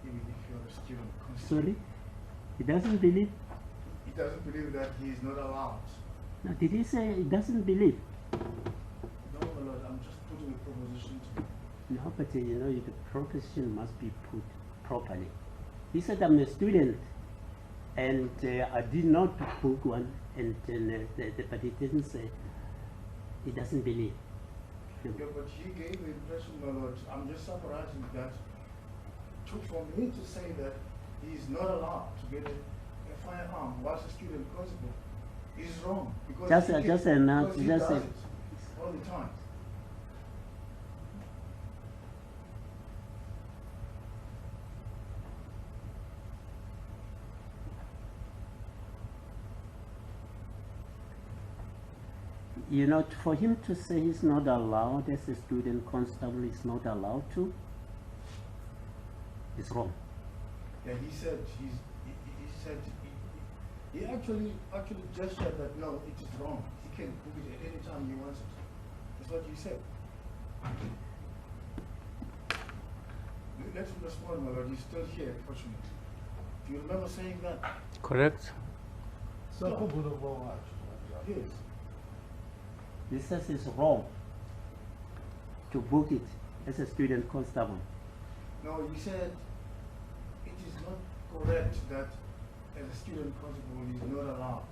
even if you're a student. Sorry? He doesn't believe? He doesn't believe that he is not allowed. No, did he say he doesn't believe? No, my lord, I'm just putting a proposition to you. No, but the proposition must be put properly. He said, I'm a student, and I did not book one, and but he didn't say, he doesn't believe. Yeah, but he gave the impression, my lord, I'm just summarizing that, for me to say that he is not allowed to get a firearm whilst a student constable is wrong. Because Just announce, because he just does a, it all the time. You know, for him to say he's not allowed as a student constable, is not allowed to, is wrong. Yeah, he said he actually just said that no, it is wrong. He can book it at any time he wants it. That's what he said. Let's respond, my lord. He's still here, fortunately. Do you remember saying that? Correct? sakhumbula kwawatsho Yes. He says it's wrong to book it as a student constable. No, you said it is not correct that as a student constable he is not allowed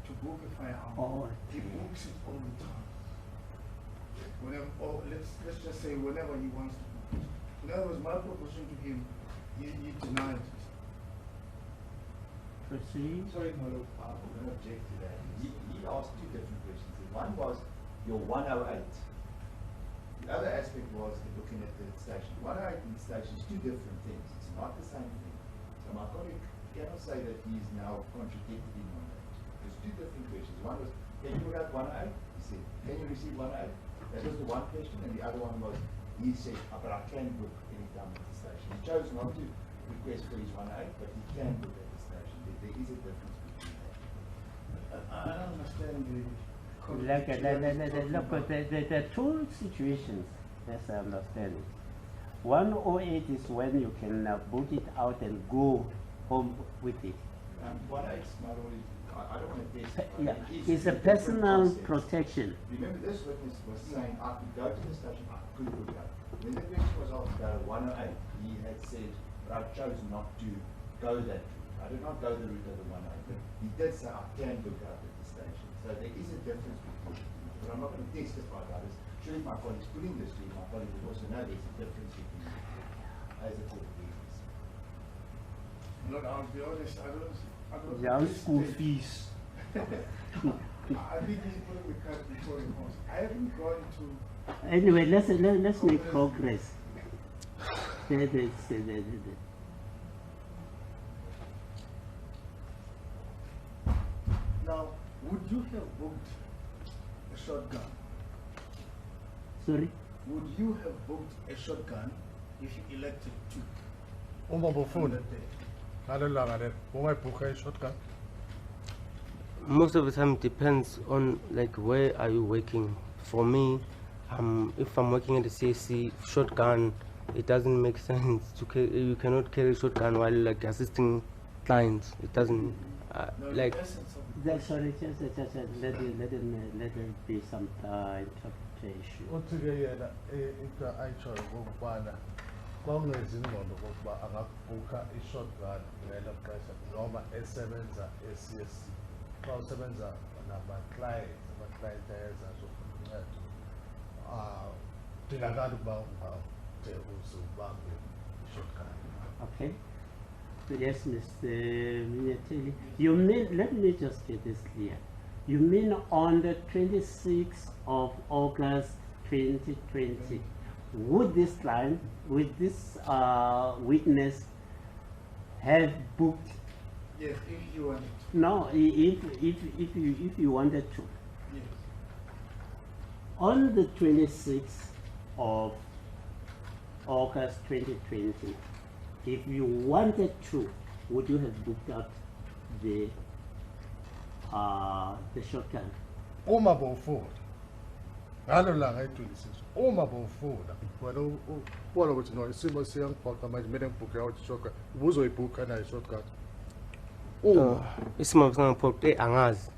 to book a firearm. Oh. He books it all the time. Whenever, or let's just say whenever he wants to book it. So that was my proposition to him. He denied it. Proceed. Sorry, no, look, I'm going to object to that. He asked two different questions. One was your 108. The other aspect was looking at the station. 108 and the station is two different things. It's not the same thing. So my colleague cannot say that he is now contradicted him on that. There's two different questions. One was, can you look at 108? He said, can you receive 108? That was the one question. And the other one was, he said, but I can book anytime at the station. He chose not to request for his 108, but he can book at the station. There is a difference between that. I don't understand the Look, there are two situations, as I understand it. 108 is when you can book it out and go home with it. 108 is not only, I don't want to test it. Yeah, but it's a different personal concepts. protection. Remember, this witness was saying, I could go to the station, I could book out. When the question was asked about 108, he had said, but I chose not to go that route. I did not go the route of the 108, but he did say, I can book out at the station. So there is a difference between the two. But I'm not going to testify about this. Surely my colleagues putting this to you, my colleagues would also know there's a difference between the two as a court of business. Look, I'll be honest, I don't Young this school stage- fees. I think he's putting the cart before the horse. I haven't gone to Anyway, let's make progress. Now, would you have booked a shotgun? Sorry? Would you have booked a shotgun if you elected to? uma on bufuna that day? ngalelo langa lelo ungayibhukha ishotgun Most of the time it depends on like where are you working. For me, if I'm working at the CSC, shotgun, it doesn't make sense to you cannot carry shotgun while like assisting clients. It doesn't No, like the essence of Sorry, just let it be some interpretation. uthi-ke yena into ayitshoyo kokubana kwakungezingqondo kokuba angabhukha ishotgun ngelo xesha noma esebenza e-CSC xa usebenza nama-clients ama-client ayenza azofuna uncedo dinakala ukuba ungade uzubambe ishotgun. Okay. So yes, Mr. Minateli, you mean, let me just get this clear. You mean on the 26th of August 2020, would this client, would this witness have booked? yes, if you wanted to. No, if you wanted to. Yes. On the 26th of August 2020, if you wanted to, would you have booked out the shotgun? Uma bowufuna ngalo langa i-26 uma bowufuna wena ubona ukuthi no isimo siyangiphoqa manje kumele ngibhukhe out ishotgun ubuzoyibhukha nayo ishotgun uma isimo singangiphoqe angazi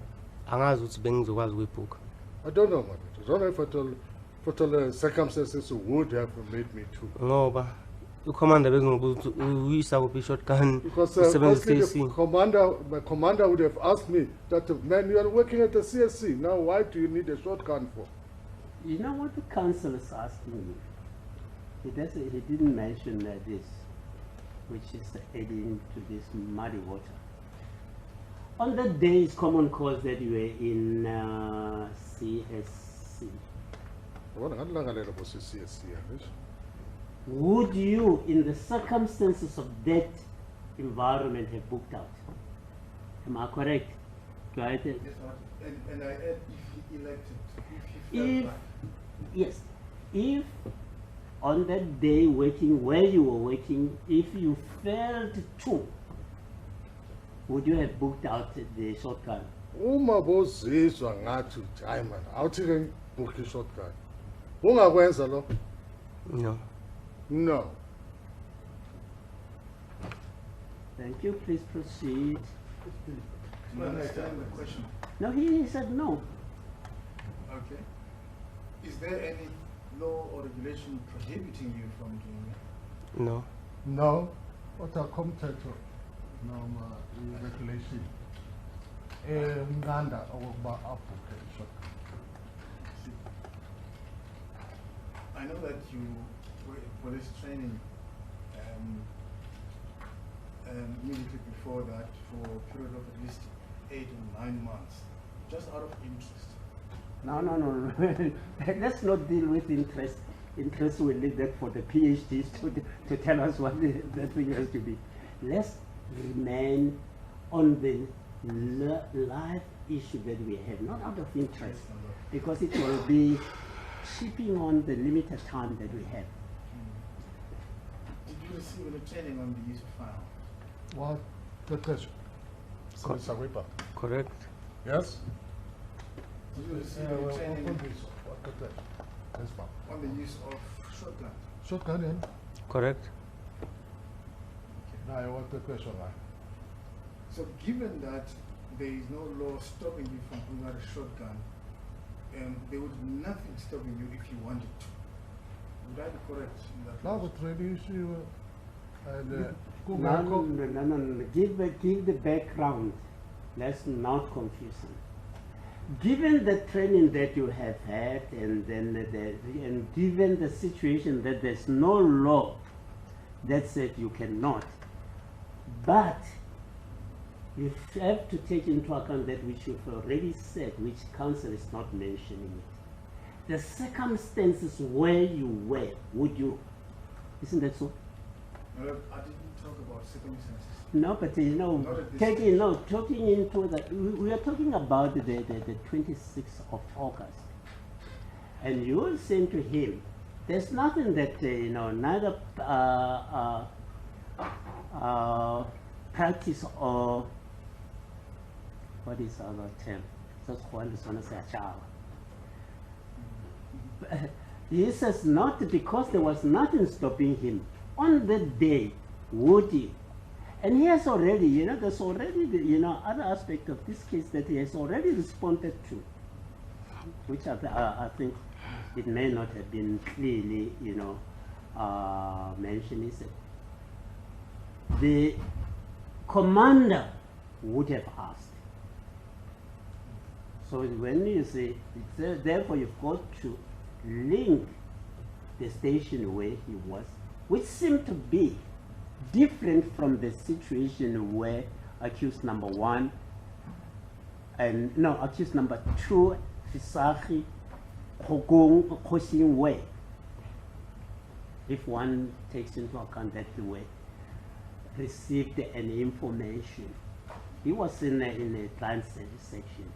ukuthi bengizokwazi ukuyibhukha. I don't know, man. I don't know if at all circumstances would have made me to. Ngoba ucommander bezingobuza ukuthi uyisa kuphi shotgun Because usebenza firstly, my commander would have asked me that, man, you are working at the CSC. Now, why do you need a shotgun for? You know what the council is asking you? He didn't mention this, which is adding to this muddy water. On that day, it's common cause that you were in CSC. Well, I don't know about CSC. Would you, in the circumstances of that environment, have booked out? Am I correct? right? Yes, and I add if he elected, if he felt If, like. yes, if on that day working where you were working, if you failed to, would you have booked out the shotgun? uma bozizwa ngathi hayi man awuthi ke book i-shotgun ungakwenza lo No. no. Thank you, please proceed. Do you understand the question? No, he said no. Okay. Is there any law or regulation prohibiting you from doing that? No. No, kodwa komthetho noma i-regulation umnqanda okokuba abhukhe i-shotgun. I know that you were in police training immediately before that for a period of at least 8 or 9 months, just out of interest. No. Let's not deal with interest. Interest, we'll leave that for the PhDs to tell us what that thing has to be. Let's remain on the life issue that we have, not out of interest, because it will be chipping on the limited time that we have. Did you receive any training on the use of firearms? What? Good question. Mr. Whipper. Correct. Yes? Did you receive any training What good question? Yes, ma'am. on the use of shotguns? Shotgun in? Correct. Now, what the question like? So given that there is no law stopping you from pulling out a shotgun, there would be nothing stopping you if you wanted to. Would I be correct in that? Now, logic? with ready issue and No. Give the background. Let's not confuse him. Given the training that you have had, and then and given the situation that there's no law that said you cannot, but you have to take into account that which you've already said, which counsel is not mentioning it. The circumstances where you were, would you? Isn't that so? I didn't talk about circumstances. No, but Not at this talking into the, we are talking about the 26th of August. And you will say to him, there's nothing that, neither practice or, what is the other term? Just one is going to say a child. He says not because there was nothing stopping him. On that day, would he? And he has already, there's already the, other aspect of this case that he has already responded to, which I think it may not have been clearly, mentioned. Is that the commander would have asked. So when you say, therefore you've got to link the station where he was, which seemed to be different from the situation where accused number 1 and accused number 2, Fisaki, Khosing way. If one takes into account that the way received an information, he was in a client service section.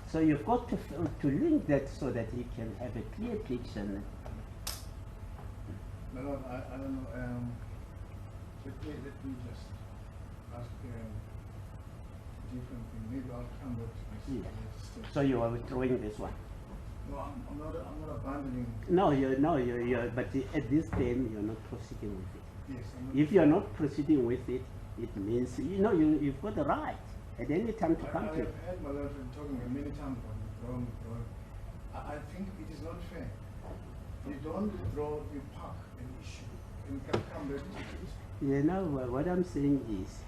So you've got to link that so that he can have a clear picture. No, I don't know. Let me just ask a different thing. Maybe I'll come back to this. Yeah. later stage. So you are withdrawing this one? No, I'm not abandoning. No, you're, but at this time you're not proceeding with it. Yes, I'm not. If you're not proceeding with it, it means, you've got the right at any time to come I to have it. heard my lord talking many times about withdrawing. I think it is not fair. You don't withdraw, you park an issue and can come back to it. What I'm saying is,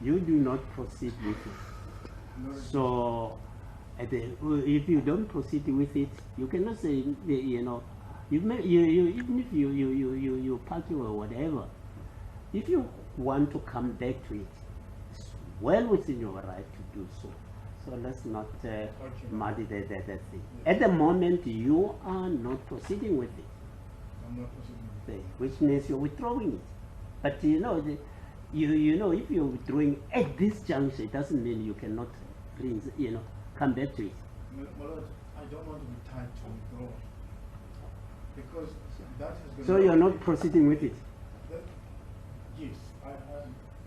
you do not proceed with it. Not a- So, if you don't proceed with it, you cannot say, you even if you park it or whatever, if you want to come back to it, it's well within your right to do so. So let's not muddy that thing. At the moment, you are not proceeding with it, I'm not proceeding with it. which means you're withdrawing it. But if you're withdrawing at this juncture, it doesn't mean you cannot brings, come back to it. My Lord, I don't want to be tied to withdraw. Because that has got So you're not proceeding with it? that, yes,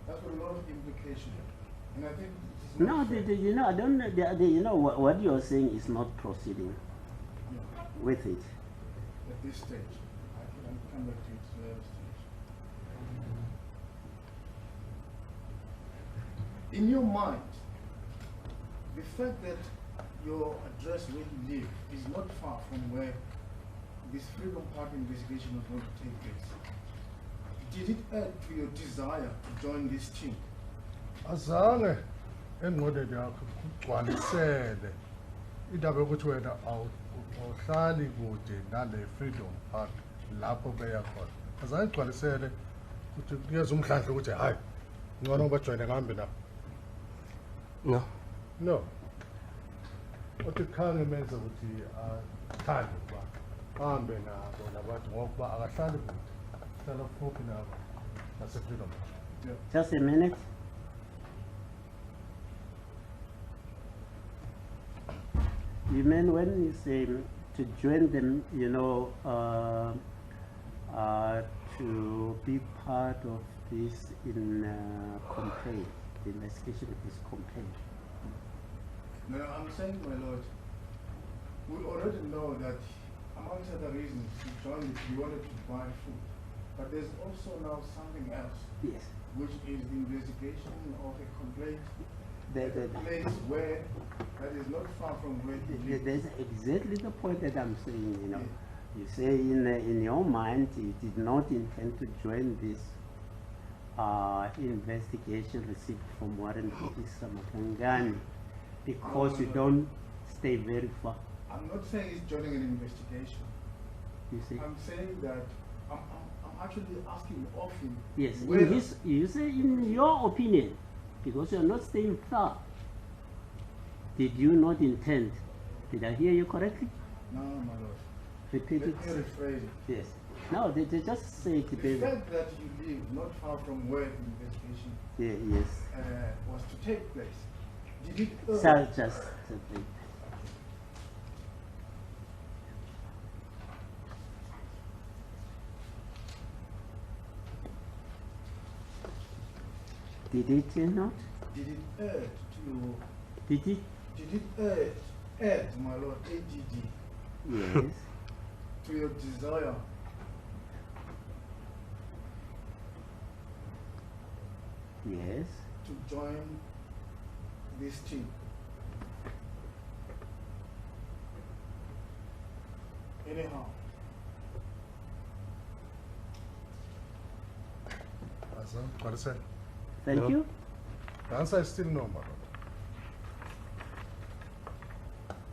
that's got a lot of implication. And I think it's No, not fair. I don't, what you're saying is not proceeding Yeah, with it. at this stage. I can come back to it at a later stage. In your mind, the fact that your address where you live is not far from where this Freedom Park investigation was going to take place, did it add to your desire to join this team? azange engqondweni yakho kugcwalisele indaba yokuthi wena awuhlali kude nale Freedom Park lapho beya khona, azange igcwalisele ukuthi kuyeza umhlandla ukuthi hayi ngcono bajoyine ngihambe nabo. No. No, uthi khange menze ukuthi athande ukuba ahambe nabo nabantu ngokuba akahlali kude, hlala kufuphi nabo nase-Freedom Park. Just a minute. You mean when you say to join them, to be part of this complaint, the investigation of this complaint? No, I'm saying, my Lord, we already know that amongst other reasons you joined it, you wanted to buy food. But there's also now something else, Yes. which is the investigation of a complaint The- at the- a place where that is not far from where you live. That's exactly the point that I'm saying, Yeah. You say in your mind you did not intend to join this investigation received from Warren Officer Makangani because you don't stay very far. I'm not saying he's joining an investigation. You see? I'm saying that I'm actually asking of him. Yes, whether- you say in your opinion, because you're not staying far, did you not intend? Did I hear you correctly? No, my Lord. Repeat it. Let me rephrase it. Yes. No, they just say it. The Baby. fact that you live not far from where the investigation Yeah, yes. was to take place, did it So just did it not? did it add to Did it? did it add, my Lord, ADD, Yes. to your desire Yes. to join this team? Anyhow, Azange igcwalisele. Thank No. you. The answer is still no, my lord.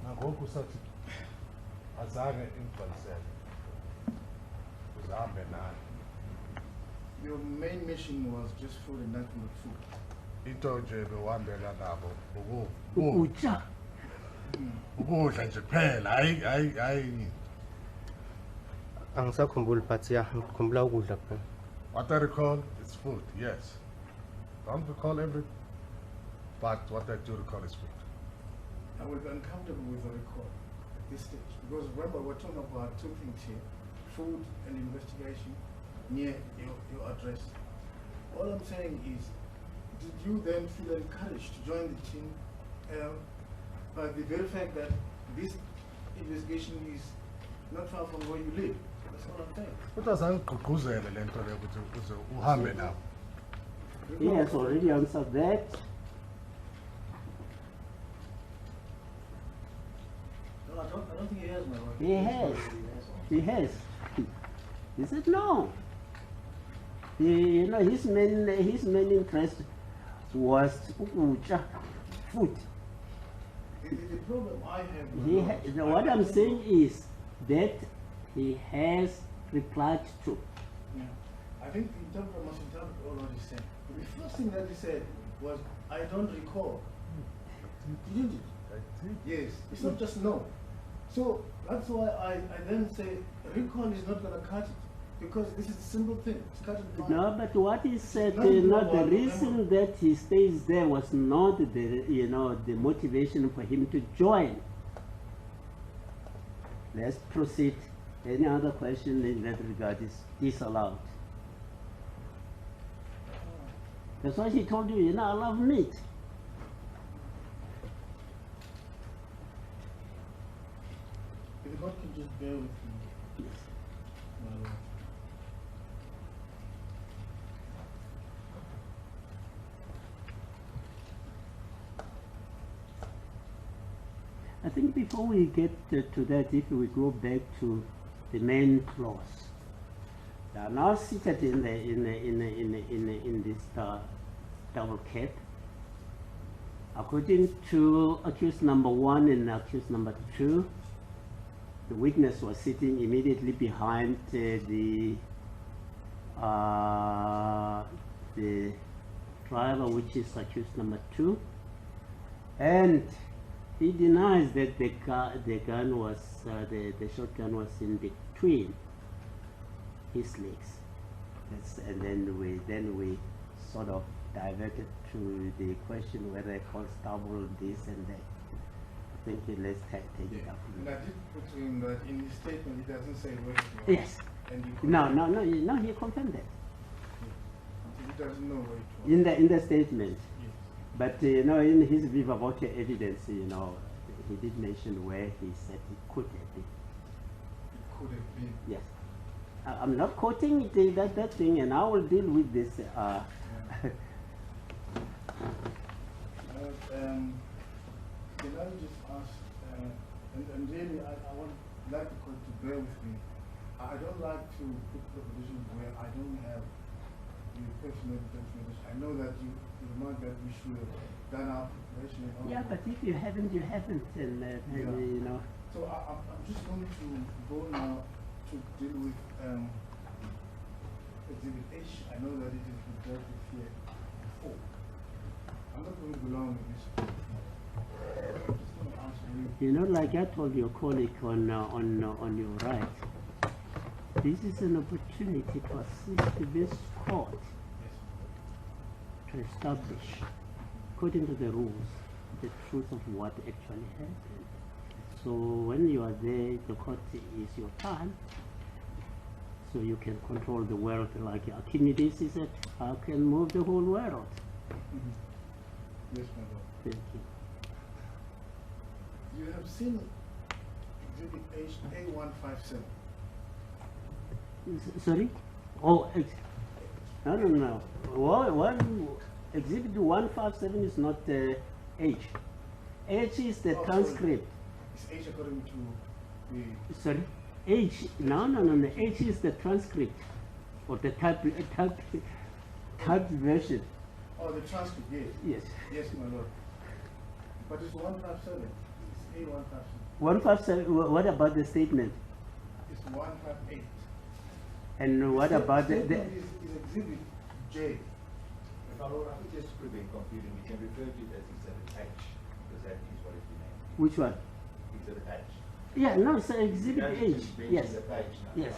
Nangoku usathi azange ingigcwalisele uzahambe nani. your main mission was just food and nothing but food. Into nje bewahambela nabo Ukutya. ukudla nje kuphela, hayi. Angisakhumbuli but yeah, ngikhumbula ukudla kuphela. What I recall is food, yes. Don't recall everything, but what I do recall is food. I will be uncomfortable with the recall at this stage because remember we're talking about two things here: food and investigation near your address. All I'm saying is, did you then feel encouraged to join the team by the very fact that this investigation is not far from where you live? That's what I'm saying. Kodwa azange igqugquzele le nto le ukuthi uze uhambe nabo. He has already answered that. No, I don't think he has, my lord. He has. He has. He said no. His main interest was ukutya, food. The problem I have, my He lord, what I I'm don't saying know. is that he has replied to. Yeah. I think the interpreter must interpret all what he said. The first thing that he said was, I don't recall. Didn't it? I did. Yes. It's not just no. So that's why I then say recall is not going to cut it. Because this is a simple thing. It's cut and dry. No, but what he said, No, no, not the no, reason no. that he stays there was not the, the motivation for him to join. Let's proceed. Any other question in that regard is disallowed. That's why he told you, I love meat. If the court can just bear with me. Yes. my lord. I think before we get to that, if we go back to the main clause, they are now seated in this double cap. According to accused number 1 and accused number 2, the witness was sitting immediately behind the driver, which is accused number 2, and he denies that the gun was the shotgun was in between his legs. And then we sort of diverted to the question whether a constable this and that. I think let's take it up. And I did put to him that in his statement he doesn't say where it was. Yes. And he No, he confirmed that He doesn't know where it was. in the statement. Yes. But in his viva voce evidence, he did mention where he said it could have been. It could have been. Yes. I'm not quoting it, that thing, and I will deal with this. Can I just ask, and really I would like the court to bear with me. I don't like to put propositions where I don't have the personal information. I know that you remarked that we should have done our preparation and all. Yeah, but if you haven't, you haven't, and Yeah. So I'm just going to go now to deal with Exhibit H. I know that it is reported here before. I'm not going to go long with this. I'm just going to ask you. Like I told your colleague on your right, this is an opportunity to assist this court to establish, according to the rules, the truth of what actually happened. So when you are there, the court is your time, so you can control the world like Archimedes is it. I can move the whole world. Yes, my lord. Thank you. You have seen Exhibit H A157. Sorry? Oh, no. One Exhibit 157 is not H. H is the Oh, transcript. It's H according to the. Sorry? H. No. H is the transcript or the typed version. Oh, the transcript, yes. Yes. Yes, my lord. But it's 157. It's A157. 157. What about the statement? It's 158. And what about the? statement is Exhibit J. My lord, I think just could be confusing. We can refer to it as Exhibit H, because that is what it's been named. Which one? Exhibit H. Yeah, no, it's Exhibit Because H. it's been Yes. the page now. Yes.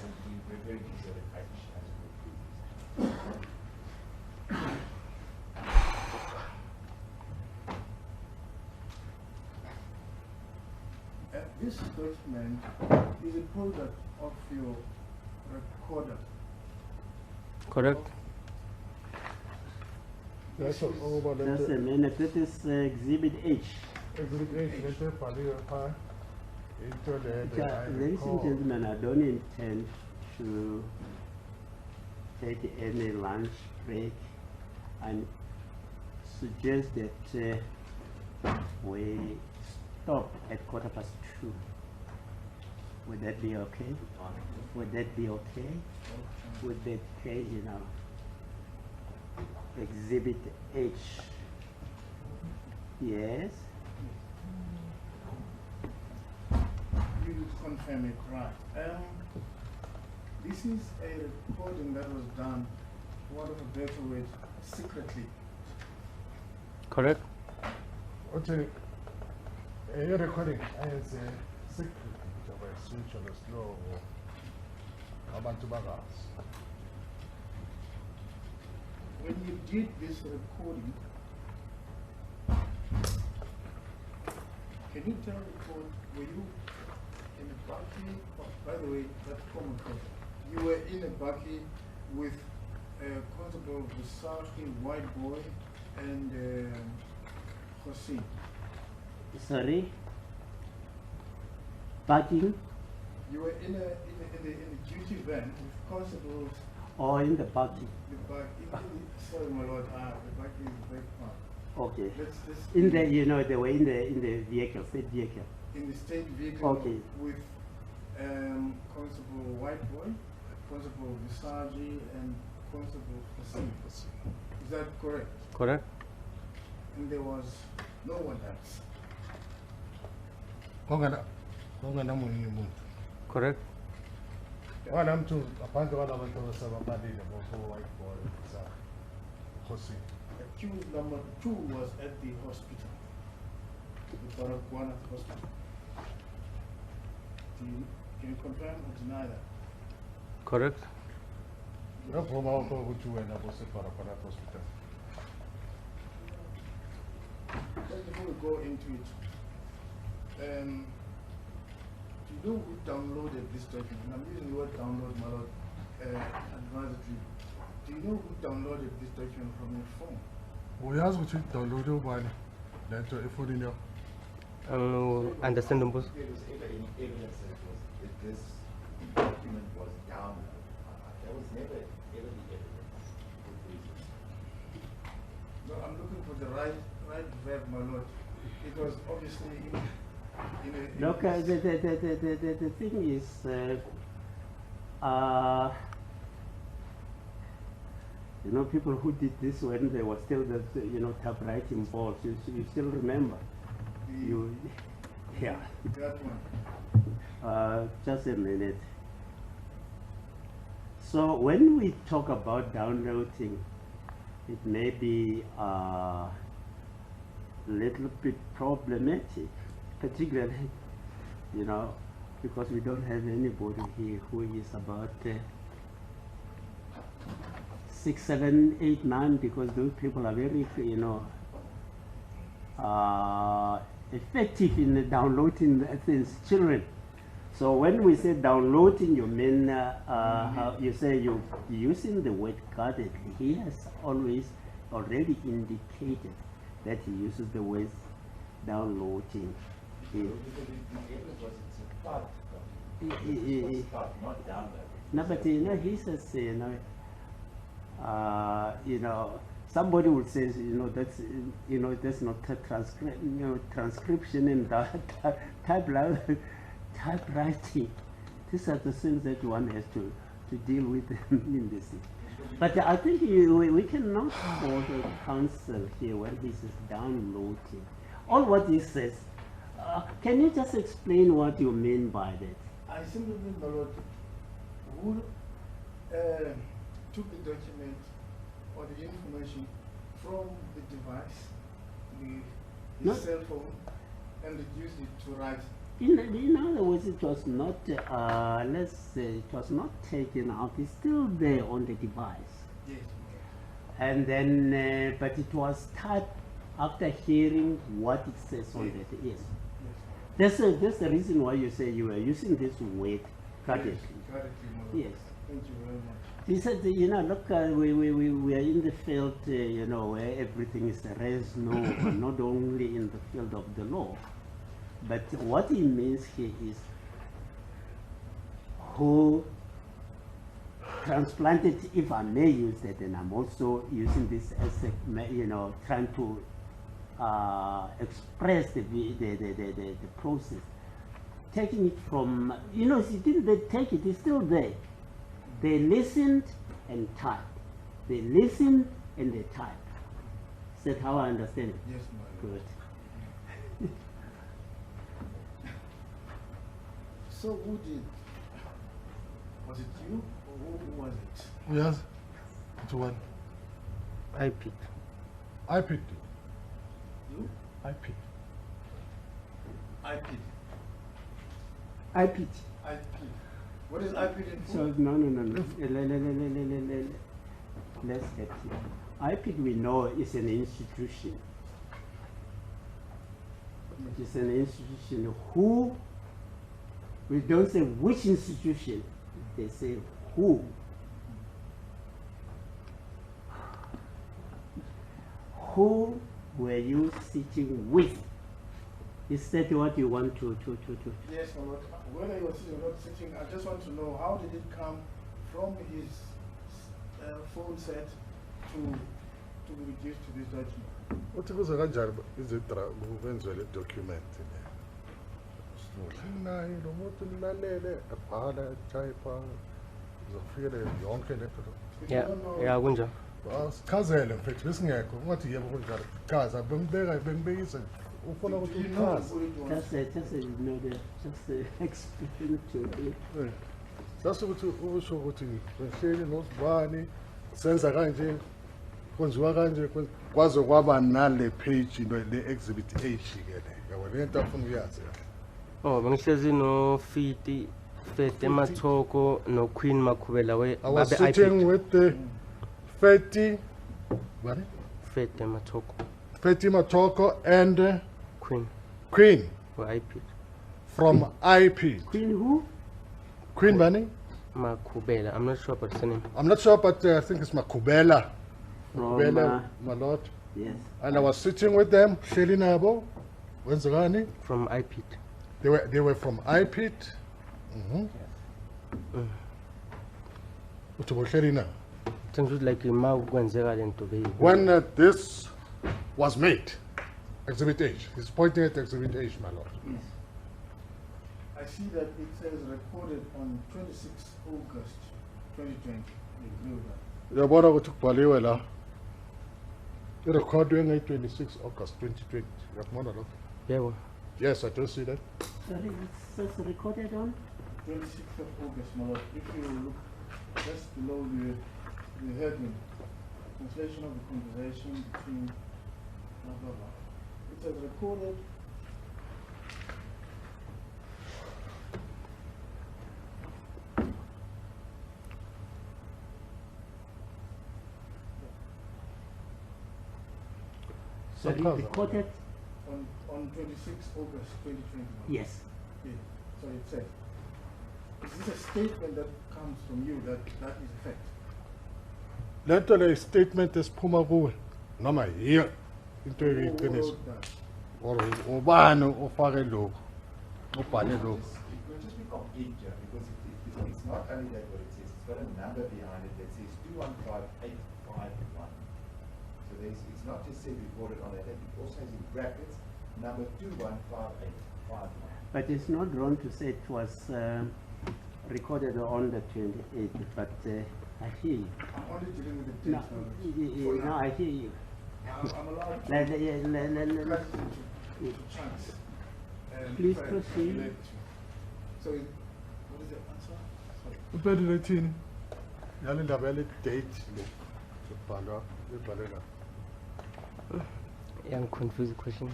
We're referring to Exhibit H as it was previously. This document is a product of your recorder. Correct? That's all about Just a minute. That is Exhibit H. Exhibit H, let's say, Palio, Ladies and gentlemen, I don't intend to take any lunch break. I suggest that we stop at 2:15. Would that be okay? Would that be okay? Would that pay, Exhibit H? Yes? You would confirm it, right? This is a recording that was done, for want of a better word, secretly. Correct? Okay, you're recording as a secret of a switch on the slow. abantu bakazi. When you did this recording, can you tell the court, were you in a bucky? Oh, by the way, that's common code. You were in a bucky with Constable Visaki, White Boy, and Jose. Sorry? Parking You were in a duty van with constables. or in the parking? The back, sorry, my lord, the back is the back part. Okay. Let's In the, you know, they were in the vehicle, state vehicle. in the state vehicle Okay. with Constable White Boy, Constable Visagi, and Constable Hassan. Is that correct? Correct? And there was no one else. Kongana munye umuntu. Correct? Wanamtu abantu abantu abasababalile boko White Boy sa Jose. Accused number 2 was at the hospital, the Baragwana hospital. Can you confirm or deny that? Correct? Ngavuma ukuthi wena bosepara para hospital. Just before we go into it, do you know who downloaded this document? And I'm using the word download, my lord, advisory. Do you know who downloaded this document from your phone? Uyazi ukuthi download ubani lento efonini yakho. Understand the boss? There was ever any evidence that this document was downloaded. There was never ever the evidence. No, I'm looking for the right verb, my lord. It was obviously in a... Look, the thing is, you know, people who did this when there was still the, you know, typewriting balls, you still remember? Yeah. That one. Just a minute. So when we talk about downloading, it may be a little bit problematic, particularly, you know, because we don't have anybody here who is about 6, 7, 8, 9, because those people are very, you know, effective in downloading things, children. So when we say downloading, you mean, how you say you're using the word guardedly. He has always already indicated that he uses the word downloading. Because the evidence was it's a thought document. It was thought, not downloaded. No, but you know, he says, you know, somebody would say, you know, that's not a transcription and typewriting. These are the things that one has to deal with in this. But I think we cannot hold a counsel here when he says downloading. All what he says, can you just explain what you mean by that? I simply mean, my lord, who took the document or the information from the device, the cell phone, and used it to write. In other words, it was not, let's say, it was not taken out. It's still there on the device. Yes. And then, but it was typed after hearing what it says on Yes. that. Yes. Yes. That's the reason why you say you were using this word guardedly. Correctly, my lord. Yes. Thank you very much. He said, you know, look, we are in the field, you know, where everything is res nova, not only in the field of the law. But what he means here is who transplanted, if I may use that, and I'm also using this as a, you know, trying to express the process. Taking it from, you know, see, didn't they take it? It's still there. They listened and typed. They listened and they typed. Is that how I understand it? Yes, my lord. Good. So who did? Was it you or who was it? Uyazi ukuthi wena I picked. I picked it. You? I picked. I picked. I pitch. I picked. What is IPID in So full? no. Let's get it. IPID we know is an institution. It is an institution who, we don't say which institution, they say who. Who were you sitting with? Is that what you want to? Yes, my lord. Whether you were sitting or not sitting, I just want to know how did it come from his phone set to be reduced to this document? uthi kuze kanjani kwenziwe le document le naye lo muntu nilalele abhala type uzofikelela yonke le nto Yeah, kunja. sichazele mfethu besingekho ungathi yebo kunjalo chaza bengibekise ufuna Do ukuthi you know uchaze who it was? Just explain to me. sasukuthi usho ukuthi behleli nosibani senza kanje kwenziwa kanje kwaze kwaba nale page le exhibit A jikele yabo le nto afuna uyazi Oh, bengihlezi no Fete Mathoko no Queen Makhubela we I was babe sitting IPID. with the Fete Mathoko Feti Matoko and Queen Queen we IPID. from IP. Queen who? Queen Bunny? Makhubela. I'm not sure about the name. I'm not sure, but I think it's Makubela. From, Makubela, my lord. yes. And I was sitting with them, Shelinabo, Wenzagani. From IPID. They were from IPIT. Things like ma kwenzeka lento be. When this was made, Exhibit H, he's pointing at Exhibit H, my lord. Yes. I see that it says recorded on 26 August 2020. You agree with that? Yabona ukuthi kubhaliwe la. Irecordwe nge 26 August 2020. Yabona lo? Yebo. Yes, I do see that. Sorry, it says recorded on? 26th of August, my lord. If you look just below the heading, translation of the conversation between blah blah blah. It says recorded. Sorry, recorded? On 26 August 2020. Yes. Yeah. So it said, is this a statement that comes from you that is a fact? Lento le statement esiphuma kuwe noma yiyo into Who eyiqiniso wrote that? or ubani ofake lokho ubhale lokho. It will just be complete here because it's not only that what it says, it's got a number behind it that says 215851. So it's not just said recorded on that, it also has in brackets number 215851. But it's not wrong to say it was recorded on the 28th, but I hear you. I'm only dealing with the No, date. no, I hear you. I'm allowed to Let- cut it let- into chunks. And Please if I proceed. relate to- So, what is the answer? Sorry. Uphendule thini? Yale ndaba yale date le kubhalwa ibhalela. I'm confused question.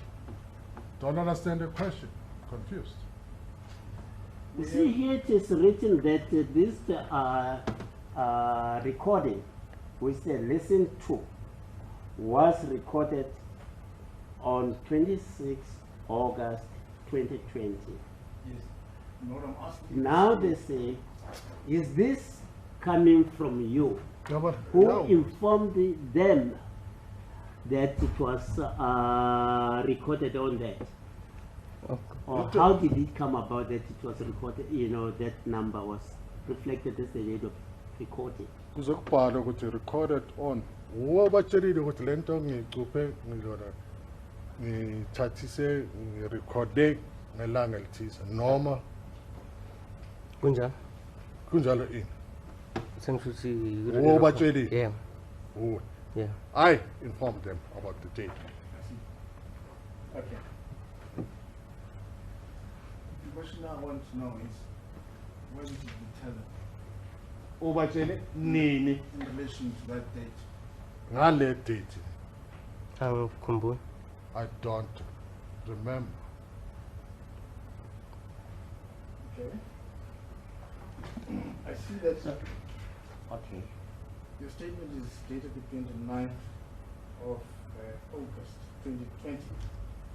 Don't understand the question. Confused. You see, here it is written that this recording, we say listen to, was recorded on 26 August 2020. Yes. You know what I'm asking? Now they say, is this coming from you? Yabona? Who No. informed them that it was recorded on that? Okay. Or how did it come about that it was recorded, you know, that number was reflected as the date of recording? Kuze kubhalwe ukuthi recorded on. Wabatshelile ukuthi lento ngicuphe ngilona ngithathise ngirecorde ngelanga elithize noma Kunja. kunjalo ini. Sengithi Wabatshelile. Yeah. Uwe. Yeah. I informed them about the date. I see. Okay. The question I want to know is, where did you tell them Ubatshele nini in relation to that date? ngale date? Angikhumbuli. I don't remember. Okay. I see that So, okay. your statement is dated the 29th of August 2020.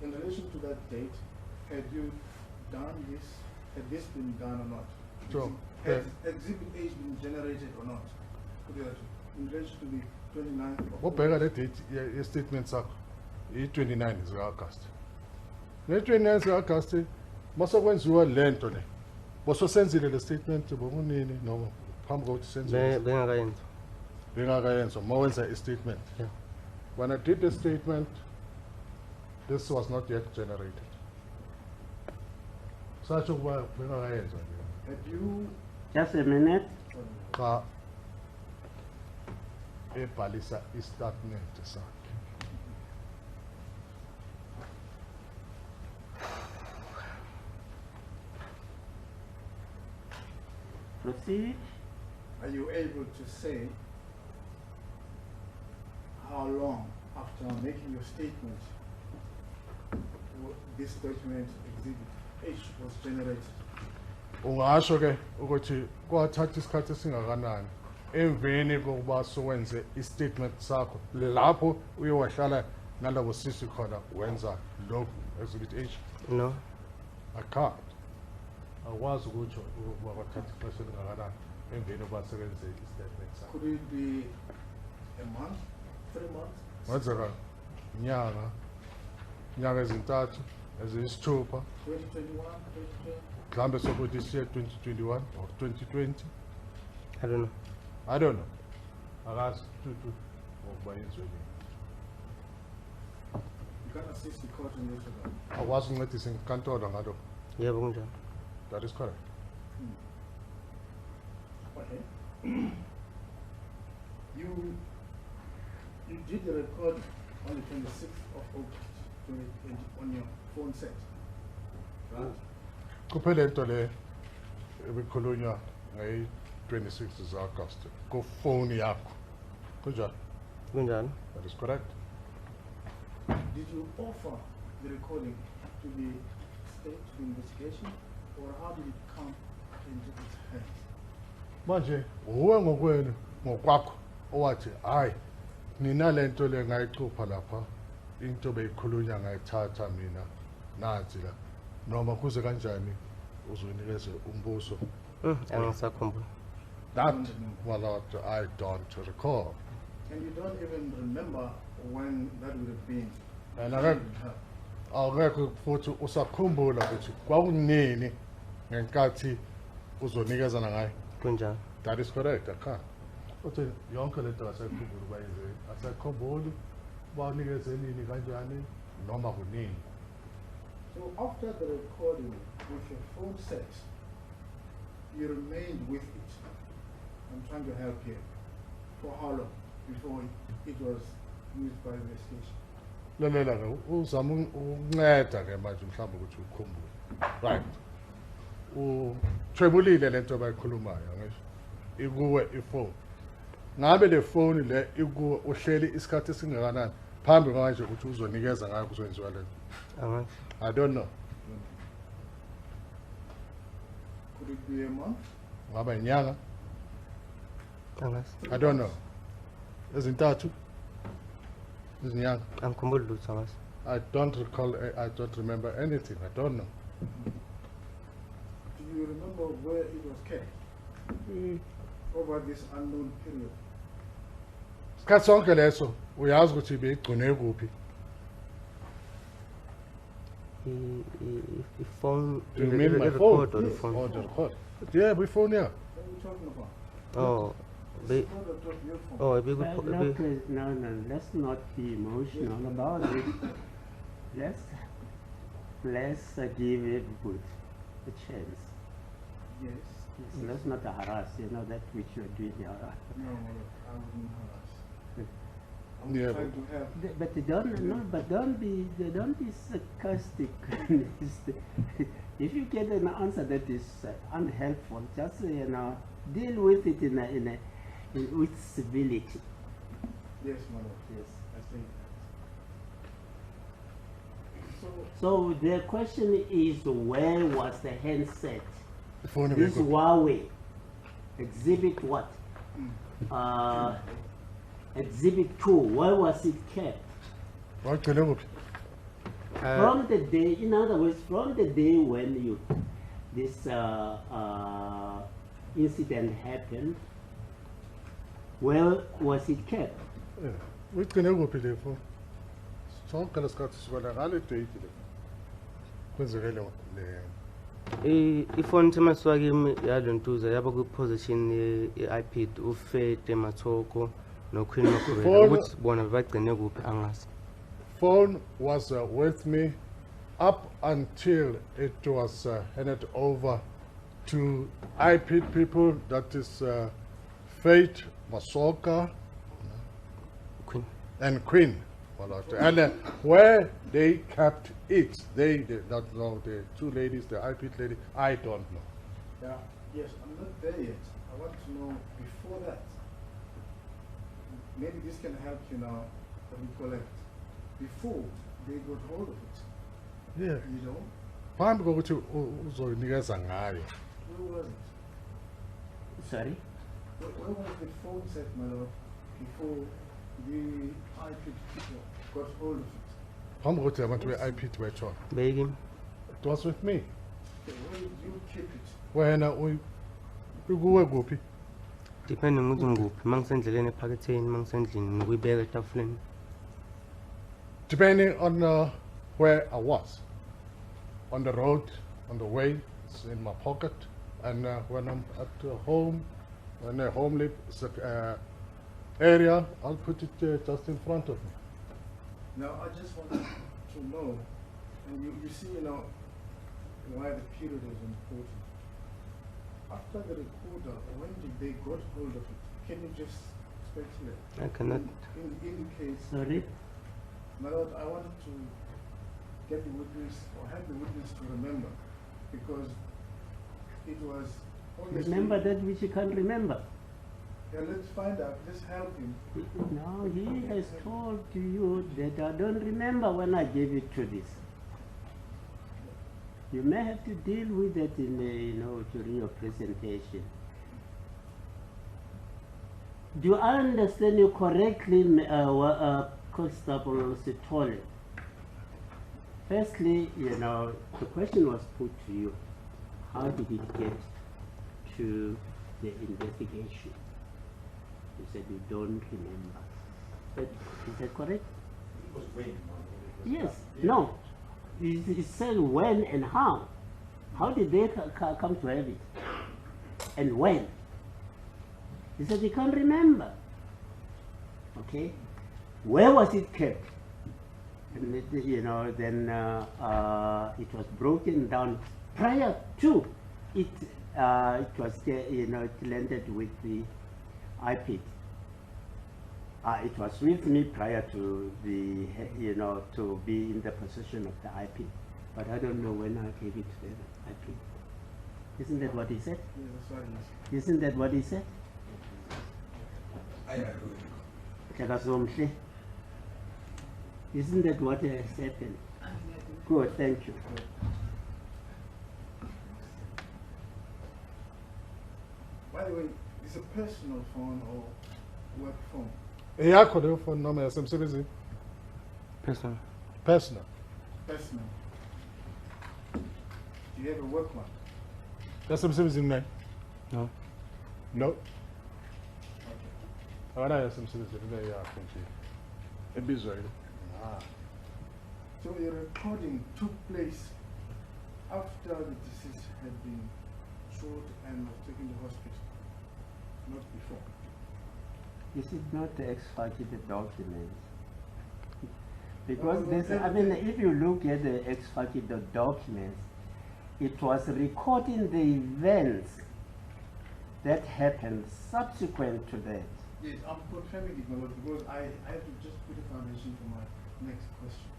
In relation to that date, had you done this, had this been done or not? Sure. Has Exhibit H been generated or not? In relation to the 29th of ubheka le date ye-statement sakho i-29 zika-August. Ne-29 zika-August masokwenziwa le nto le bososenzile le statement bokunini noma phambi kokuthi senze Bengakayenzi. bengakayenzwa ma wenza i-statement. Yeah. When I did the statement, this was not yet generated. Satsho ukuba bengakayenzwa nje. Had you Just a minute. Xa ebhalisa i-statement sakhe. Proceed. Are you able to say how long after making your statement this document Exhibit H was generated? Ungasho ke ukuthi kwathatha isikhathi esingakanani emveni kokuba sowenze i-statement sakho lapho uyowahlala nalabo sisi khona wenza lokhu Exhibit H? No. I can't. Akwazi ukutsho ukuba kwathatha ixesha elingakanani emveni kokuba sebenze i-statement sakho. Could it be a month, 3 months? Wenzeka inyanga ezintathu eziyisithupha 2021, 2020? mhlambe sokuthi siye 2021 or 2020. I don't know. I don't know. Akazi tutu ngokuba yenziwe nini. You can assist the court in this regard. Akwazi ukuncedisa inkantolo ngalokho. Yebo kunjalo. That is correct. Okay. You did the record on the 26th of August 2020 on your phone set, right? Kuphela into le ebikhulunywa ngeyi-26 zika-August kufoni yakho. Kunjalo. Kunjalo. That is correct. Did you offer the recording to the state, to the investigation, or how did it come into its hands? Manje uwe ngokwenu ngokwakho owathi hayi nginale nto le ngayicupha lapha into beyikhulunywa ngayithatha mina nansi la noma kuze kanjani uzonikeze umbuso. Angisakhumbula. That, my lord, I don't recall. And you don't even remember when that would have been. And awukekho futhi usakhumbula ukuthi kwakunini ngenkathi uzonikezana ngayo. Kunjalo. That is correct, I can't. Uthi yonke lento asekhumbula uba yenzeni. Asekhumbuli uba unikeze nini kanjani noma kunini. So after the recording with your phone set, you remained with it. I'm trying to help here. For how long before it was used by investigation? Lalela ke uzama ukunceda ke manje mhlawumbe ukuthi ukhumbule. Right. Uthwebulile lento abayikhulumayo ngisho. Ikuwe ifone. Ngabe le phone le ikuwe uhleli isikhathi esingakanani phambi kwanje ukuthi uzonikeza ngayo kuzwenziwa lento. Angazi. I don't know. Could it be a month? Ngaba inyanga? Angazi. I don't know. Ezintathu? Izinyanga? Angikhumbuli lutho angazi. I don't recall, I don't remember anything. I don't know. Do you remember where it was kept over this unknown period? Isikhathi sonke leso uyazi ukuthi beyigcine kuphi. Phone. Do you mean my phone? Record or the Yes. phone? Oh, the record. Yeah, my phone, yeah. What are you talking about? Oh. The Be, product of your phone. oh, be, Well, no, please, no, let's not be emotional about it. Let's give everybody a chance. Yes. Yes, let's not harass, that which you're doing here. No, I wouldn't harass. I'm Yeah, trying to help. But don't be sarcastic. If you get an answer that is unhelpful, just deal with it with civility. Yes, my lord. Yes. I think. So the question is, where was the handset? The phone This vehicle. Huawei. Exhibit what? Exhibit 2, where was it kept? Wagcine kuphi? From the day, in other words, from the day when this incident happened, where was it kept? Wagcine kuphi le phone? Sonke lesikhathi sibonakala idate le. Kwenzekele le. Ifoni semaswa kimi yalontuza yaba ku-position ye-iPad ufete mathoko no-Queen Makhubela Phone- ukuthi bona bagcine kuphi angazi. Phone was with me up until it was handed over to iPad people, that is Faith, Masoka, Queen. and Queen. And where they kept it, they did not know. The two ladies, the iPad lady, I don't know. Yeah, yes, I'm not there yet. I want to know before that. Maybe this can help you now recollect. Before they got hold of it, Yeah. you know, Phambi kokuthi uzoyinikeza ngayo. where was it? Sorry? Where was the phone set, my lord, before the iPad people got hold of it? Phambi kokuthi abantu be-iPad betshona. Begim. It was with me. Okay, where did you keep it? Wena ukuwe kuphi? Depending ukuthi ngikuphi mangisendleleni ephaketheni mangisendlini ngikuyibeka etafuleni. Depending on where I was. On the road, on the way, it's in my pocket. And when I'm at home, when a homely area, I'll put it just in front of me. Now, I just want to know, and you see, you know, why the period is important. After the recorder, when did they got hold of it? Can you just speculate? I cannot. In case, Sorry? my lord, I wanted to get the witness, or have the witness to remember, because it was obviously... Remember that which you can't remember. Yeah, let's find out, let's help him. No, he has told you that I don't remember when I gave it to this. You may have to deal with that in during your presentation. Do I understand you correctly, Constable Sitole? Firstly, the question was put to you. How did it get to the investigation? You said you don't remember. Is that correct? It was when. Yes. No. It said when and how. How did they come to have it? And when? He said he can't remember. Okay. Where was it kept? And then it was broken down prior to it. It was it landed with the iPad. It was with me prior to the to be in the possession of the iPad, but I don't know when I gave it to the iPad. Isn't that what he said? Yeah, that's what it is. Isn't that what he said? I agree. Jakasomhle. Isn't that what has happened? Good, thank you. By the way, it's a personal phone or work phone? Eyakho leyo phone noma yasemsebenzini? Personal. Personal. Personal. Do you have a work one? Yasemsebenzini nayo? No. No. Okay. Akanayo yasemsebenzini leyo yakho nje. Ebizwa yile. So the recording took place after the deceased had been shot and was taken to hospital, not before. This is not the ex-facto documents. Because this, I mean, if you look at the ex-facto documents, it was recording the events that happened subsequent to that. Yes, I'm confirming it, my lord, because I have to just put a foundation for my next question,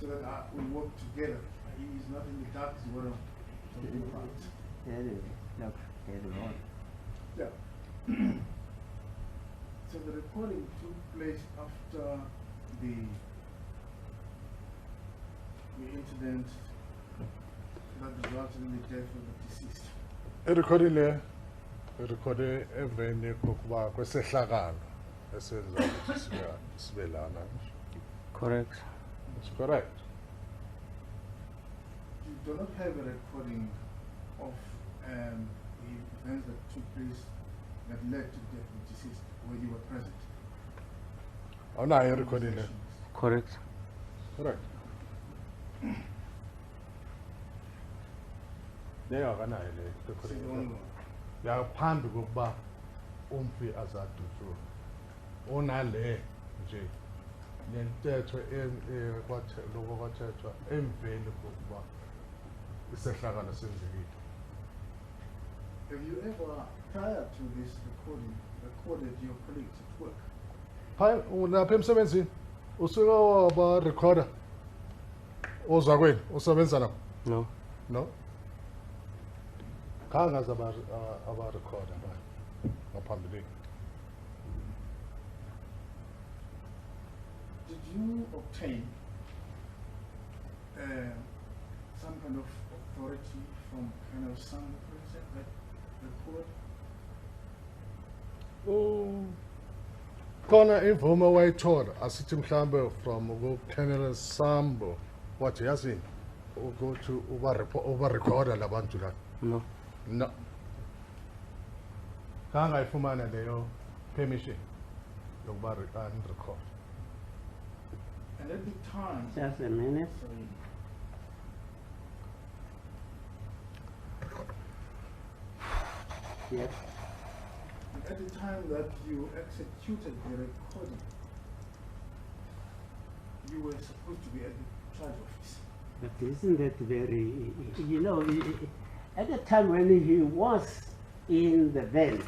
so that we work together. He is not in the dark, is what I'm talking about. Anyway, look, carry on. Yeah. So the recording took place after the incident that resulted in the death of the deceased. Erekhodini leyo irekhode emveni kokuba kwesehlakalo esenza ukuthi sibe lana. Correct. It's correct. You do not have a recording of the events that took place that led to death of deceased, where you were present. Awunayo irekhodi le. Conversations. Correct. Correct. Leyo akanayo le This is the recording. only one. Yaphambi kokuba umfi azadutshulwe. Onale nje nentetho lokho kwathethwa emveni kokuba isehlakalo senzekile. Have you ever, prior to this recording, recorded your colleagues at work? Lapha emsebenzini usuke waba recorder ozakwenu usebenza nabo? No. No? Khangazi aba recorder ngaphambili. Did you obtain some kind of authority from kind of some person that record? Khona imvume wayithola asithi mhlambe from ku-Colonel Sambo wathi yazi ukuthi uba recorder labantu la. No. No. Kangayifumana leyo permission yokuba record. And at the time, Just a minute. sorry, Yes. at the time that you executed the recording, you were supposed to be at the charge office. But isn't that very, you know, at the time when he was in the van,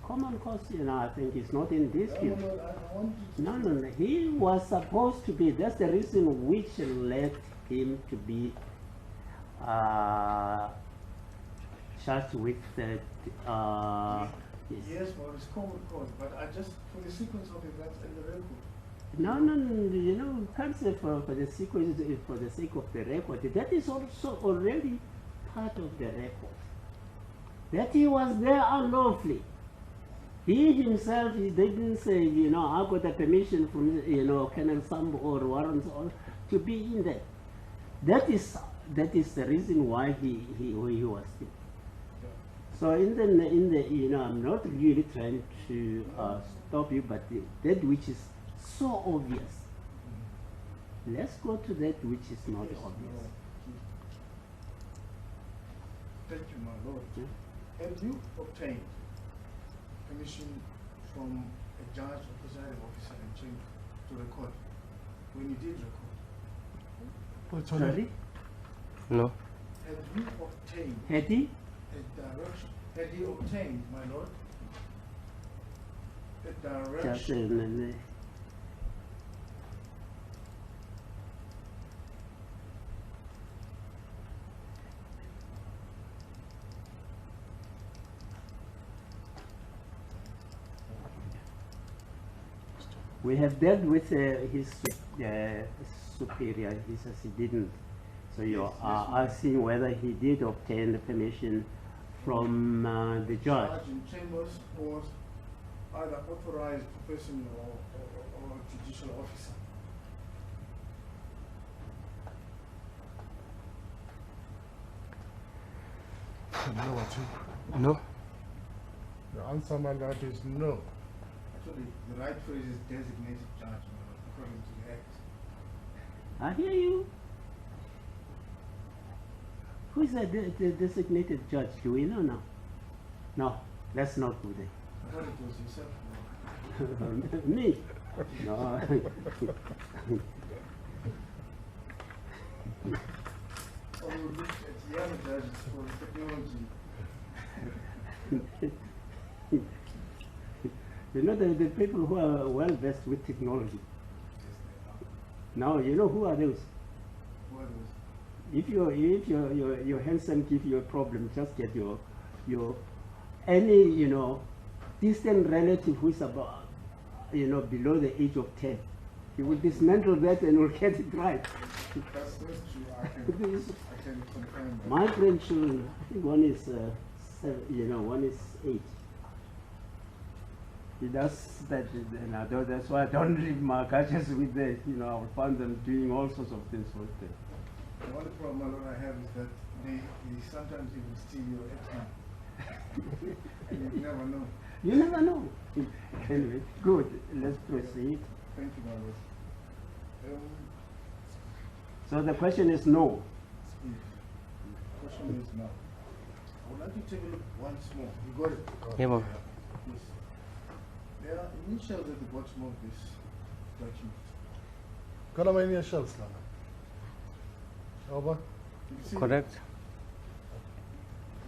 common cause, you know, I think it's not in this No, field. no, I want you to. No, he was supposed to be, that's the reason which led him to be charged with yes. Yes, well, it's common cause, but I just, for the sequence of events and the record. No, you know, can't say for the sequence, for the sake of the record, that is also already part of the record. That he was there unlawfully. He himself, he didn't say, you know, I got a permission from, you know, Colonel Sambo or warrants or to be in there. That is the reason why he was there. So in the you know, I'm not really trying to stop you, but that which is so obvious. Let's go to that which is not Yes, obvious. no. Thank you, my lord. Yeah. Have you obtained permission from a judge or presiding officer in chamber to record when you did record? Sorry? No. Had you obtained Had he? a direction? Had he obtained, my lord, a Just a direction? minute. We have dealt with his superior. He says he didn't. So you Yes, are yes, ma'am. asking whether he did obtain the permission from the judge. Judge in chambers or either authorized person or judicial officer? You know what? No. The answer, my lord, is no. Actually, the right phrase is designated judge, my lord, according to the act. I hear you. Who is the designated judge? Do we know now? No, let's not go there. I thought it was yourself, my lord. Me? No. Or we look at the other judges for technology. You know, the people who are well versed with technology. Now, you know who are those? What was? If your handsome give you a problem, just get your any, you know, distant relative who is about, you know, below the age of 10. He will dismantle that and will get it right. That's true. I can confirm that. My grandchildren, I think one is one is 8. That's that's why I don't leave my gadgets with them. I will find them doing all sorts of things with them. The only problem I have is that they sometimes even steal your airtime. And you never know. You never know. Anyway, good. Let's proceed. Thank you, Margaret. So the question is no. Yes. Question is no. I would like to take a look once more. You got it? Yeah, well. Yes. There are initials at the bottom of this document. Kala my initials now. Over. You see Correct.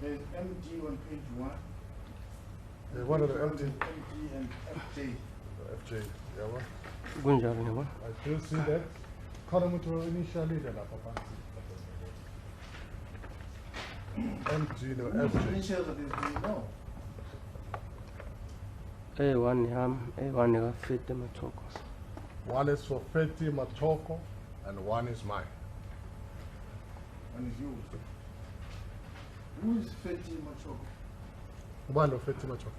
There's MG on page 1. What are the MG MG? and FJ. FJ. Yeah, what? Kunjalo yabo. I do see that. Column to initially then MG, no, Whose FJ. initials are these? Do you know? A1 yam, A1 ga fit matoko. One is for Feti Matoko and one is mine. One is yours. Who is Feti Machoko? One of Feti Matoko.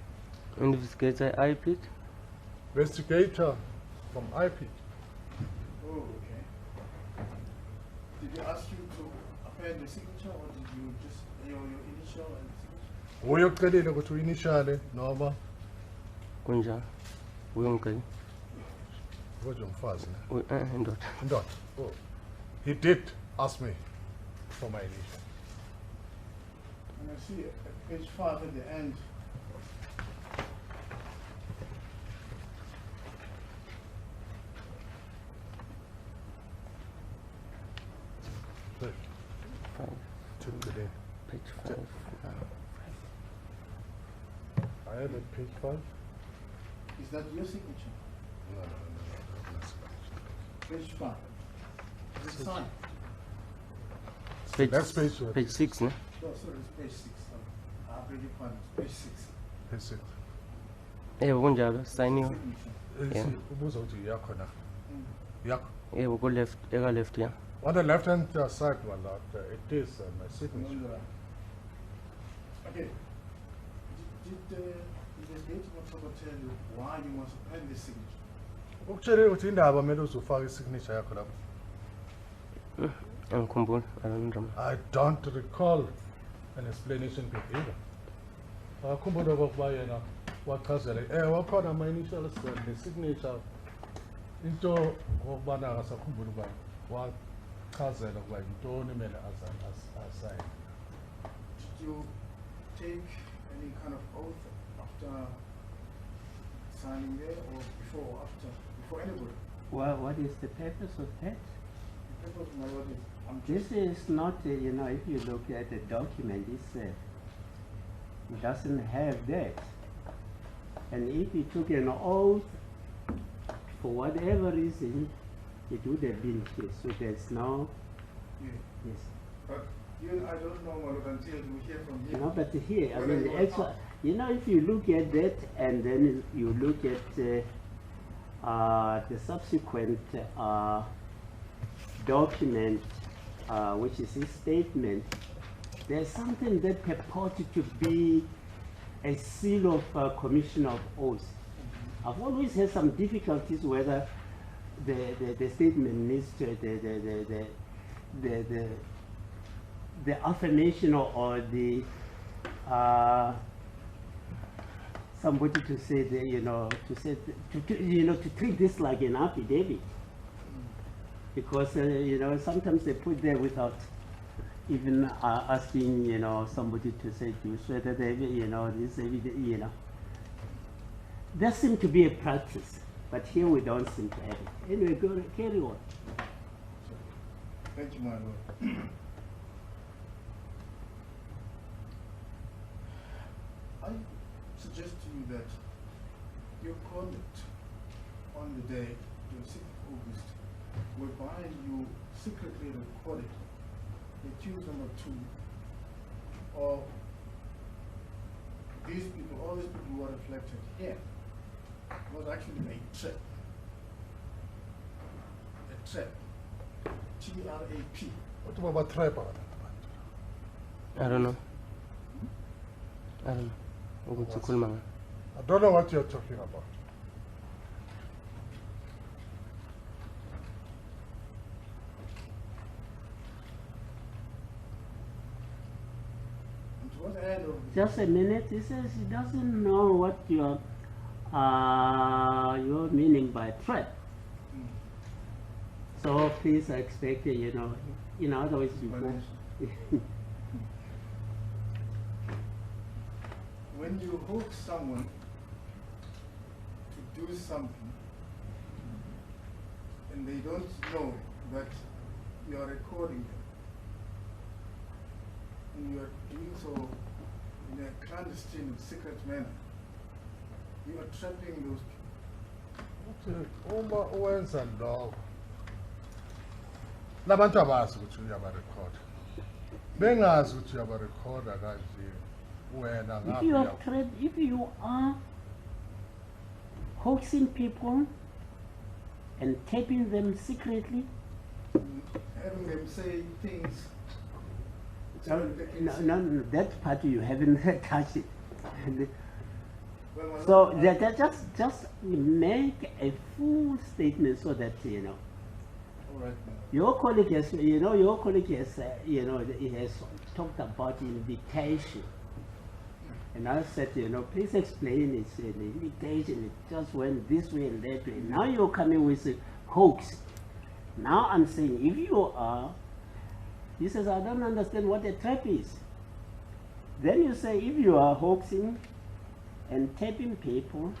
Investigator IP. Investigator from IP. Oh, okay. Did they ask you to append the signature or did you just your initial and signature? Uyoqedile ukuthi initially noma Kunjalo. Uyongqi. ngoje umfazi ne. Indoda. Ndoda. Oh. He did ask me for my initial. And I see at page 5 at the end. Five. Took it in. Page 5. I had at page 5. Is that your signature? No. Page 5. Is it signed? Page, That's page what? page 6, ne? No, sorry, it's page 6. I beg your pardon, it's page 6. Page 6. Kunjalo, sign you. Signature. Yeah. Ubuza ukuthi yakho na. Mm. Yakho. Go left, left, yeah. On the left hand side, my lord, it is my signature. Remember that. Okay. Did Investigative Machoko tell you why you must append this signature? Ukutshele ukuthi indaba kumele uzofaka isignature yakho lapho. Angikhumbuli, I don't remember. I don't recall an explanation bit either. Akukhumbula okokuba yena wachazela wakhona ama initials ne-signature into ngokubana akasakhumbula ukuba wachazela ukuba yintoni kumele asayine. Did you take any kind of oath after signing there or before or after? Before anybody? What is the purpose of that? The purpose of my word is I'm This just is not, if you look at the document, it doesn't have that. And if you took an oath, for whatever reason, it would have been here. So there's no, yeah. yes. But you and I don't know what until we hear from you. No, but here, I Whether mean, you want actually, if you look at that and then you look at the subsequent document, which is his statement, there's something that purported to be a seal of commission of oath. I've always had some difficulties whether the statement needs to the affirmation or the somebody to say to treat this like an affidavit, because sometimes they put there without even asking somebody to say, do you swear that this evidence, there seems to be a practice, but here we don't seem to have it. Anyway, carry on. Thank you, my lord. I suggest to you that your conduct on the day, the 6th of August, whereby you secretly recorded the accused number 2 of these people, all these people who are reflected here, was actually a trap. A trap. T-R-A-P. What about trap? I don't know. I don't know. Ukuthi ukhuluma ngani. I don't know what you're talking about. And towards the end of the Just a minute. He says he doesn't know what your meaning by threat. Mm. So please expect, you know, in other words, before. when you hook someone to do something and they don't know that you are recording them and you are doing so in a clandestine, secret manner, you are trapping those people. Uma uwenza lokho labantu abazi ukuthi uyabarekhoda bengazi ukuthi uyabarekhoda kanje wena If you are hoaxing people and taping them secretly, Having them say things. no, that part you haven't touched it. Well, my So lord, that just make a full statement so that you know. all right, now. Your colleague has, he has talked about invitation. And I said, please explain it's an invitation. It just went this way and that way. Now you're coming with a hoax. Now I'm saying, if you are, he says, I don't understand what a trap is. Then you say, if you are hoaxing and taping people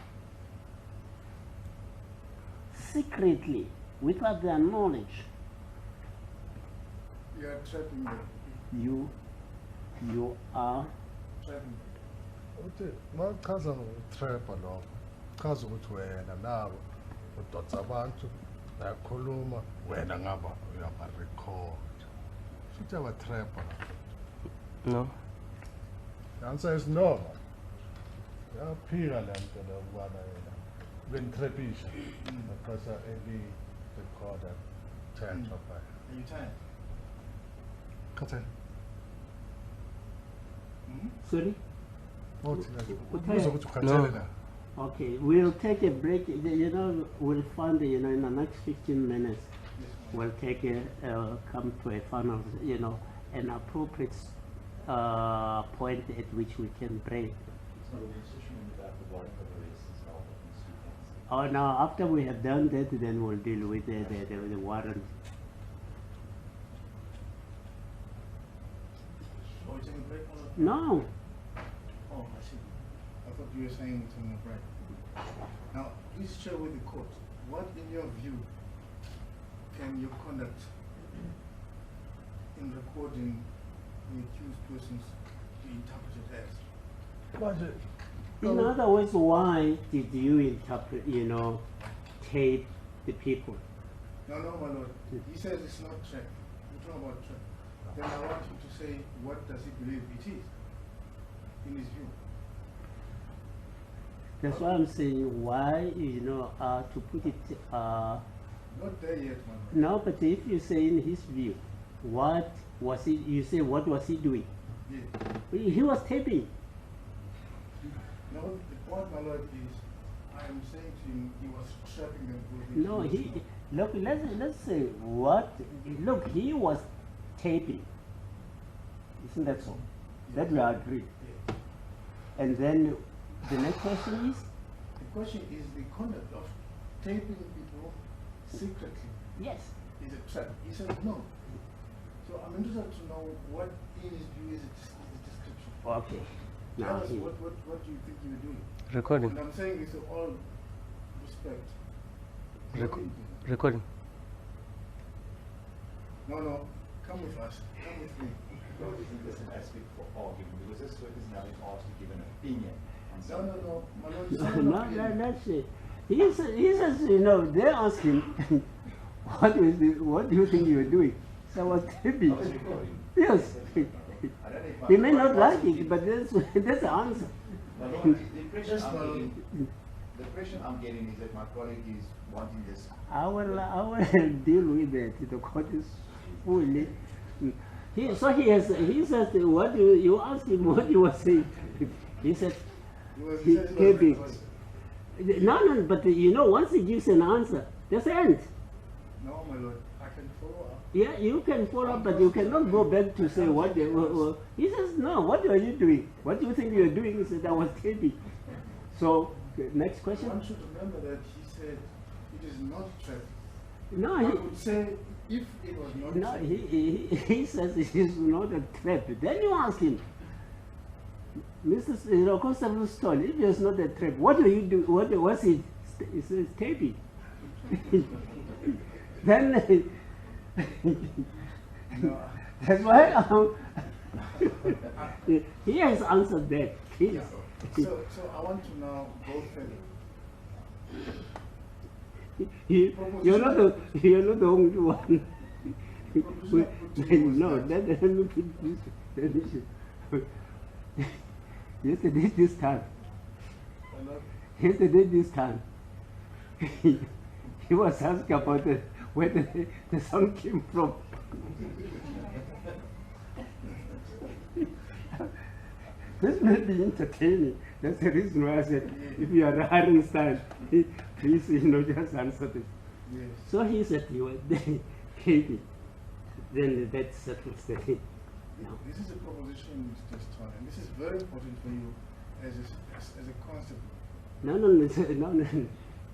secretly without their knowledge, You are trapping them. you are Trapping them. uthi machaza ngokutrapha lokho chaza ukuthi wena nabo udotsa abantu bayakhuluma wena ngaba uyabarekhoda futhi abatrapha No. the answer is no yaphika le nto lokubana yena bentraphisha maxesha eli-recorda thethwa phaya Are you tired? khathele Hmm? sorry. uthi Utheni? ubuza ukuthi ukhathele No. na Okay, we'll take a break. We'll find, in the next 15 minutes, Yes, ma'am. we'll take come to a final, an appropriate point at which we can break. It's not a decision without the warrant of arrest as well. That needs to be cancelled. Oh, now after we have done that, then we'll deal with the warrant. Oh, it's in the break, my lord? No, Oh, I see. I thought you were saying it's in the break. Now, please share with the court, what in your view can your conduct in recording the accused persons be interpreted as? manje in other words, why did you interpret, tape the people? No, my lord. He says it's not track. We're talking about track. Then I want you to say, what does he believe it is, in his view? That's why I'm saying why, to put it, Not there yet, my lord. no, but if you say in his view, what was he, you say what was he doing? Yeah. He was taping. No, the point, my lord, is I am saying to him he was trapping them with the No, accused. let's say look, he was taping. Isn't that so? That we agree. Yeah. And then the next question is, The question is the conduct of taping people secretly yes. is a trap. He said no. So I'm interested to know what in his view is the description. Okay. Tell Now us he, what do you think you're doing? Recording. And I'm saying this with all respect. What Reco- are you doing? Recording. No, come with us. Come with me. Well, isn't this an aspect for argument? Because this witness now is asked to give an opinion on No, something. my lord, it's no, not no, opinion. that's it. He says, they ask him, what do you think you were doing? So I was taping. I was recording. Yes. I don't know if my He may not colleague like it, but that's the answer. My lord, the impression Yes, I'm my lord. getting, the impression I'm getting is that my colleague is wanting this. I will deal with that. The court is fully. He says, what you asked him what he was saying. He said, He said it was KB. recorded. No, but you know, once he gives an answer, that's the end. No, my lord, I can follow up. Yeah, you can follow up, but you cannot go back to say what they were. He says, no, what are you doing? What do you think you're doing? He said, I was taping. So, next question. One should remember that he said it is not traffic. No, I would say if it was not no, traffic, he says it is not a trap. Then you ask him, Mr. Constable Stone, if it's not a trap, what do you do? What was it? He says taping. Then no, that's why he has answered that. Please. so I want to now go further. You're not the only one. No, let me put this. Yesterday this time, he was asked about where the song came from. This may be entertaining. That's the reason why I said, if you are hiring style, please, just answer this. Yes. So he said, you were KB. Then that settles the thing. No. This is a proposition, Mr. Stone, and this is very important for you as a constable. No.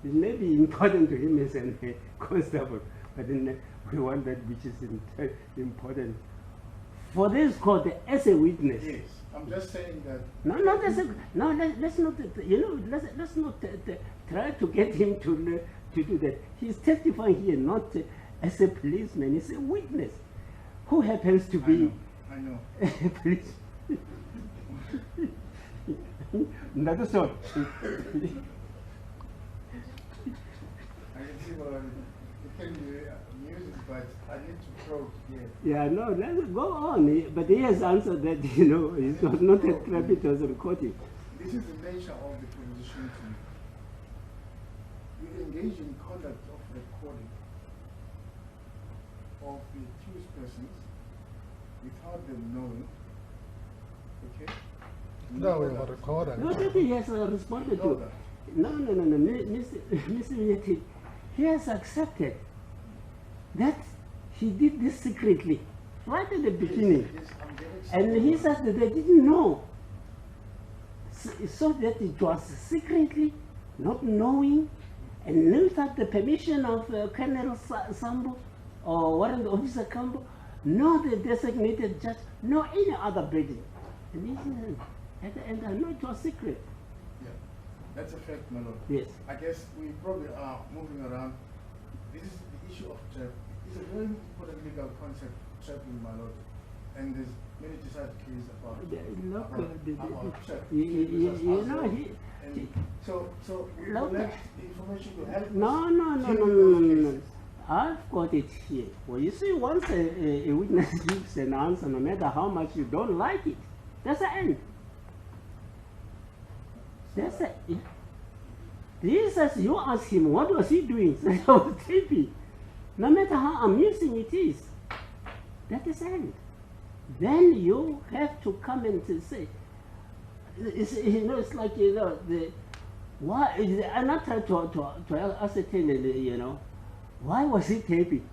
It may be important to him as a constable, but then we want that which is important for this court as a witness. Yes, I'm just saying that. Let's not. Let's not try to get him to do that. He's testifying here not as a policeman. He's a witness who happens to be. I know. Police. Another sort. I can see what you can music, but I need to probe here. Yeah, no, let's go on. But he has answered that, it was not a trap, it was a recording. This is the nature of the proposition to you. You engage in conduct of recording of the accused persons without them knowing, okay? No, we were recording. No, that he has responded You know to. that. No, Mr. Vinetti, he has accepted that he did this secretly, right at the beginning. Yes, I'm getting And he said that they didn't know. So that it was secretly, not knowing, and without the permission of Colonel Sambo or Warrant Officer Cambo, nor the designated judge, nor any other body. And he said, at the end, I know it was secret. Yeah, that's a fact, my lord. Yes. I guess we probably are moving around. This is the issue of trap. It's a very important legal concept, trapping, my lord. And there's many decided cases about trap. So we collect information to help No. I've got it here. Well, you see, once a witness gives an answer, no matter how much you don't like it, that's the end. That's it. He says, you ask him, what was he doing? He said, I was taping. No matter how amusing it is, that is the end. Then you have to come and to say, it's like, why, I'm not trying to ascertain, why was he taping?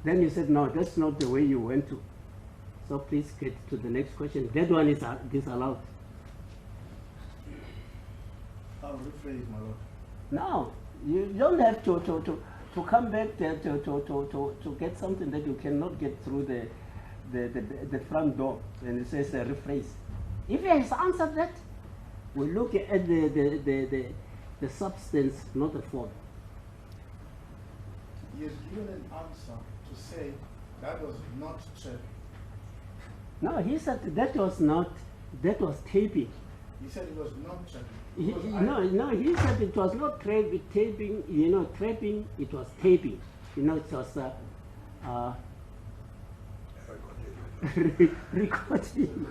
Then you said, no, that's not the way you went to. So please get to the next question. That one is disallowed. I'll rephrase, my lord. No, you don't have to come back there to get something that you cannot get through the front door. And it says rephrase. If he has answered that, we look at the substance, not the form. He has given an answer to say that was not trap. No, he said that was not, that was taping. He said it was not trapping. He said it was not taping, trapping, it was taping. It was recording.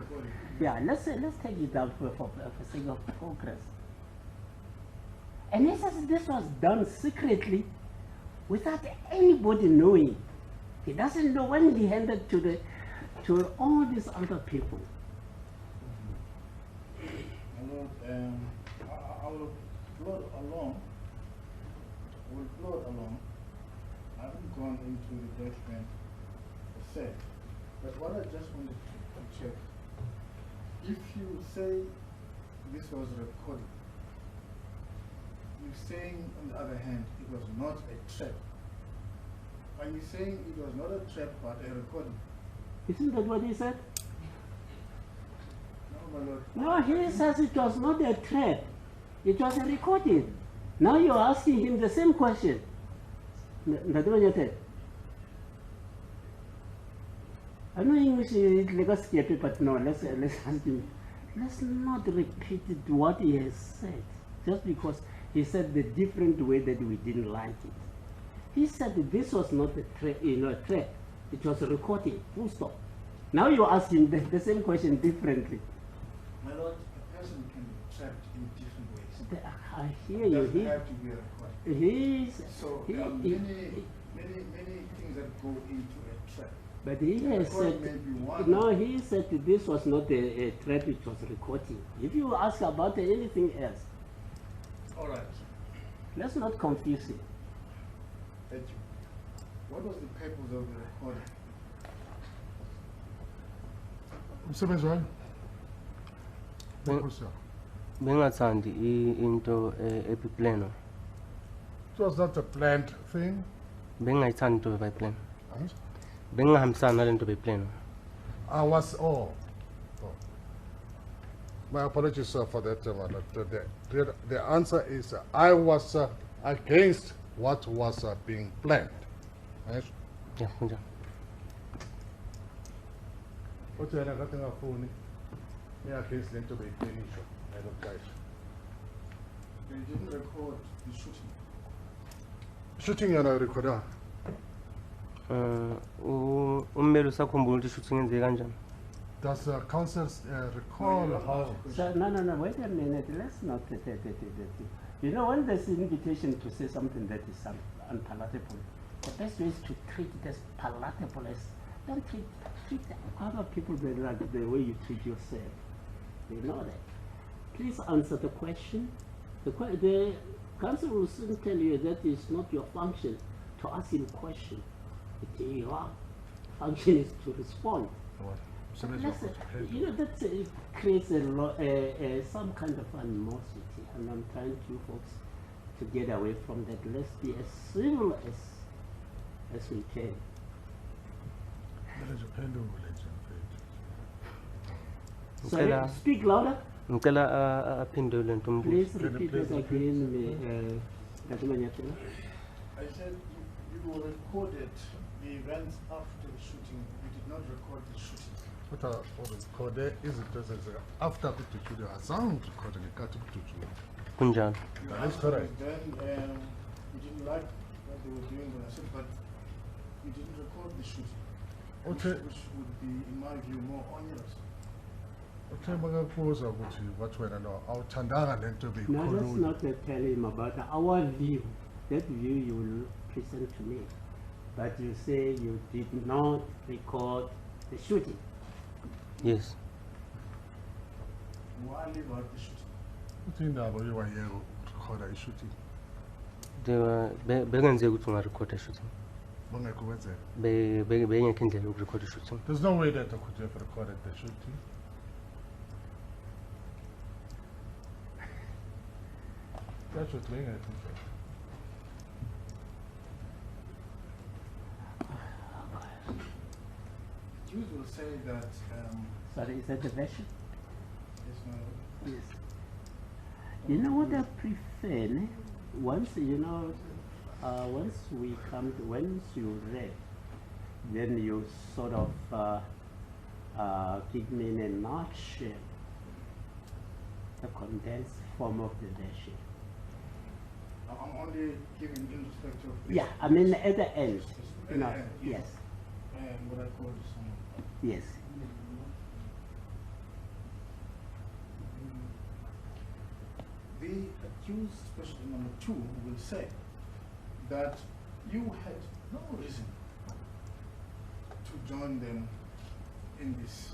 Yeah, let's take it down for sake of progress. And he says this was done secretly without anybody knowing. He doesn't know when he handed to all these other people. Lord, I will plod along. I haven't gone into the document per se, but what I just wanted to check, if you say this was recorded, you're saying on the other hand it was not a trap. Are you saying it was not a trap but a recording? Isn't that what he said? No, my lord. No, he says it was not a threat. It was a recording. Now you're asking him the same question. I know English is like a scary, but no, let's ask him. Let's not repeat what he has said, just because he said the different way that we didn't like it. He said that this was not a threat, a threat. It was a recording, full stop. Now you ask him the same question differently. My lord, a person can be trapped in different ways. I hear It you. doesn't have to be a recording. So there are many things that go into a trap. But he has said, no, he said that this was not a threat, it was recording. If you ask about anything else, All right. let's not confuse it. Thank you. What was the purpose of the recording? Umsebenzi wami? Ben- Nkosi yami. Bengathandi into epiplano. It was not a planned thing. Bengayithandi into bayiplan. Angisho? Bengahambisani nale nto beyiplano. I was, my apologies, sir, for that. The answer is I was against what was being planned. Angisho? Yeah, kunjani. Uthi yena kade ngafuni against lento beyiplanisho nalokuqasha. They didn't record the shooting. Shooting yona recorder. Ummeli usakhumbula ukuthi shooting yenzeke kanjani? Does council recall how? So, no, wait a minute, let's not. You know, when there's an invitation to say something that is unpalatable, the best way is to treat it as palatable as, don't treat other people like the way you treat yourself. You know that. Please answer the question. The council will soon tell you that it's not your function to ask him a question. Your function is to respond. You know, that creates some kind of animosity, and I'm trying you folks to get away from that. Let's be as civil as we can. Sorry, speak louder. Ngicela aphendule ntombuzo. Please repeat it again. I said you recorded the events after the shooting. You did not record the shooting. What I recorded is it after the shooting, I sound recording it, got to Kunjani. You That is asked correct. Then you didn't like what they were doing, but I said, but you didn't record the shooting, Okay. which would be, in my view, more onerous. Okay, bakakubuza ukuthi what wena no awuthandanga lento No, let's beyikhulunywa. not tell him about our view. That view you will present to me. But you say you did not record the shooting. Yes. Why leave out the shooting? Uthi indaba yewayeko ukukhoda i-shooting Bekenzeka ukuthi ungarekhoda shooting. bangekho kwenzeka. Bengekho indlela yokurekhoda shooting. There's no way that I could have recorded the shooting. That's what bengekho indlela. Jews will say that, Sorry, is that the version? yes, my lord. Yes. You know what I prefer? Ne? Once once we come to, once you read, then you sort of give me in a nutshell the condensed form of the version. I'm only giving in respect of. Yeah, I mean at the end. At No, the end, yes, And what I call the summary. yes. The accused, especially number 2, will say that you had no reason to join them in this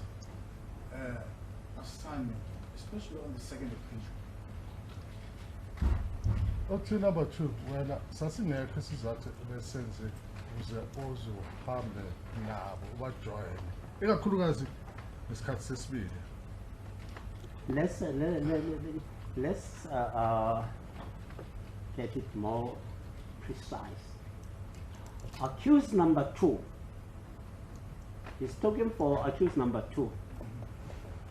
assignment especially on the second occasion. Option number 2, wena sasingekho isizathu besenze uze uzohambe nabo ubajoyine ikakhulukazi ngesikhathi sesibili. Let's get it more precise. Accused number 2. He's talking for accused number 2.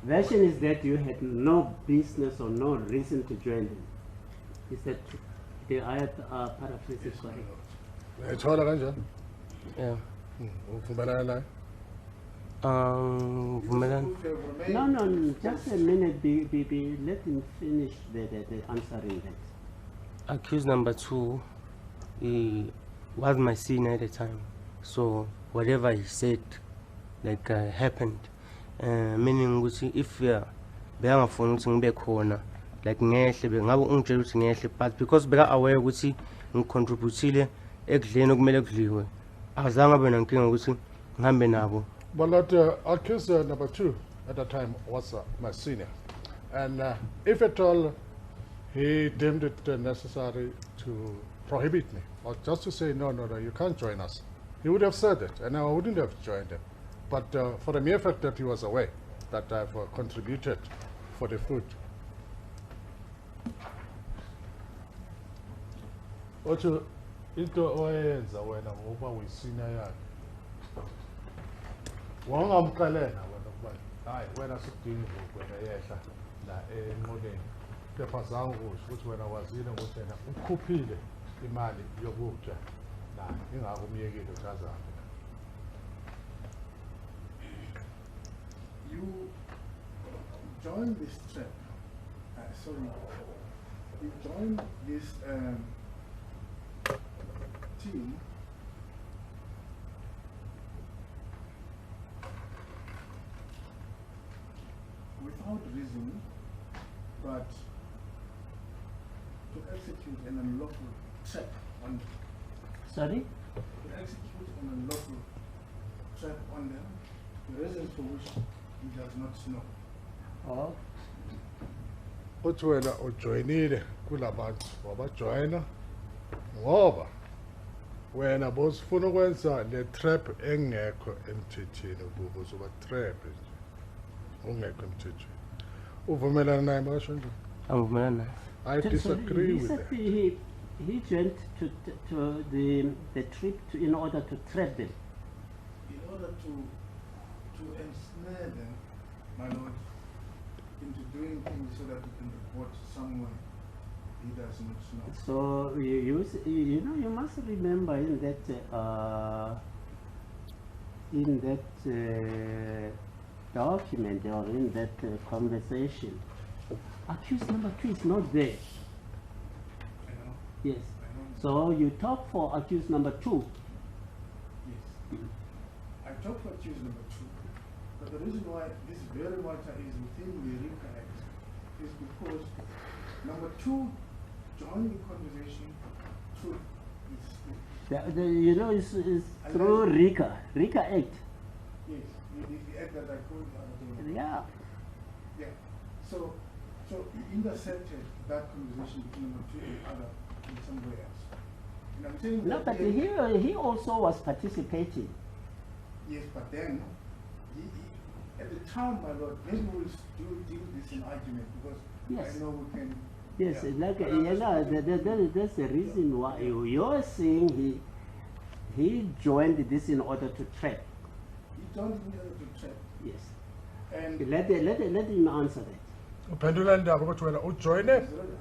Version is that you had no business or no reason to join them. Is that true? The ayat paraphrase is correct. Uyayithola kanjani? Yeah. Uvumelana naye? Vumelana. No, just a minute. Let him finish the answering that. Accused number 2, he was my senior at the time, so whatever he said, like happened. Meaning, if bengafuna ukuthi ngibe khona, like ngehle bengabe ungitshela ukuthi ngehle, but because beka aware ukuthi ngicontributile ekudleni okumele kudliwe, azange abe nankinga ukuthi ngihambe nabo. But accused number 2 at that time was my senior, and if at all he deemed it necessary to prohibit me, or just to say no, you can't join us, he would have said it, and I wouldn't have joined him. But for the mere fact that he was aware that I've contributed for the food. Ocho, into oyenza wena ngoba uyisina yakhe. Wangamkalela wena ukuba hayi wena sikudinga wena yehla la enqoleni. Kepha zange kusho ukuthi wena wazile ukuthi wena ukhuphile imali yokudla la ingakho umyekile uThazana. You joined this trip, you joined this team without reason, but to execute an unlawful trap on them. Sorry? To execute an unlawful trap on them, the reasons for which he does not know. Oh. Uthi wena ujoyinile kulabantu wabajoyina ngoba wena bosifuna ukwenza le trap engekho emthethweni ukuze uba trap nje ungekho emthethweni. Uvumelana naye makasho nje? Angivumelana naye. I disagree with that. He joined to the trip in order to trap them. In order to ensnare them, my lord, into doing things so that he can report someone he does not know. So you know, you must remember in that document or in that conversation, accused number 2 is not there. I know. Yes. I know. So you talk for accused number 2. Yes. I talk for accused number 2. But the reason why this very matter is within the RICA Act is because number 2 joined the conversation through You know, it's through RICA Act. yes, the act that I called the other day. Yeah. Yeah. So he intercepted that conversation between number 2 and the other in somewhere else. And I'm saying No, that but he also was participating. yes, but then he at the time, my lord, maybe we'll do this in argument because Yes. I know we can. Yes, yeah. like But you know, that's the reason why you're saying he joined this in order to trap. He joined in order to trap. Yes. And Let him answer that. Uphendula indaba ukuthi wena ujoyine that's the right answer.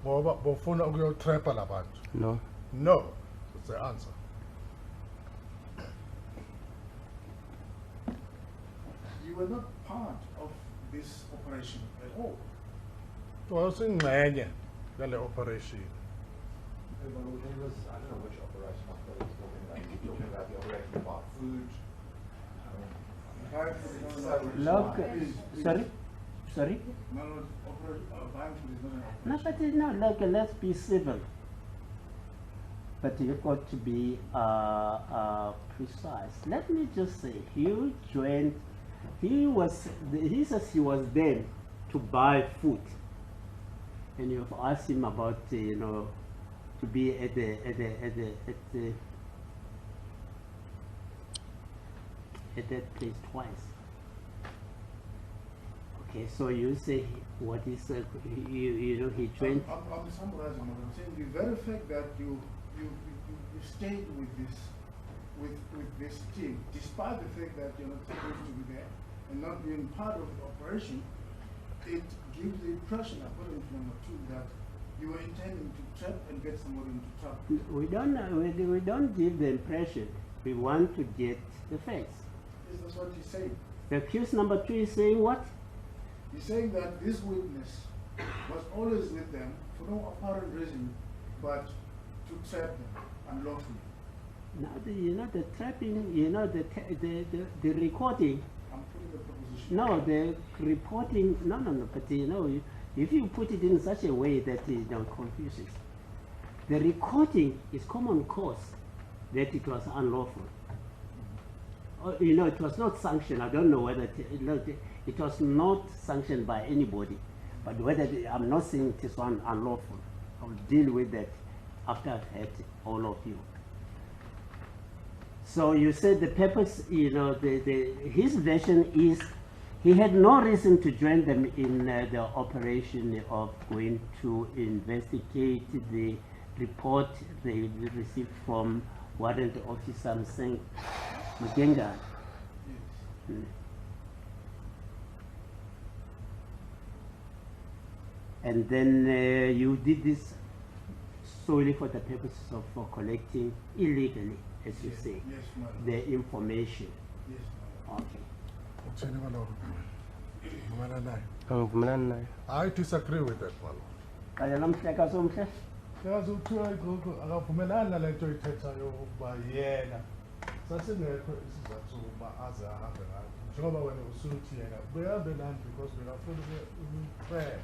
ngoba bofuna ukuyotrapa labantu. No. No, that's the answer. You were not part of this operation at all. Wasingxenye yale operation. I don't know which operation my colleague's talking about. He's talking about the operation about food. Look, sorry? My lord, buying food is not an No, operation. but no, look, let's be civil. But you've got to be precise. Let me just say, he joined. He says he was there to buy food, and you've asked him about you know, to be at the at that place twice. Okay, so you say what is you know, he joined. I'm summarizing what I'm saying. The very fact that you stayed with this team, despite the fact that you're not supposed to be there and not being part of the operation, it gives the impression, according to number 2, that you were intending to trap and get somebody into trouble. We don't give the impression. We want to get the facts. Is this what he's saying? The accused number 2 is saying what? He's saying that this witness was always with them for no apparent reason but to trap them unlawfully. Now, you know, the trapping, you know, the recording. I'm putting the proposition. No, the reporting, no, but you know, if you put it in such a way that it confuses, the recording is common cause that it was unlawful. You know, it was not sanctioned. I don't know whether it was not sanctioned by anybody, but whether I'm not saying it is one unlawful. I'll deal with that after I've heard all of you. So you said the purpose, you know, his version is he had no reason to join them in the operation of going to investigate the report they received from Warrant Officer Magenga. Yes. And then you did this solely for the purposes of collecting illegally, as you Yes, say, yes, madam. the information. Yes, madam. Okay. Uthini ngalokho? Vumelana naye? Angivumelani naye. I disagree with that one. Kaya namhleka somhle. Yazi uthiwa igogo akavumelani nale nto ithethayo ukuba yena sasingekho isizathu sokuba aze ahambe ngayo. Njengoba wena usuthi yena behambe nani because bekafuna ukuprepare.